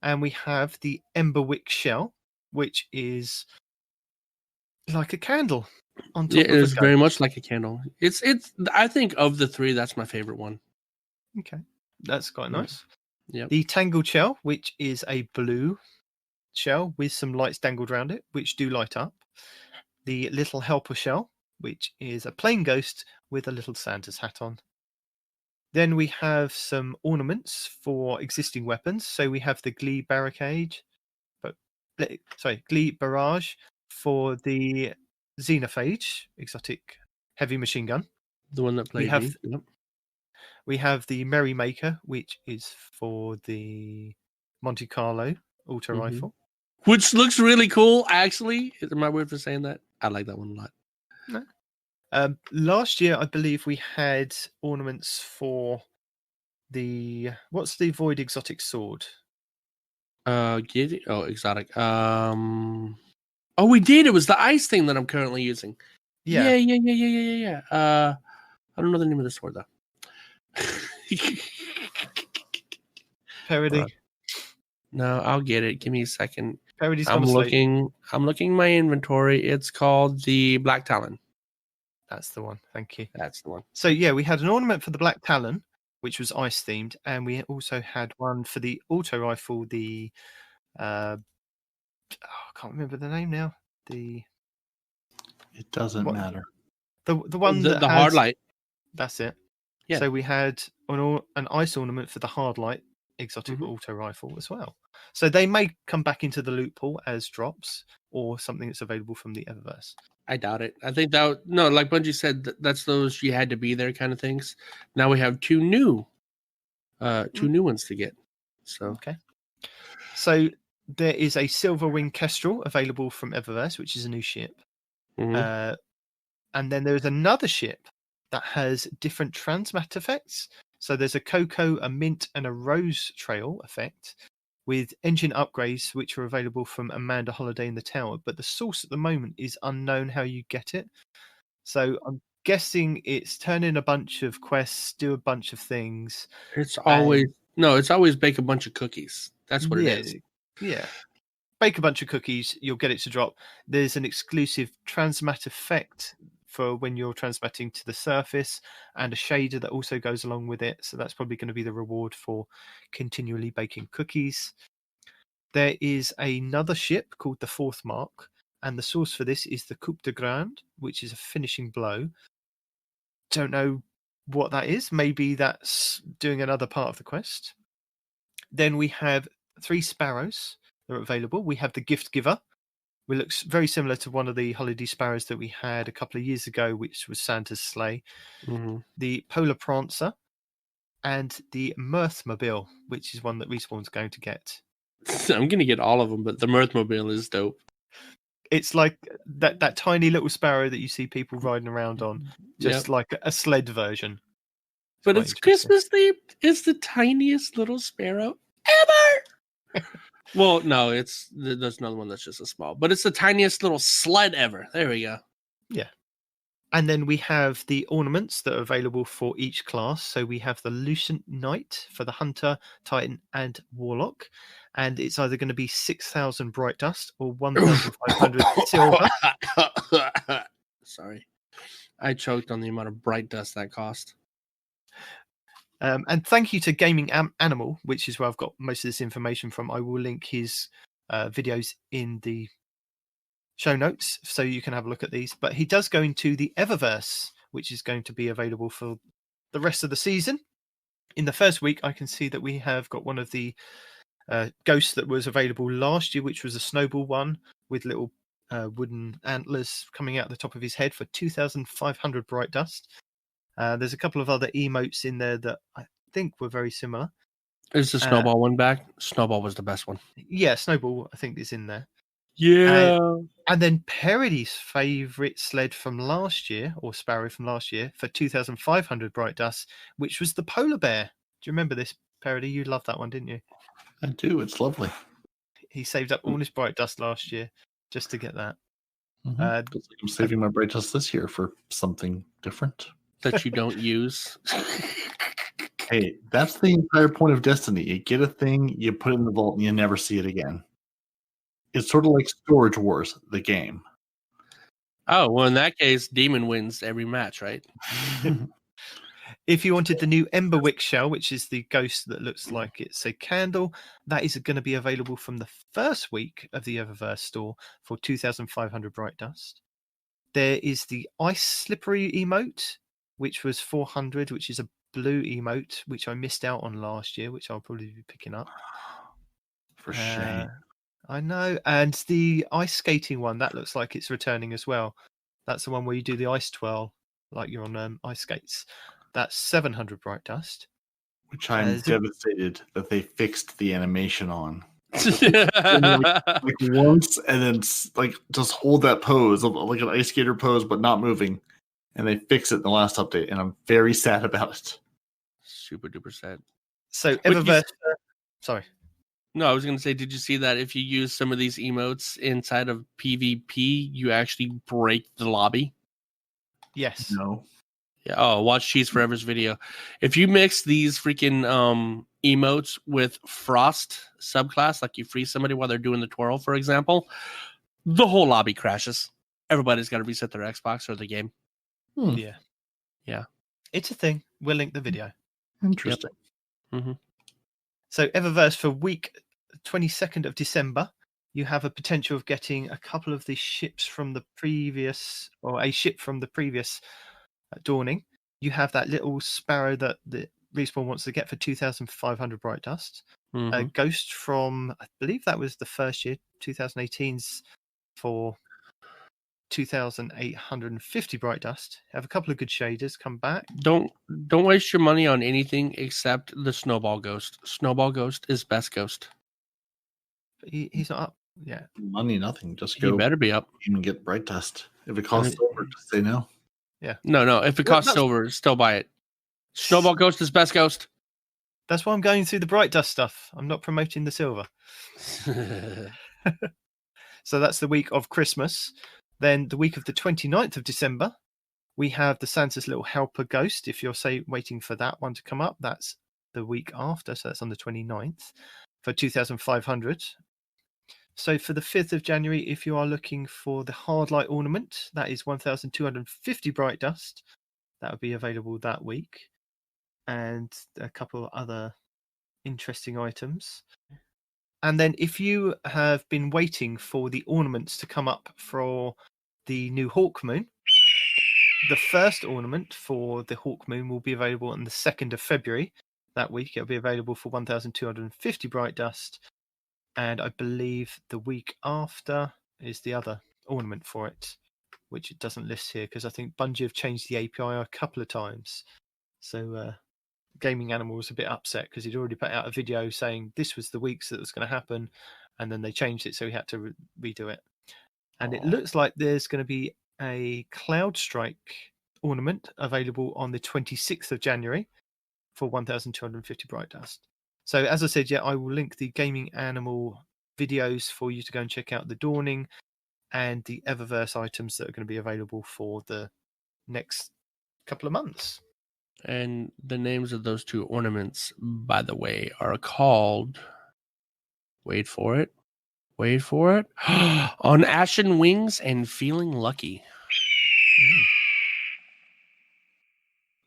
And we have the Emberwick shell, which is like a candle on top of it is a very goat. much like a candle. It's I think of the three, that's my favorite one. Okay. That's quite nice. Yep. The Tangled shell, which is a blue shell with some lights dangled around it, which do light up. The Little Helper shell, which is a plain ghost with a little Santa's hat on. Then we have some ornaments for existing weapons. So we have the Glee Barrage for the Xenophage exotic heavy machine gun. The one that played me. Yep. We have the Merrymaker, which is for the Monte Carlo auto rifle. Which looks really cool, actually. Am I weird for saying that? I like that one a lot. No. Last year, I believe we had ornaments for what's the Void exotic sword? Exotic. We did. It was the ice thing that I'm currently using. Yeah. Yeah. I don't know the name of the sword though. Parody. No, I'll get it. Give me a second. Parody's I'm gone asleep. looking in my inventory. It's called the Black Talon. That's the one. Thank you. That's the one. So yeah, we had an ornament for the Black Talon, which was ice themed, and we also had one for the auto rifle. The I can't remember the name now. It doesn't matter. The one the that the has, hard light. That's it. Yeah. So we had an ice ornament for the hard light exotic Mhm. auto rifle as well. So they may come back into the loot pool as drops or something that's available from the Eververse. I doubt it. I think like Bungie said, that's those you had to be there kind of things. Now we have two new ones to get. So Okay. So there is a Silver Wing Kestrel available from Eververse, which is a new ship. Mhm. And then there's another ship that has different transmat effects. So there's a cocoa, a mint, and a rose trail effect with engine upgrades, which are available from Amanda Holiday in the Tower. But the source at the moment is unknown how you get it. So I'm guessing it's turn in a bunch of quests, do a bunch of things. it's always bake a bunch of cookies. That's what it is. Yeah. Bake a bunch of cookies, you'll get it to drop. There's an exclusive transmat effect for when you're transmatting to the surface and a shader that also goes along with it. So that's probably going to be the reward for continually baking cookies. There is another ship called the Fourth Mark, and the source for this is the Coupe de Grande, which is a finishing blow. Don't know what that is. Maybe that's doing another part of the quest. Then we have 3 sparrows that are available. We have the Gift Giver, which looks very similar to one of the holiday sparrows that we had a couple of years ago, which was Santa's sleigh. Mm-hmm. The Polar Prancer, and the Mirthmobile, which is one that Respawn's going to get. I'm gonna get all of them, but the Mirthmobile is dope. It's like that tiny little sparrow that you see people riding around on, just like a sled version. But it's Christmas themed. It's the tiniest little sparrow ever. Well, no, there's another one that's just a small, but it's the tiniest little sled ever. There we go. Yeah. And then we have the ornaments that are available for each class. So we have the Lucent Knight for the Hunter, Titan, and Warlock. And it's either going to be 6,000 Bright Dust or 1,500 Silver. Sorry. I choked on the amount of Bright Dust that cost. And thank you to Gaming Animal, which is where I've got most of this information from. I will link his videos in the show notes so you can have a look at these. But he does go into the Eververse, which is going to be available for the rest of the season. In the first week, I can see that we have got one of the ghosts that was available last year, which was a snowball one with little wooden antlers coming out the top of his head for 2,500 Bright Dust. There's a couple of other emotes in there that I think were very similar. Is the Snowball one back? Snowball was the best one. Yeah, Snowball, I think, is in there. Yeah. And then Parody's favourite sled from last year, or Sparrow from last year, for 2,500 Bright Dust, which was the Polar Bear. Do you remember this, Parody? You loved that one, didn't you? I do. It's lovely. He saved up all his Bright Dust last year just to get that. Mm-hmm. I'm saving my Bright Dust this year for something different. That you don't use. Hey, that's the entire point of Destiny. You get a thing, you put it in the vault, and you never see it again. It's sort of like Storage Wars, the game. Oh, well, in that case, Demon wins every match, right? If you wanted the new Emberwick shell, which is the ghost that looks like it's a candle, that is going to be available from the first week of the Eververse store for 2,500 Bright Dust. There is the Ice Slippery emote, which was 400, which is a blue emote, which I missed out on last year, which I'll probably be picking up. For shame. I know. And the ice skating one, that looks like it's returning as well. That's the one where you do the ice twirl, like you're on ice skates. That's 700 Bright Dust. Which I'm Zip- devastated that they fixed the animation on. Like once, and then like just hold that pose, like an ice skater pose, but not moving. And they fix it in the last update, and I'm very sad about it. Super duper sad. So But you- Eververse. Sorry. No, I was going to say, did you see that if you use some of these emotes inside of PvP, you actually break the lobby? Yes. No. Yeah. Oh, watch Cheese Forever's video. If you mix these freaking emotes with Frost subclass, like you freeze somebody while they're doing the twirl, for example, the whole lobby crashes. Everybody's got to reset their Xbox or the game. Yeah. Yeah. It's a thing. We'll link the video. Interesting. Mm-hmm. So Eververse for week 22nd of December, you have a potential of getting a couple of the ships from the previous, or a ship from the previous Dawning. You have that little sparrow that the Respawn wants to get for 2,500 Bright Dust. Mm-hmm. A ghost from, I believe that was the first year, 2018's, for 2,850 Bright Dust. Have a couple of good shaders come back. Don't waste your money on anything except the Snowball Ghost. Snowball Ghost is best ghost. But he's not up yet. Money, nothing. Just He go better be up. and get Bright Dust. If it costs over, just say no. No. If it Well, costs that's- silver, still buy it. Snowball Ghost is best ghost. That's why I'm going through the Bright Dust stuff. I'm not promoting the silver. So that's the week of Christmas. Then the week of the 29th of December, we have the Santa's Little Helper Ghost. If you're waiting for that one to come up, that's the week after. So that's on the 29th for 2,500. So for the 5th of January, if you are looking for the Hard Light Ornament, that is 1,250 Bright Dust. That will be available that week. And a couple of other interesting items. And then if you have been waiting for the ornaments to come up for the new Hawkmoon, the first ornament for the Hawkmoon will be available on the 2nd of February. That week it'll be available for 1,250 Bright Dust. And I believe the week after is the other ornament for it, which it doesn't list here because I think Bungie have changed the API a couple of times. So Gaming Animal was a bit upset because he'd already put out a video saying this was the weeks that was going to happen, and then they changed it, so he had to redo it. And it looks like there's going to be a Cloud Strike ornament available on the 26th of January for 1,250 Bright Dust. So as I said, I will link the Gaming Animal videos for you to go and check out the Dawning and the Eververse items that are going to be available for the next couple of months. And the names of those two ornaments, by the way, are called. Wait for it. On Ashen Wings and Feeling Lucky.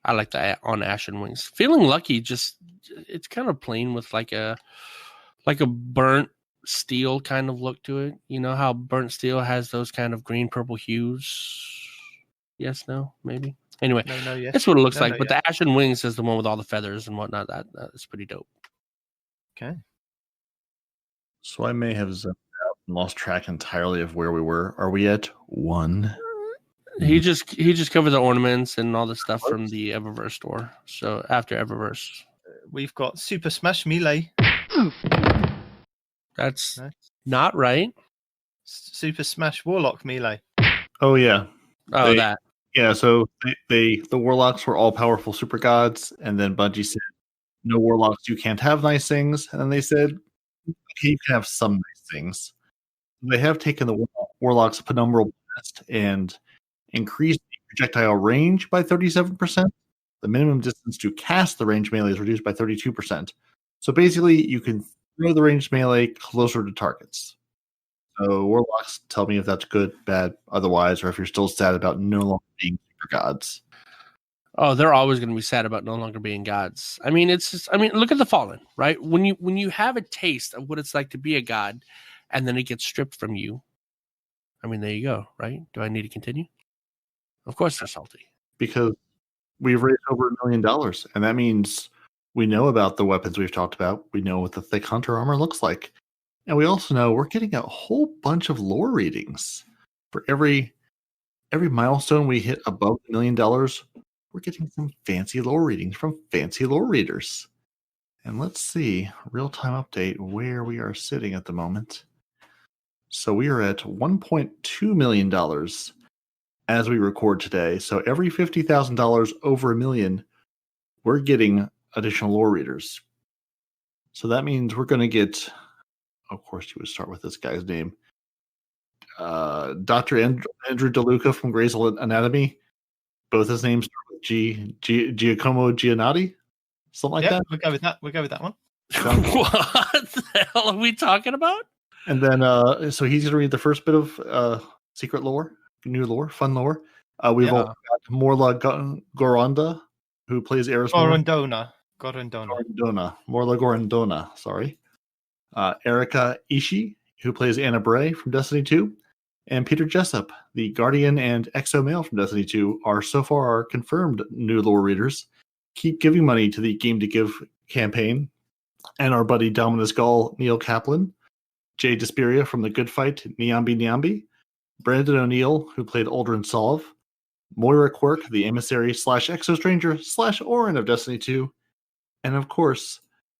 I like that on Ashen Wings. Feeling Lucky, it's kind of plain with like a burnt steel kind of look to it. You know how burnt steel has those kind of green purple hues? Yes, no, maybe. Anyway, No, yes. that's what it looks No, like. no, But yes. the Ashen Wings is the one with all the feathers and whatnot. That's pretty dope. Okay. So I may have zoned out and lost track entirely of where we were. Are we at 1? He just covered the ornaments and all the stuff from the Eververse store. So after Eververse, We've got Super Smash Melee. that's No. not right. Super Smash Warlock Melee. Oh yeah, Oh, They- that. yeah. So the warlocks were all powerful super gods, and then Bungie said, "No warlocks, you can't have nice things." And then they said, "Okay, you can have some nice things." They have taken the warlock's penumbral blast and increased the projectile range by 37%. The minimum distance to cast the ranged melee is reduced by 32%. So basically, you can throw the ranged melee closer to targets. So warlocks, tell me if that's good, bad, otherwise, or if you're still sad about no longer being super gods. Oh, they're always going to be sad about no longer being gods. I mean, it's just. I mean, look at the Fallen, right? When you have a taste of what it's like to be a god, and then it gets stripped from you. I mean, there you go, right? Do I need to continue? Of course, they're salty. Because we've raised over $1 million, and that means we know about the weapons we've talked about. We know what the thick hunter armor looks like, and we also know we're getting a whole bunch of lore readings for every milestone we hit above $1 million. We're getting some fancy lore readings from fancy lore readers. And let's see, real-time update, where we are sitting at the moment. So we are at $1.2 million as we record today. So every $50,000 over $1 million, we're getting additional lore readers. So that means we're going to get, of course, you would start with this guy's name, Dr. Andrew DeLuca from Grey's Anatomy. Both his names start with Giacomo Giannotti, something like that. We'll go with that. We'll go with that one. What the hell are we talking about? And then, so he's going to read the first bit of secret lore, new lore, fun lore. We've also got Morla Goronda, who plays Eris. Gorondona. Morla Gorondona, sorry. Erika Ishii, who plays Anna Bray from Destiny 2. And Peter Jessup, the Guardian and Exo Male from Destiny 2, are so far our confirmed new lore readers. Keep giving money to the Game to Give campaign. And our buddy Dominus Gall, Neil Kaplan. Jay Desperia from The Good Fight, Nyambi. Brandon O'Neill, who played Aldrin Solve. Moira Quirk, the emissary / Exo Stranger / Orin of Destiny 2. And of course,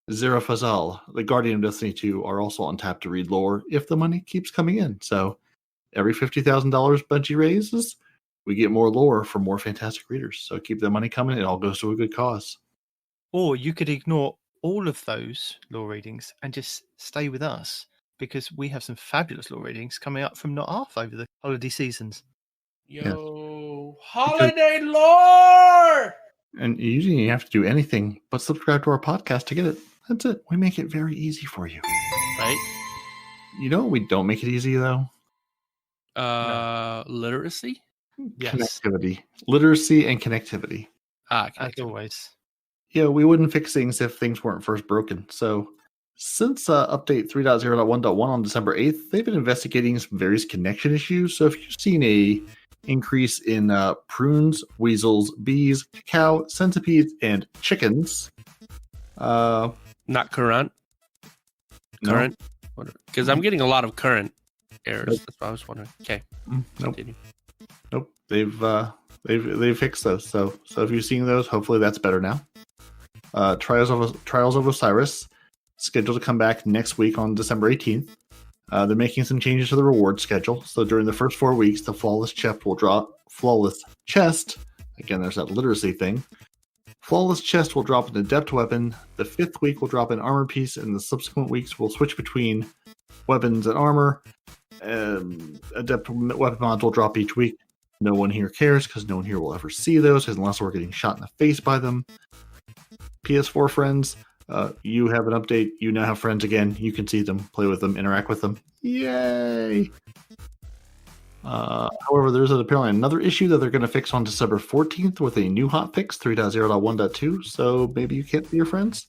Zara Fazal, the Guardian of Destiny 2, are also on tap to read lore if the money keeps coming in. So every $50,000 Bungie raises, we get more lore for more fantastic readers. So keep the money coming. It all goes to a good cause. Or you could ignore all of those lore readings and just stay with us, because we have some fabulous lore readings coming up from Not Half over the holiday seasons. Yo, holiday lore! And you usually have to do anything but subscribe to our podcast to get it. That's it. We make it very easy for you. Right? You know, we don't make it easy, though. Literacy? Yes. Connectivity. Literacy and connectivity. As always. Yeah, we wouldn't fix things if things weren't first broken. So since update 3.0.1.1 on December 8th, they've been investigating some various connection issues. So if you've seen a increase in prunes, weasels, bees, cacao, centipedes, and chickens. Not current. Current? Because I'm getting a lot of current errors. Nope. That's what I was wondering. Okay. Nope. They've fixed those. So if you're seeing those, hopefully that's better now. Trials of Osiris, scheduled to come back next week on December 18th. They're making some changes to the reward schedule. So during the first 4 weeks, the Flawless Chest. Again, there's that literacy thing. Flawless Chest will drop an Adept weapon. The 5th week will drop an armor piece, and the subsequent weeks will switch between weapons and armor. Adept weapon mods will drop each week. No one here cares, because no one here will ever see those, unless we're getting shot in the face by them. PS4 friends, you have an update. You now have friends again. You can see them, play with them, interact with them. Yay! However, there's apparently another issue that they're going to fix on December 14th with a new hotfix, 3.0.1.2, so maybe you can't be your friends.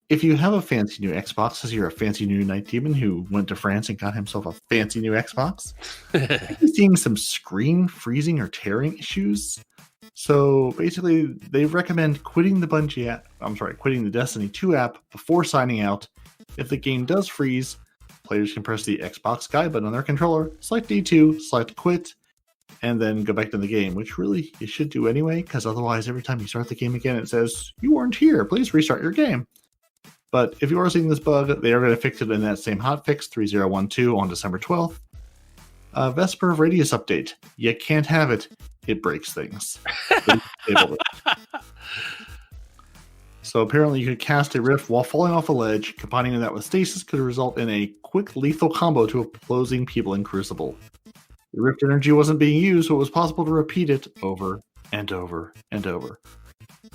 If you have a fancy new Xbox, because you're a fancy new Night Demon who went to France and got himself a fancy new Xbox, you're seeing some screen freezing or tearing issues. So basically, they recommend quitting the Destiny 2 app before signing out. If the game does freeze, players can press the Xbox guide button on their controller, select D2, select quit, and then go back to the game, which really you should do anyway, because otherwise every time you start the game again, it says, you weren't here, please restart your game. But if you are seeing this bug, they are going to fix it in that same hotfix, 3.0.1.2 on December 12th. Vesper of Radius update. You can't have it. It breaks things. So apparently you could cast a rift while falling off a ledge. Combining that with stasis could result in a quick lethal combo to opposing people in Crucible. The rift energy wasn't being used, so it was possible to repeat it over and over and over.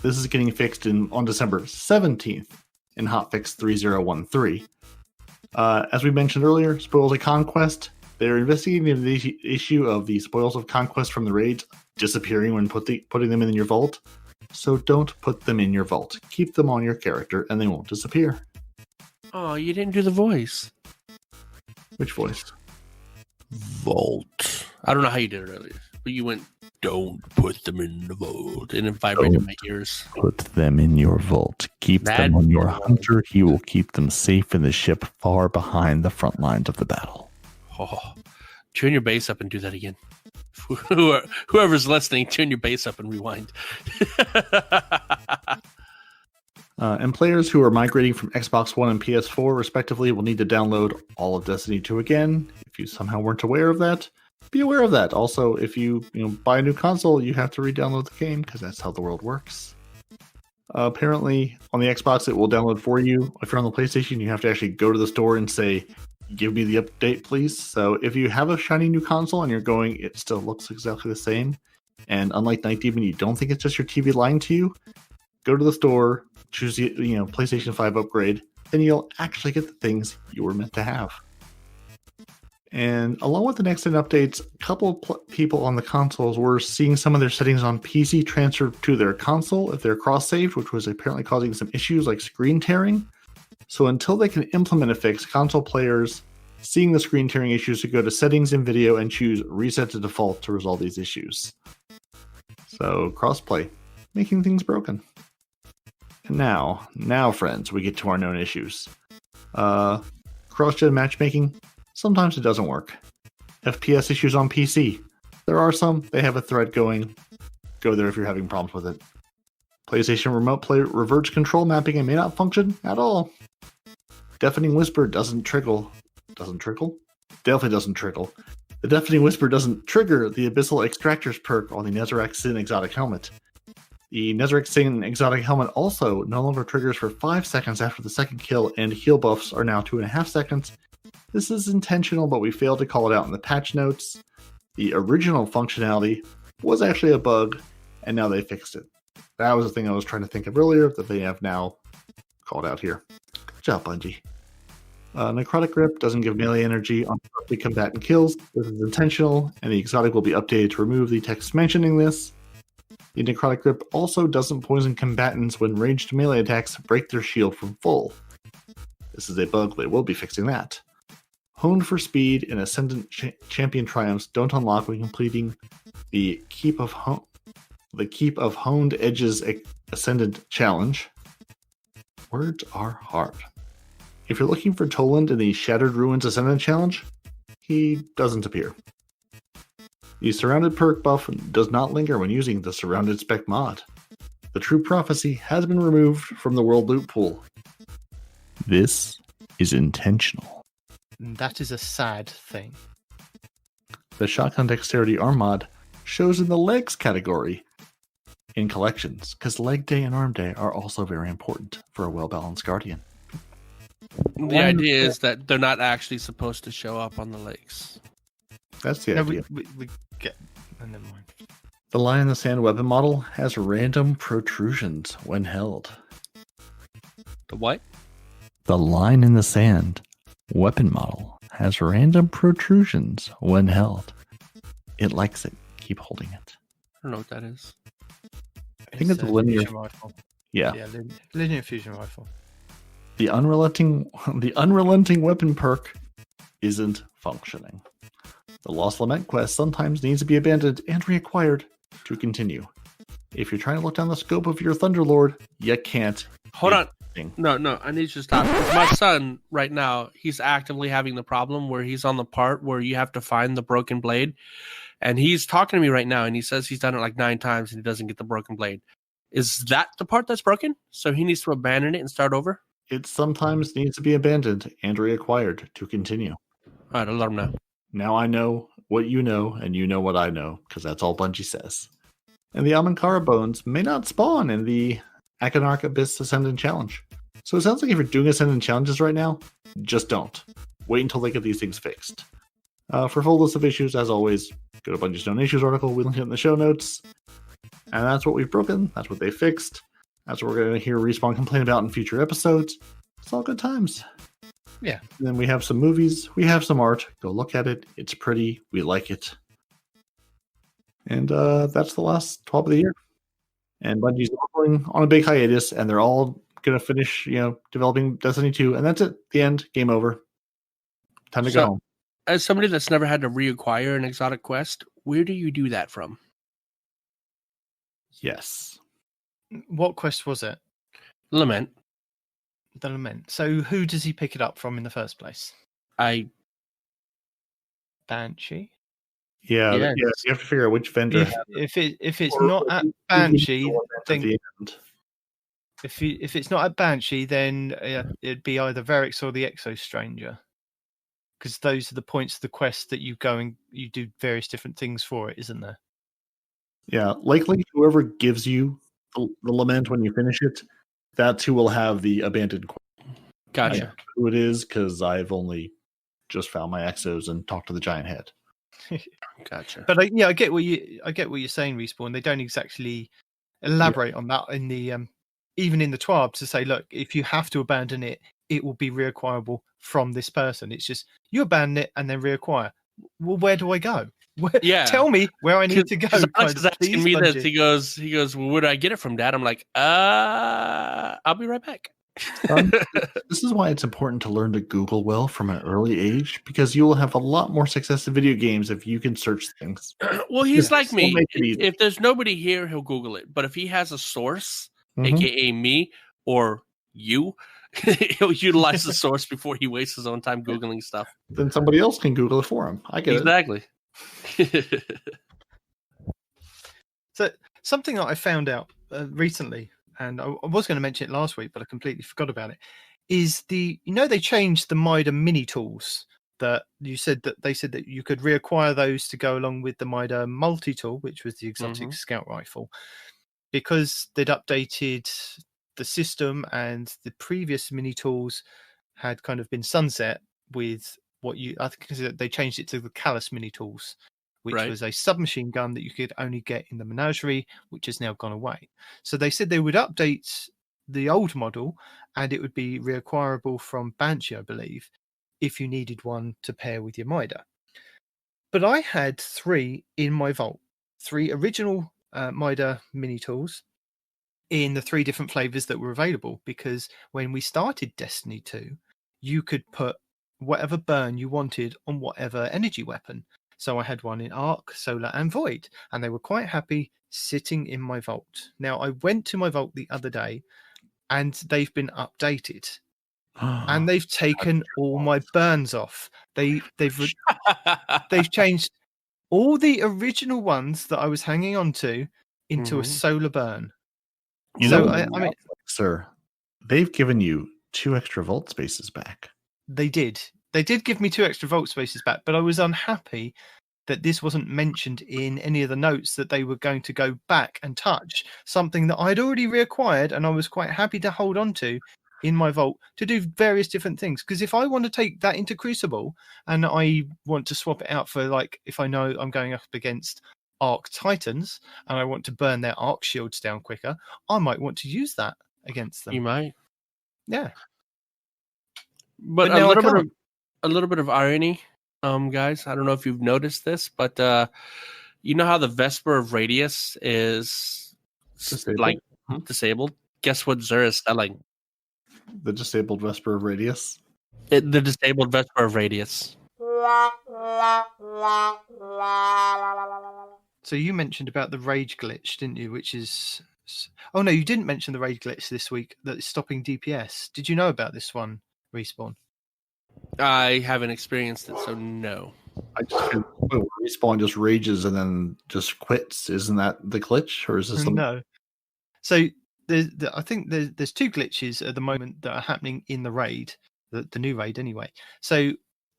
This is getting fixed on December 17th in hotfix 3.0.1.3. As we mentioned earlier, Spoils of Conquest. They're investigating the issue of the Spoils of Conquest from the raids disappearing when putting them in your vault. So don't put them in your vault. Keep them on your character and they won't disappear. Oh, you didn't do the voice. Which voice? Vault. I don't know how you did it earlier, but you went, don't put them in the vault. And it vibrated my ears. Put them in your vault. Keep them on your hunter. He will keep them safe in the ship far behind the front lines of the battle. Oh, turn your bass up and do that again. Whoever's listening, turn your bass up and rewind. And players who are migrating from Xbox One and PS4 respectively will need to download all of Destiny 2 again. If you somehow weren't aware of that, be aware of that. Also, if you buy a new console, you have to re-download the game because that's how the world works. Apparently, on the Xbox, it will download for you. If you're on the PlayStation, you have to actually go to the store and say, give me the update, please. So if you have a shiny new console and you're going, it still looks exactly the same. And unlike Night Demon, you don't think it's just your TV lying to you, go to the store, choose the PlayStation 5 upgrade, then you'll actually get the things you were meant to have. And along with the next-gen updates, a couple of people on the consoles were seeing some of their settings on PC transferred to their console if they're cross-saved, which was apparently causing some issues like screen tearing. So until they can implement a fix, console players seeing the screen tearing issues should go to settings in video and choose reset to default to resolve these issues. So crossplay, making things broken. And now friends, we get to our known issues. Cross-gen matchmaking, sometimes it doesn't work. FPS issues on PC, there are some, they have a thread going. Go there if you're having problems with it. PlayStation Remote Play reverts control mapping and may not function at all. Deafening Whisper doesn't trickle. Doesn't trickle? Definitely doesn't trickle. The Deafening Whisper doesn't trigger the Abyssal Extractors perk on the Nezarec Sin Exotic Helmet. The Nezarec Sin Exotic Helmet also no longer triggers for 5 seconds after the second kill, and heal buffs are now 2.5 seconds. This is intentional, but we failed to call it out in the patch notes. The original functionality was actually a bug, and now they fixed it. That was the thing I was trying to think of earlier that they have now called out here. Good job, Bungie. Necrotic Grip doesn't give melee energy on the combatant kills. This is intentional, and the exotic will be updated to remove the text mentioning this. The Necrotic Grip also doesn't poison combatants when ranged melee attacks break their shield from full. This is a bug, they will be fixing that. Honed for Speed and Ascendant Champion Triumphs don't unlock when completing the Keep of Honed Edges Ascendant Challenge. Words are hard. If you're looking for Toland in the Shattered Ruins Ascendant Challenge, he doesn't appear. The Surrounded perk buff does not linger when using the Surrounded spec mod. The True Prophecy has been removed from the world loot pool. This is intentional. That is a sad thing. The Shotgun Dexterity Arm mod shows in the legs category in collections, because leg day and arm day are also very important for a well-balanced Guardian. The idea is that they're not actually supposed to show up on the lakes. That's the idea. We get... Oh, never mind. The Line in the Sand weapon model has random protrusions when held. The what? The Line in the Sand weapon model has random protrusions when held. It likes it. Keep holding it. I don't know what that is. I think it's a linear rifle. Yeah. Linear fusion rifle. The unrelenting weapon perk isn't functioning. The Lost Lament quest sometimes needs to be abandoned and reacquired to continue. If you're trying to look down the scope of your Thunderlord, you can't. Hold on. No, I need you to stop. My son, right now, he's actively having the problem where he's on the part where you have to find the broken blade. And he's talking to me right now, and he says he's done it like 9 times and he doesn't get the broken blade. Is that the part that's broken? So he needs to abandon it and start over? It sometimes needs to be abandoned and reacquired to continue. All right, I'll let him know. Now I know what you know, and you know what I know, because that's all Bungie says. And the Amankara bones may not spawn in the Akonark Abyss Ascendant Challenge. So it sounds like if you're doing Ascendant Challenges right now, just don't. Wait until they get these things fixed. For full list of issues, as always, go to Bungie's Known Issues article. We link it in the show notes. And that's what we've broken. That's what they fixed. That's what we're going to hear Respawn complain about in future episodes. It's all good times. Yeah. And then we have some movies. We have some art. Go look at it. It's pretty. We like it. And that's the last 12 of the year. And Bungie's going on a big hiatus, and they're all going to finish, developing Destiny 2. And that's it. The end. Game over. Time to go home. As somebody that's never had to reacquire an exotic quest, where do you do that from? Yes. What quest was it? Lament. The Lament. So who does he pick it up from in the first place? Banshee? Yeah, Yes. yeah. You have to figure out which vendor. If it's not at Banshee, then If it's not a Banshee, then it'd be either Verix or the Exo Stranger, because those are the points of the quest that you go and you do various different things for it, isn't there? Yeah, likely whoever gives you the lament when you finish it, that's who will have the abandoned quest. Gotcha. I know who it is because I've only just found my Exos and talked to the giant head. Gotcha. But I get what you're saying, Respawn. They don't exactly elaborate on that in the even in the TWAB to say, look, if you have to abandon it, it will be reacquirable from this person. It's just you abandon it and then reacquire. Well, where do I go? Yeah. Tell me where I need to go. Because Alex is asking Please, me this. Bungie. He goes, well, where do I get it from, Dad? I'm like, I'll be right back. This is why it's important to learn to Google well from an early age, because you will have a lot more success in video games if you can search things. Well, he's like It'll me. make it easy. If there's nobody here, he'll Google it. But if he has a source, Mhm. aka me or you, he'll utilize the source before he wastes his own time Googling stuff. Then somebody else can Google it for him. I get it. Exactly. So something that I found out recently, and I was going to mention it last week, but I completely forgot about it, is they changed the Mida mini tools that they said that you could reacquire those to go along with the Mida multi tool, which was the exotic scout rifle, because they'd updated the system and the previous mini tools had kind of been sunset with I think they changed it to the Callus mini tools, which was a submachine gun that you could only get in the menagerie, which has now gone away. So they said they would update the old model and it would be reacquirable from Banshee, I believe, if you needed one to pair with your Mida. But I had 3 in my vault, 3 original Mida mini tools in the 3 different flavors that were available, because when we started Destiny 2, you could put whatever burn you wanted on whatever energy weapon. So I had one in Arc, Solar, and Void, and they were quite happy sitting in my vault. Now, I went to my vault the other day, and they've been updated, and they've taken all my burns off. They've changed all the original ones that I was hanging on to into a solar burn. I mean, sir, they've given you 2 extra vault spaces back. They did give me 2 extra vault spaces back, but I was unhappy that this wasn't mentioned in any of the notes that they were going to go back and touch something that I'd already reacquired and I was quite happy to hold on to in my vault to do various different things. Because if I want to take that into Crucible and I want to swap it out for, like, if I know I'm going up against Arc Titans and I want to burn their Arc shields down quicker, I might want to use that against them. You might. Yeah. But a little bit of irony, guys. I don't know if you've noticed this, but you know how the Vesper of Radius is disabled? Guess what Xur is selling? The disabled Vesper of Radius? The disabled Vesper of Radius. So you mentioned about the rage glitch, didn't you? Which is... Oh, no, you didn't mention the rage glitch this week that is stopping DPS. Did you know about this one, Respawn? I haven't experienced it, so no. I just Respawn just rages and then just quits. Isn't that the glitch, or is this No? So I think there's 2 glitches at the moment that are happening in the raid, the new raid anyway. So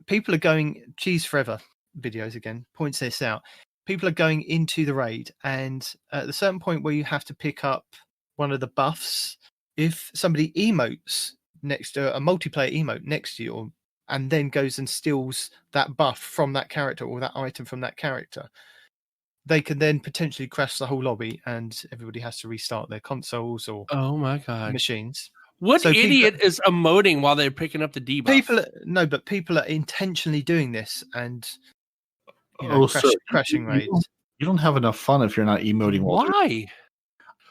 people are going Cheese Forever videos again points this out. People are going into the raid, and at a certain point where you have to pick up one of the buffs, if somebody emotes next to a multiplayer emote next to you, and then goes and steals that buff from that character or that item from that character, they can then potentially crash the whole lobby and everybody has to restart their consoles or machines. What idiot is emoting while they're picking up the debuff? People are intentionally doing this and crashing raids. You don't have enough fun if you're not emoting. Why?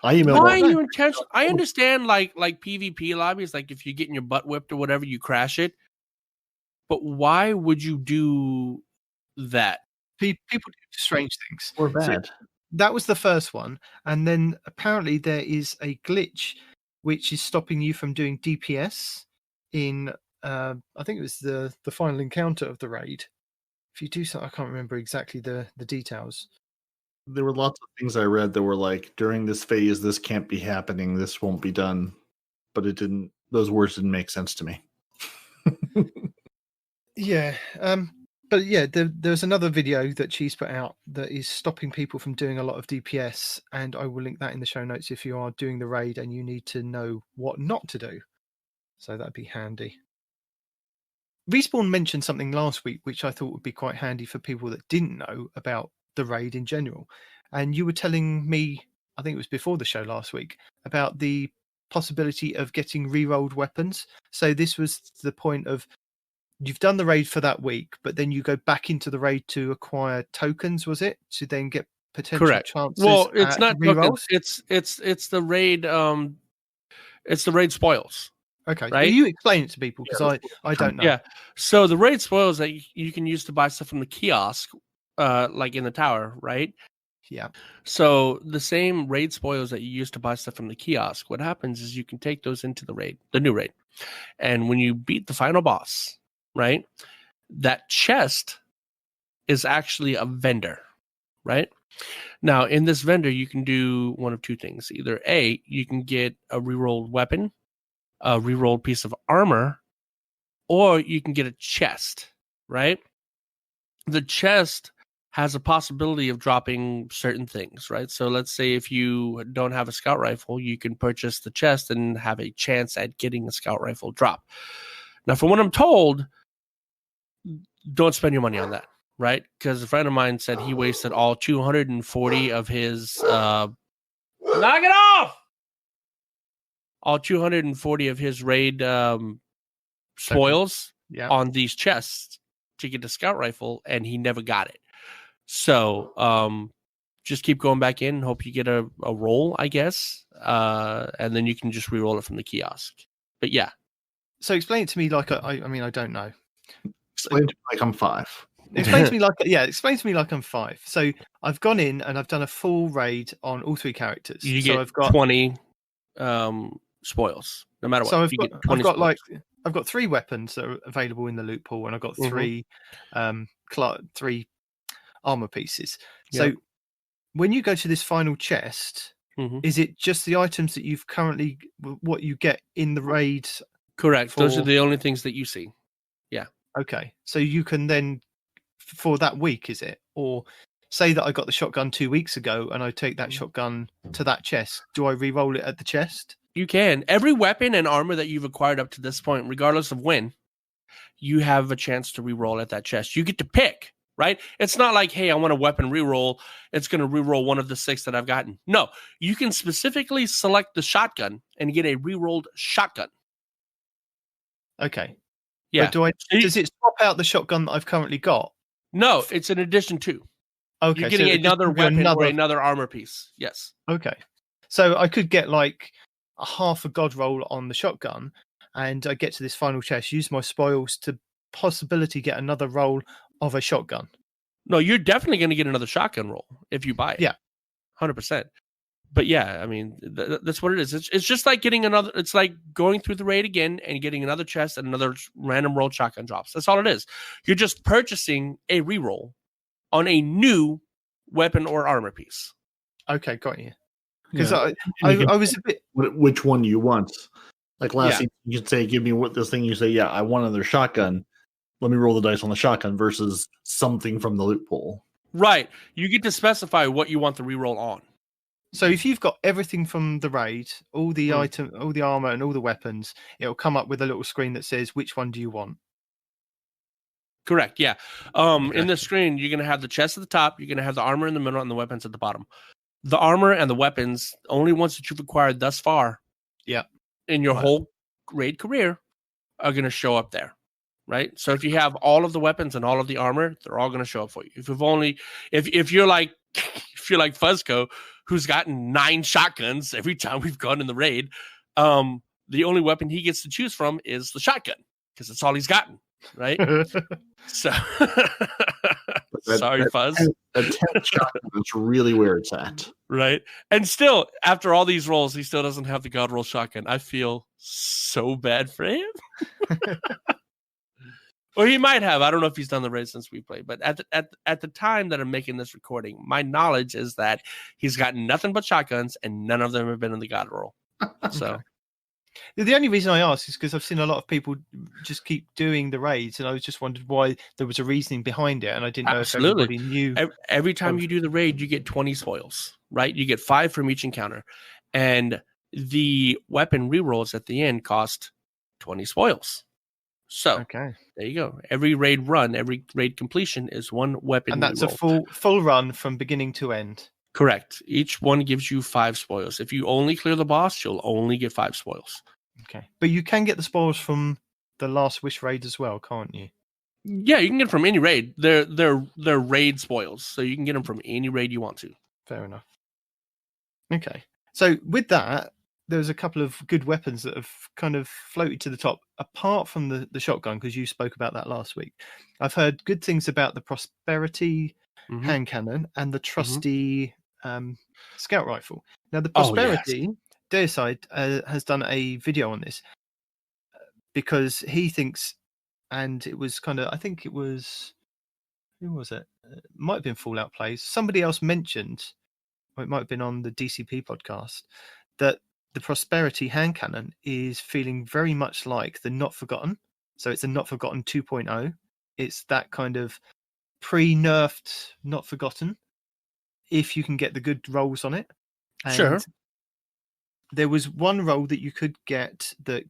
I emote. Why are you intentional? I understand like PvP lobbies, like if you're getting your butt whipped or whatever, you crash it. But why would you do that? People do strange things. Or bad. So that was the first one. And then apparently there is a glitch which is stopping you from doing DPS in, I think it was the final encounter of the raid. If you do something, I can't remember exactly the details. There were lots of things I read that were like, during this phase, this can't be happening, this won't be done. But it didn't, those words didn't make sense to me. Yeah. But yeah, there's another video that she's put out that is stopping people from doing a lot of DPS, and I will link that in the show notes if you are doing the raid and you need to know what not to do. So that'd be handy. Respawn mentioned something last week which I thought would be quite handy for people that didn't know about the raid in general. And you were telling me, I think it was before the show last week, about the possibility of getting re-rolled weapons. So this was the point of, you've done the raid for that week, but then you go back into the raid to acquire tokens, was it? To then get potential chances. Well, it's at not re-rolls? tokens. It's the raid. It's the raid spoils. Okay, right? You explain it to people because I don't know. Yeah. So the raid spoils that you can use to buy stuff from the kiosk, like in the tower, right? Yeah. So the same raid spoils that you use to buy stuff from the kiosk, what happens is you can take those into the raid, the new raid. And when you beat the final boss, right, that chest is actually a vendor, right? Now, in this vendor, you can do one of two things. Either A, you can get a rerolled weapon, a rerolled piece of armor, or you can get a chest, right? The chest has a possibility of dropping certain things, right? So let's say if you don't have a scout rifle, you can purchase the chest and have a chance at getting a scout rifle drop. Now, from what I'm told, don't spend your money on that, right? Because a friend of mine said he wasted all 240 of his knock it off! All 240 of his raid spoils on these chests to get the scout rifle, and he never got it. So just keep going back in, hope you get a roll, I guess, and then you can just re-roll it from the kiosk. But yeah. So explain it to me like I mean, I don't know. Explain to me like I'm 5. Explain to me like I'm 5. So I've gone in and I've done a full raid on all 3 characters. You so get I've got 20 spoils, no matter what. So I've got 3 weapons that are available in the loot pool, and I've got 3 3 armor pieces. So when you go to this final chest, is it just the items that you've currently, what you get in the raid? Correct. Those are the only things that you see. Yeah. Okay. So you can then, for that week, is it? Or say that I got the shotgun 2 weeks ago and I take that shotgun to that chest. Do I re-roll it at the chest? You can. Every weapon and armor that you've acquired up to this point, regardless of when, you have a chance to re-roll at that chest. You get to pick, right? It's not like, hey, I want a weapon re-roll. It's going to re-roll one of the 6 that I've gotten. No, you can specifically select the shotgun and get a re-rolled shotgun. Okay. Yeah. But does it swap out the shotgun that I've currently got? No, it's an addition to. Okay. You're getting another weapon or another armor piece. Yes. Okay. So I could get like a half a god roll on the shotgun, and I get to this final chest, use my spoils to possibility get another roll of a shotgun. No, you're definitely going to get another shotgun roll if you buy it. Yeah. 100%. But yeah, I mean, that's what it is. It's just like getting another, it's like going through the raid again and getting another chest and another random rolled shotgun drops. That's all it is. You're just purchasing a reroll on a new weapon or armor piece. Okay, got you. Because I was a bit... Which one you want. Like last week, you could say, give me what this thing. You say, yeah, I want another shotgun. Let me roll the dice on the shotgun versus something from the loot pool. Right. You get to specify what you want the reroll on. So if you've got everything from the raid, all the item, all the armor and all the weapons, it'll come up with a little screen that says, which one do you want? Correct, yeah. In the screen, you're going to have the chest at the top, you're going to have the armor in the middle, and the weapons at the bottom. The armor and the weapons, only ones that you've acquired thus far in your whole raid career, are going to show up there, right? So if you have all of the weapons and all of the armor, they're all going to show up for you. If you're like Fuzco, who's gotten 9 shotguns every time we've gone in the raid, the only weapon he gets to choose from is the shotgun, because that's all he's gotten, right? So sorry, Fuzz. The 10th shotgun is really where it's at. Right. And still, after all these rolls, he still doesn't have the God roll shotgun. I feel so bad for him. Or he might have. I don't know if he's done the raid since we played. But at the time that I'm making this recording, my knowledge is that he's got nothing but shotguns, and none of them have been in the God roll. So. Okay. The only reason I ask is because I've seen a lot of people just keep doing the raids, and I was just wondered why there was a reasoning behind it, and I didn't know if everybody knew. Every time you do the raid, you get 20 spoils, right? You get 5 from each encounter, and the weapon rerolls at the end cost 20 spoils. So Okay, there you go. Every raid run, every raid completion is 1 weapon. and that's reroll. a full run from beginning to end. Correct. Each one gives you 5 spoils. If you only clear the boss, you'll only get 5 spoils. Okay, but you can get the spoils from the Last Wish raid as well, can't you? Yeah, you can get them from any raid. They're raid spoils, so you can get them from any raid you want to. Fair enough. Okay, so with that, there's a couple of good weapons that have kind of floated to the top, apart from the shotgun, because you spoke about that last week. I've heard good things about the Prosperity hand cannon and the trusty scout rifle. Now, the Prosperity, Deicide has done a video on this because he thinks, and it was kind of, I think it was, who was it? It might have been Fallout Plays. Somebody else mentioned, or it might have been on the DCP podcast, that the Prosperity hand cannon is feeling very much like the Not Forgotten. So it's a Not Forgotten 2.0. It's that kind of pre-nerfed Not Forgotten, if you can get the good rolls on it. And Sure. there was one roll that you could get that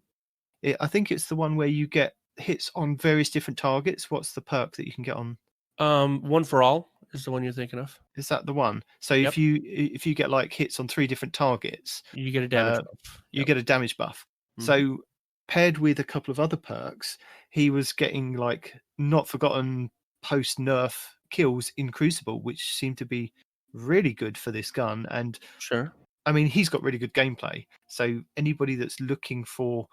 I think it's the one where you get hits on various different targets. What's the perk that you can get on? One for All is the one you're thinking of. Is that the one? So Yep. if you get like hits on 3 different targets, You get a damage buff. you get a damage buff. Mhm. So paired with a couple of other perks, he was getting like Not Forgotten post nerf kills in Crucible, which seemed to be really good for this gun. And Sure. I mean, he's got really good gameplay. So anybody that's looking for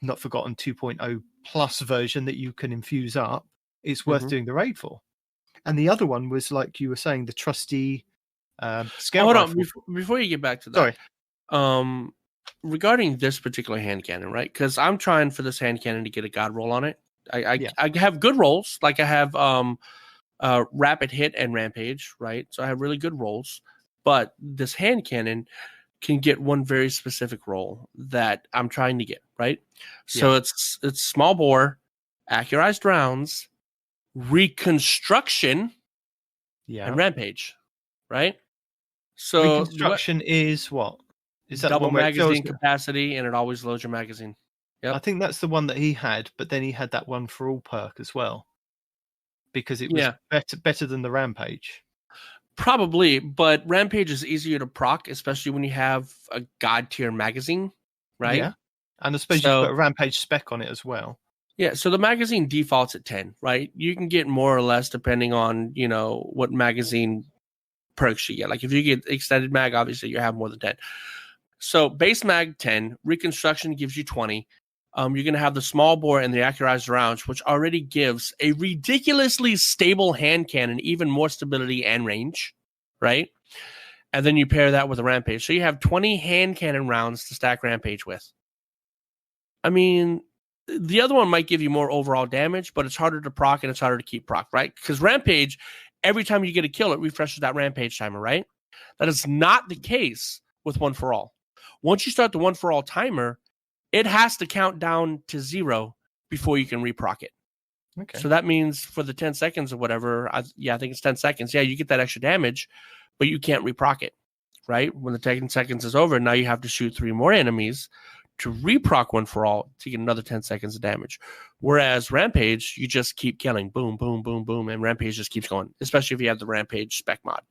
Not Forgotten 2.0 plus version that you can infuse up, it's worth doing the raid for. And the other one was, like you were saying, the trusty scout Hold rifle. on, before you get back to that. Sorry. Regarding this particular hand cannon, right? Because I'm trying for this hand cannon to get a God roll on it. I have good rolls, like I have rapid hit and rampage, right? So I have really good rolls. But this hand cannon can get one very specific roll that I'm trying to get, right? So it's small bore, accurized rounds, reconstruction, and rampage, right? So reconstruction is what? Is that double the one where magazine capacity, and it always loads your magazine. Yep. I think that's the one that he had, but then he had that one for all perk as well, because it was better than the rampage. Probably, but rampage is easier to proc, especially when you have a god tier magazine, right? Yeah, and I suppose you put a rampage spec on it as well. Yeah, so the magazine defaults at 10, right? You can get more or less depending on, what magazine perks you get. Like if you get extended mag, obviously you have more than 10. So base mag 10, reconstruction gives you 20. You're going to have the small bore and the accurized rounds, which already gives a ridiculously stable hand cannon, even more stability and range, right? And then you pair that with a rampage. So you have 20 hand cannon rounds to stack rampage with. I mean, the other one might give you more overall damage, but it's harder to proc and it's harder to keep proc, right? Because rampage, every time you get a kill, it refreshes that rampage timer, right? That is not the case with One For All. Once you start the One For All timer, it has to count down to 0 before you can reproc it. Okay. So that means for the 10 seconds or whatever, I think it's 10 seconds. Yeah, you get that extra damage, but you can't reproc it, right? When the 10 seconds is over, now you have to shoot 3 more enemies to reproc One For All to get another 10 seconds of damage. Whereas Rampage, you just keep killing. Boom, boom, boom, boom, and Rampage just keeps going, especially if you have the Rampage spec mod.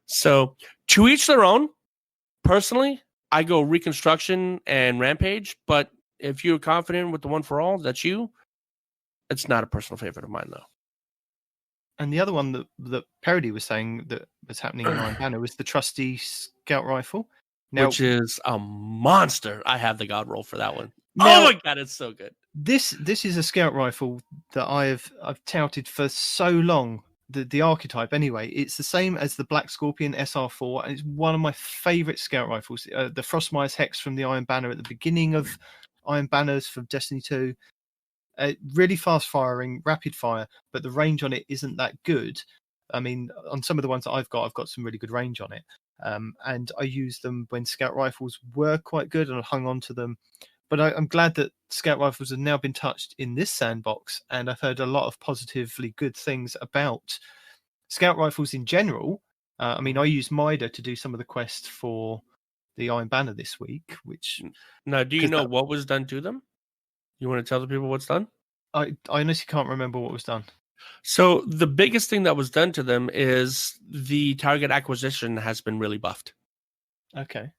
So to each their own. Personally, I go reconstruction and rampage, but if you're confident with the One For All, that's you. It's not a personal favorite of mine, though. And the other one that Parody was saying that was happening in Iron Banner was the trusty scout rifle, which is a monster. I have the God roll for that one. Now, oh my god, it's so good. This is a scout rifle that I've touted for so long. The archetype, anyway, it's the same as the Black Scorpion SR4, and it's one of my favorite scout rifles. The Frostmire's Hex from the Iron Banner at the beginning of Iron Banners from Destiny 2. Really fast firing, rapid fire, but the range on it isn't that good. I mean, on some of the ones that I've got some really good range on it. And I used them when scout rifles were quite good, and I hung on to them. But I'm glad that scout rifles have now been touched in this sandbox, and I've heard a lot of positively good things about scout rifles in general. I mean, I used Mida to do some of the quests for the Iron Banner this week, which... Now, do you know what was done to them? You want to tell the people what's done? I honestly can't remember what was done. So the biggest thing that was done to them is the target acquisition has been really buffed. Okay.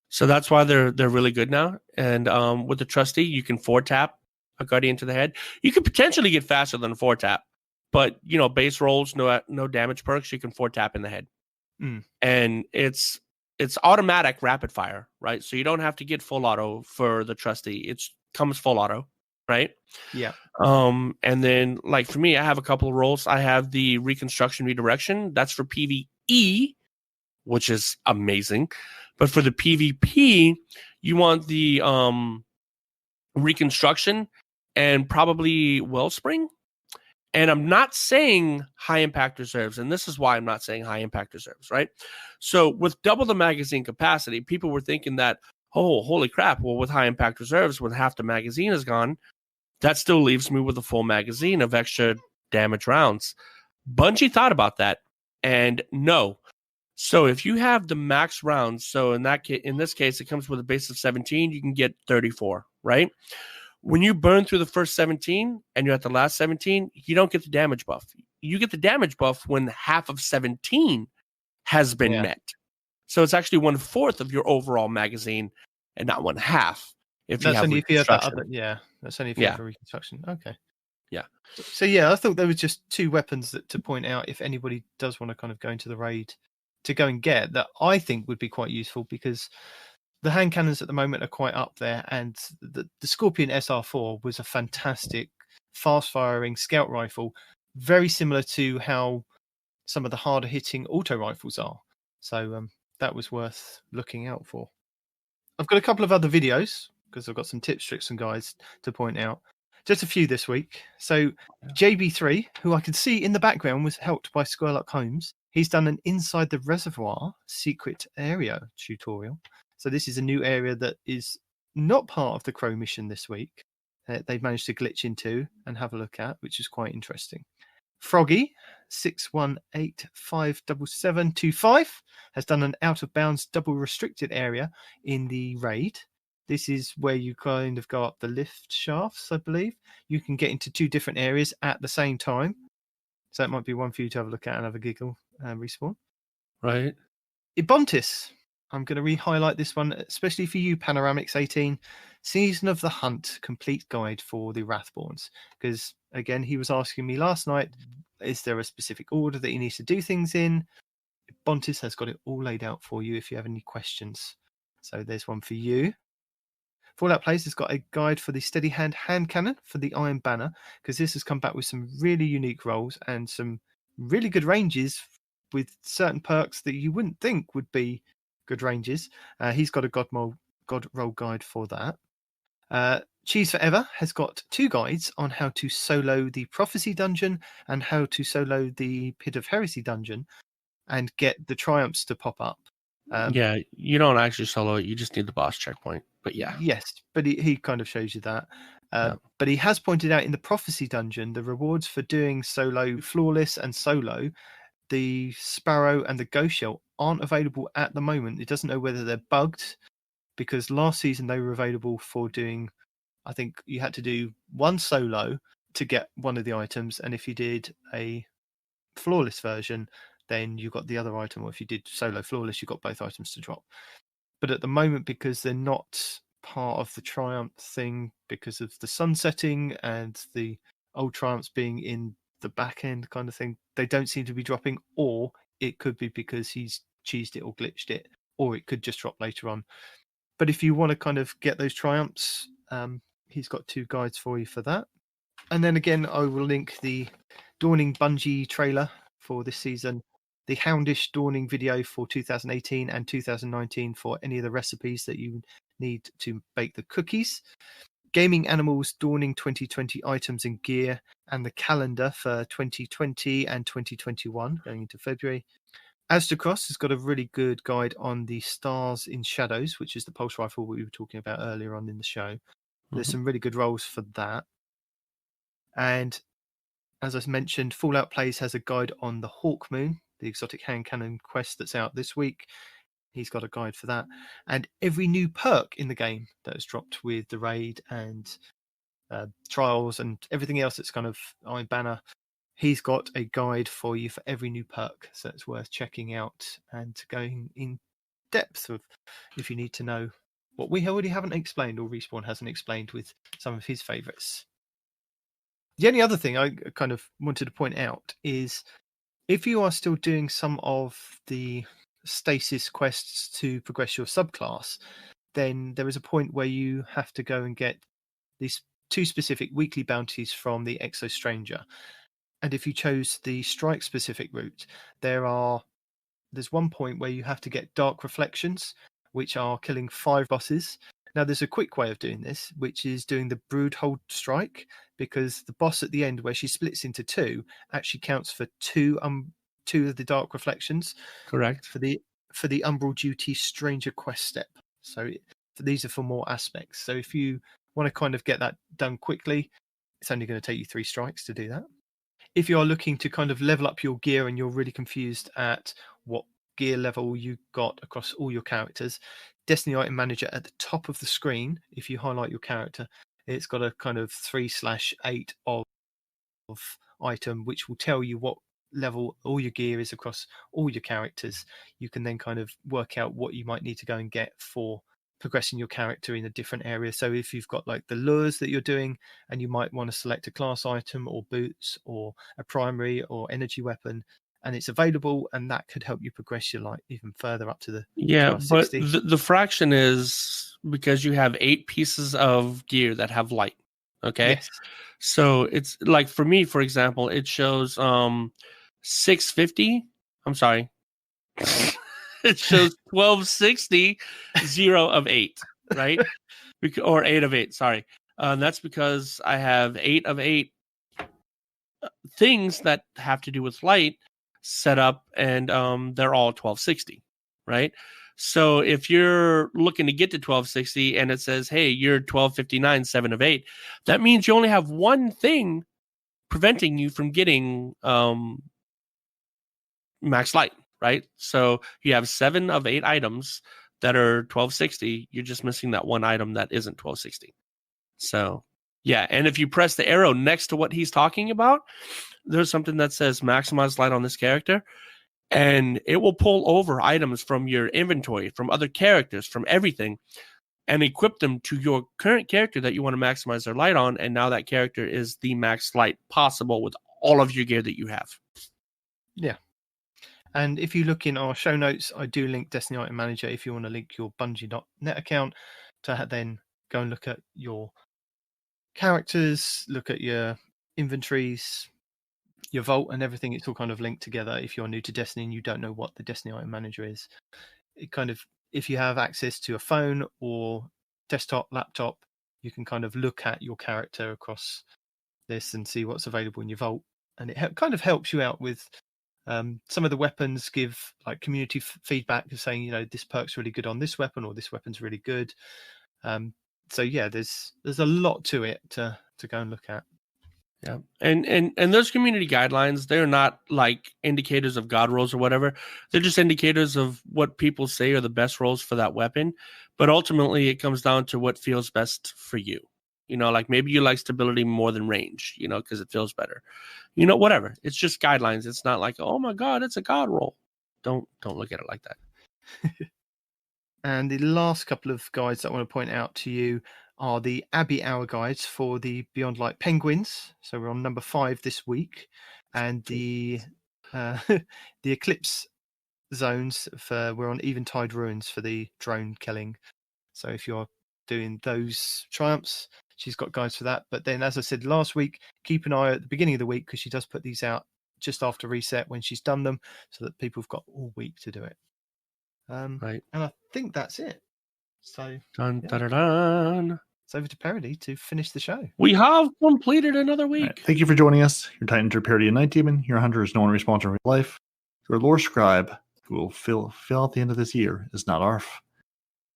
So that's why they're really good now. And with the trusty, you can 4-tap a Guardian to the head. You could potentially get faster than 4-tap, but base rolls, no damage perks, you can 4-tap in the head. And it's automatic rapid fire, right? So you don't have to get full auto for the trusty. It comes full auto, right? Yeah. And then like for me, I have a couple of rolls. I have the reconstruction redirection. That's for PvE, which is amazing. But for the PvP, you want the reconstruction and probably Wellspring. And I'm not saying high impact reserves, and this is why I'm not saying high impact reserves, right? So with double the magazine capacity, people were thinking that, oh, holy crap, well, with high impact reserves, when half the magazine is gone, that still leaves me with a full magazine of extra damage rounds. Bungie thought about that, and no. So if you have the max rounds, so in this case, it comes with a base of 17, you can get 34, right? When you burn through the first 17 and you're at the last 17, you don't get the damage buff. You get the damage buff when half of 17 has been met. So it's actually 1/4 of your overall magazine and not 1/2 if you have reconstruction. That's only if you have a reconstruction. Okay. Yeah. So yeah, I thought there was just 2 weapons to point out if anybody does want to kind of go into the raid to go and get that I think would be quite useful, because the hand cannons at the moment are quite up there, and the Scorpion SR4 was a fantastic fast-firing scout rifle, very similar to how some of the harder-hitting auto rifles are. So that was worth looking out for. I've got a couple of other videos, because I've got some tips, tricks, and guides to point out. Just a few this week. So JB3, who I can see in the background was helped by Squirlock Holmes. He's done an Inside the Reservoir secret area tutorial. So this is a new area that is not part of the Crow mission this week. They've managed to glitch into and have a look at, which is quite interesting. Froggy 618577725 has done an out of bounds double restricted area in the raid. This is where you kind of go up the lift shafts, I believe. You can get into 2 different areas at the same time. So that might be one for you to have a look at and have a giggle and respawn. Right. Ibontis. I'm going to re-highlight this one, especially for you, Panoramics 18. Season of the Hunt complete guide for the Wrathborns. Because, again, he was asking me last night, is there a specific order that he needs to do things in? Ibontis has got it all laid out for you if you have any questions. So there's one for you. Fallout Plays has got a guide for the steady hand cannon for the Iron Banner, because this has come back with some really unique rolls and some really good ranges with certain perks that you wouldn't think would be good ranges. He's got a God roll guide for that. Cheese Forever has got 2 guides on how to solo the Prophecy dungeon and how to solo the Pit of Heresy dungeon and get the triumphs to pop up. You don't actually solo it. You just need the boss checkpoint. But yeah. Yes, but he kind of shows you that. But he has pointed out in the Prophecy dungeon, the rewards for doing solo flawless and solo, the Sparrow and the Ghost Shell aren't available at the moment. It doesn't know whether they're bugged, because last season they were available for doing, I think you had to do 1 solo to get one of the items, and if you did a flawless version, then you got the other item, or if you did solo flawless, you got both items to drop. But at the moment, because they're not part of the Triumph thing, because of the sun setting and the old Triumphs being in the back end kind of thing, they don't seem to be dropping, or it could be because he's cheesed it or glitched it, or it could just drop later on. But if you want to kind of get those Triumphs, he's got 2 guides for you for that. And then again, I will link the Dawning Bungie trailer for this season, the Houndish Dawning video for 2018 and 2019 for any of the recipes that you need to bake the cookies. Gaming Animals Dawning 2020 items and gear, and the calendar for 2020 and 2021 going into February. Astacross has got a really good guide on the Stars in Shadows, which is the pulse rifle we were talking about earlier on in the show. There's some really good roles for that. And as I mentioned, Fallout Plays has a guide on the Hawkmoon, the exotic hand cannon quest that's out this week. He's got a guide for that. And every new perk in the game that has dropped with the raid and trials and everything else that's kind of Iron Banner, he's got a guide for you for every new perk. So it's worth checking out and going in depth of if you need to know what we already haven't explained or Respawn hasn't explained with some of his favourites. The only other thing I kind of wanted to point out is if you are still doing some of the stasis quests to progress your subclass, then there is a point where you have to go and get these 2 specific weekly bounties from the Exo Stranger. And if you chose the strike specific route, there's one point where you have to get Dark Reflections, which are killing 5 bosses. Now, there's a quick way of doing this, which is doing the Broodhold strike, because the boss at the end, where she splits into 2, actually counts for 2 of the Dark Reflections. Correct. For the Umbral Duty Stranger quest step. So these are for more aspects. So if you want to kind of get that done quickly, it's only going to take you 3 strikes to do that. If you are looking to kind of level up your gear and you're really confused at what gear level you got across all your characters, Destiny Item Manager at the top of the screen, if you highlight your character, it's got a kind of 3/8 of item, which will tell you what level all your gear is across all your characters. You can then kind of work out what you might need to go and get for progressing your character in a different area. So if you've got like the lures that you're doing and you might want to select a class item or boots or a primary or energy weapon, and it's available, and that could help you progress your light even further up to the But 1260. the fraction is because you have 8 pieces of gear that have light. Okay. Yes. So it's like for me, for example, it shows 650. I'm sorry. It shows 1260, 0 of 8, right? Or 8 of 8, sorry. That's because I have 8 of 8 things that have to do with light set up, and they're all 1260, right? So if you're looking to get to 1260 and it says, hey, you're 1259, 7 of 8, that means you only have one thing preventing you from getting max light, right? So you have 7 of 8 items that are 1260. You're just missing that one item that isn't 1260. So yeah, and if you press the arrow next to what he's talking about, there's something that says maximize light on this character, and it will pull over items from your inventory, from other characters, from everything, and equip them to your current character that you want to maximize their light on, and now that character is the max light possible with all of your gear that you have. Yeah. And if you look in our show notes, I do link Destiny Item Manager if you want to link your Bungie.net account to then go and look at your characters, look at your inventories, your vault and everything. It's all kind of linked together. If you're new to Destiny and you don't know what the Destiny Item Manager is, it kind of, if you have access to a phone or desktop, laptop, you can kind of look at your character across this and see what's available in your vault. And it kind of helps you out with some of the weapons give like community feedback of saying, you know, this perk's really good on this weapon or this weapon's really good. So yeah, there's a lot to it to go and look at. Yeah, and those community guidelines, they're not like indicators of god rolls or whatever. They're just indicators of what people say are the best rolls for that weapon. But ultimately, it comes down to what feels best for you. You know, like maybe you like stability more than range, you know, because it feels better. You know, whatever. It's just guidelines. It's not like, oh my god, it's a god roll. Don't look at it like that. And the last couple of guides that I want to point out to you are the Abbey Hour guides for the Beyond Light Penguins. So we're on number 5 this week, and the the Eclipse zones we're on Eventide Ruins for the drone killing. So if you're doing those triumphs, she's got guides for that. But then, as I said last week, keep an eye at the beginning of the week because she does put these out just after reset when she's done them, so that people have got all week to do it. Right. And I think that's it. So Dun, dun, dun, dun. it's over to Parody to finish the show. We have completed another All week. right, thank you for joining us. Your Titan are Parody and Night Demon. Your hunter is no one responsible for your life. Your lore scribe, who will fill at the end of this year, is not ARF.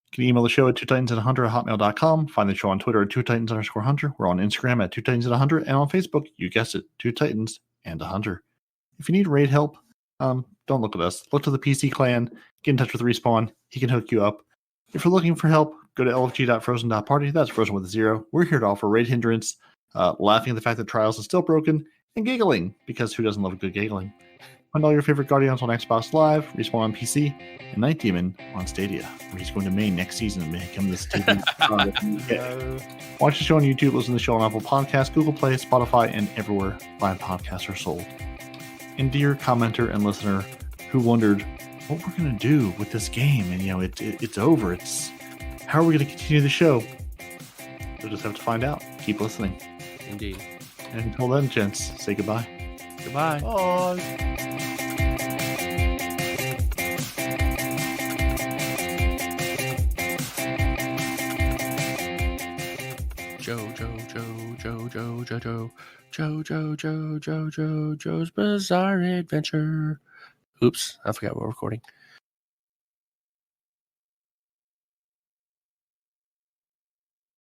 You can email the show at twotitansandahunter@hotmail.com. Find the show on Twitter at twotitans_hunter. We're on Instagram at twotitansandahunter, and on Facebook, you guessed it, Two Titans and a Hunter. If you need raid help, don't look at us. Look to the PC clan. Get in touch with Respawn. He can hook you up. If you're looking for help, go to lfg.frozen.party. That's Frozen with a 0. We're here to offer raid hindrance, laughing at the fact that Trials is still broken, and giggling, because who doesn't love a good giggling? Find all your favorite Guardians on Xbox Live, Respawn on PC, and Night Demon on Stadia, where he's going to Maine next season and become this TV. Watch the show on YouTube, listen to the show on Apple Podcasts, Google Play, Spotify, and everywhere fine podcasts are sold. And dear commenter and listener who wondered what we're going to do with this game, and it's over. How are we going to continue the show? You'll just have to find out. Keep listening. Indeed. And until then, gents, say goodbye. Goodbye. Joe's Bizarre Adventure. Oops, I forgot we're recording.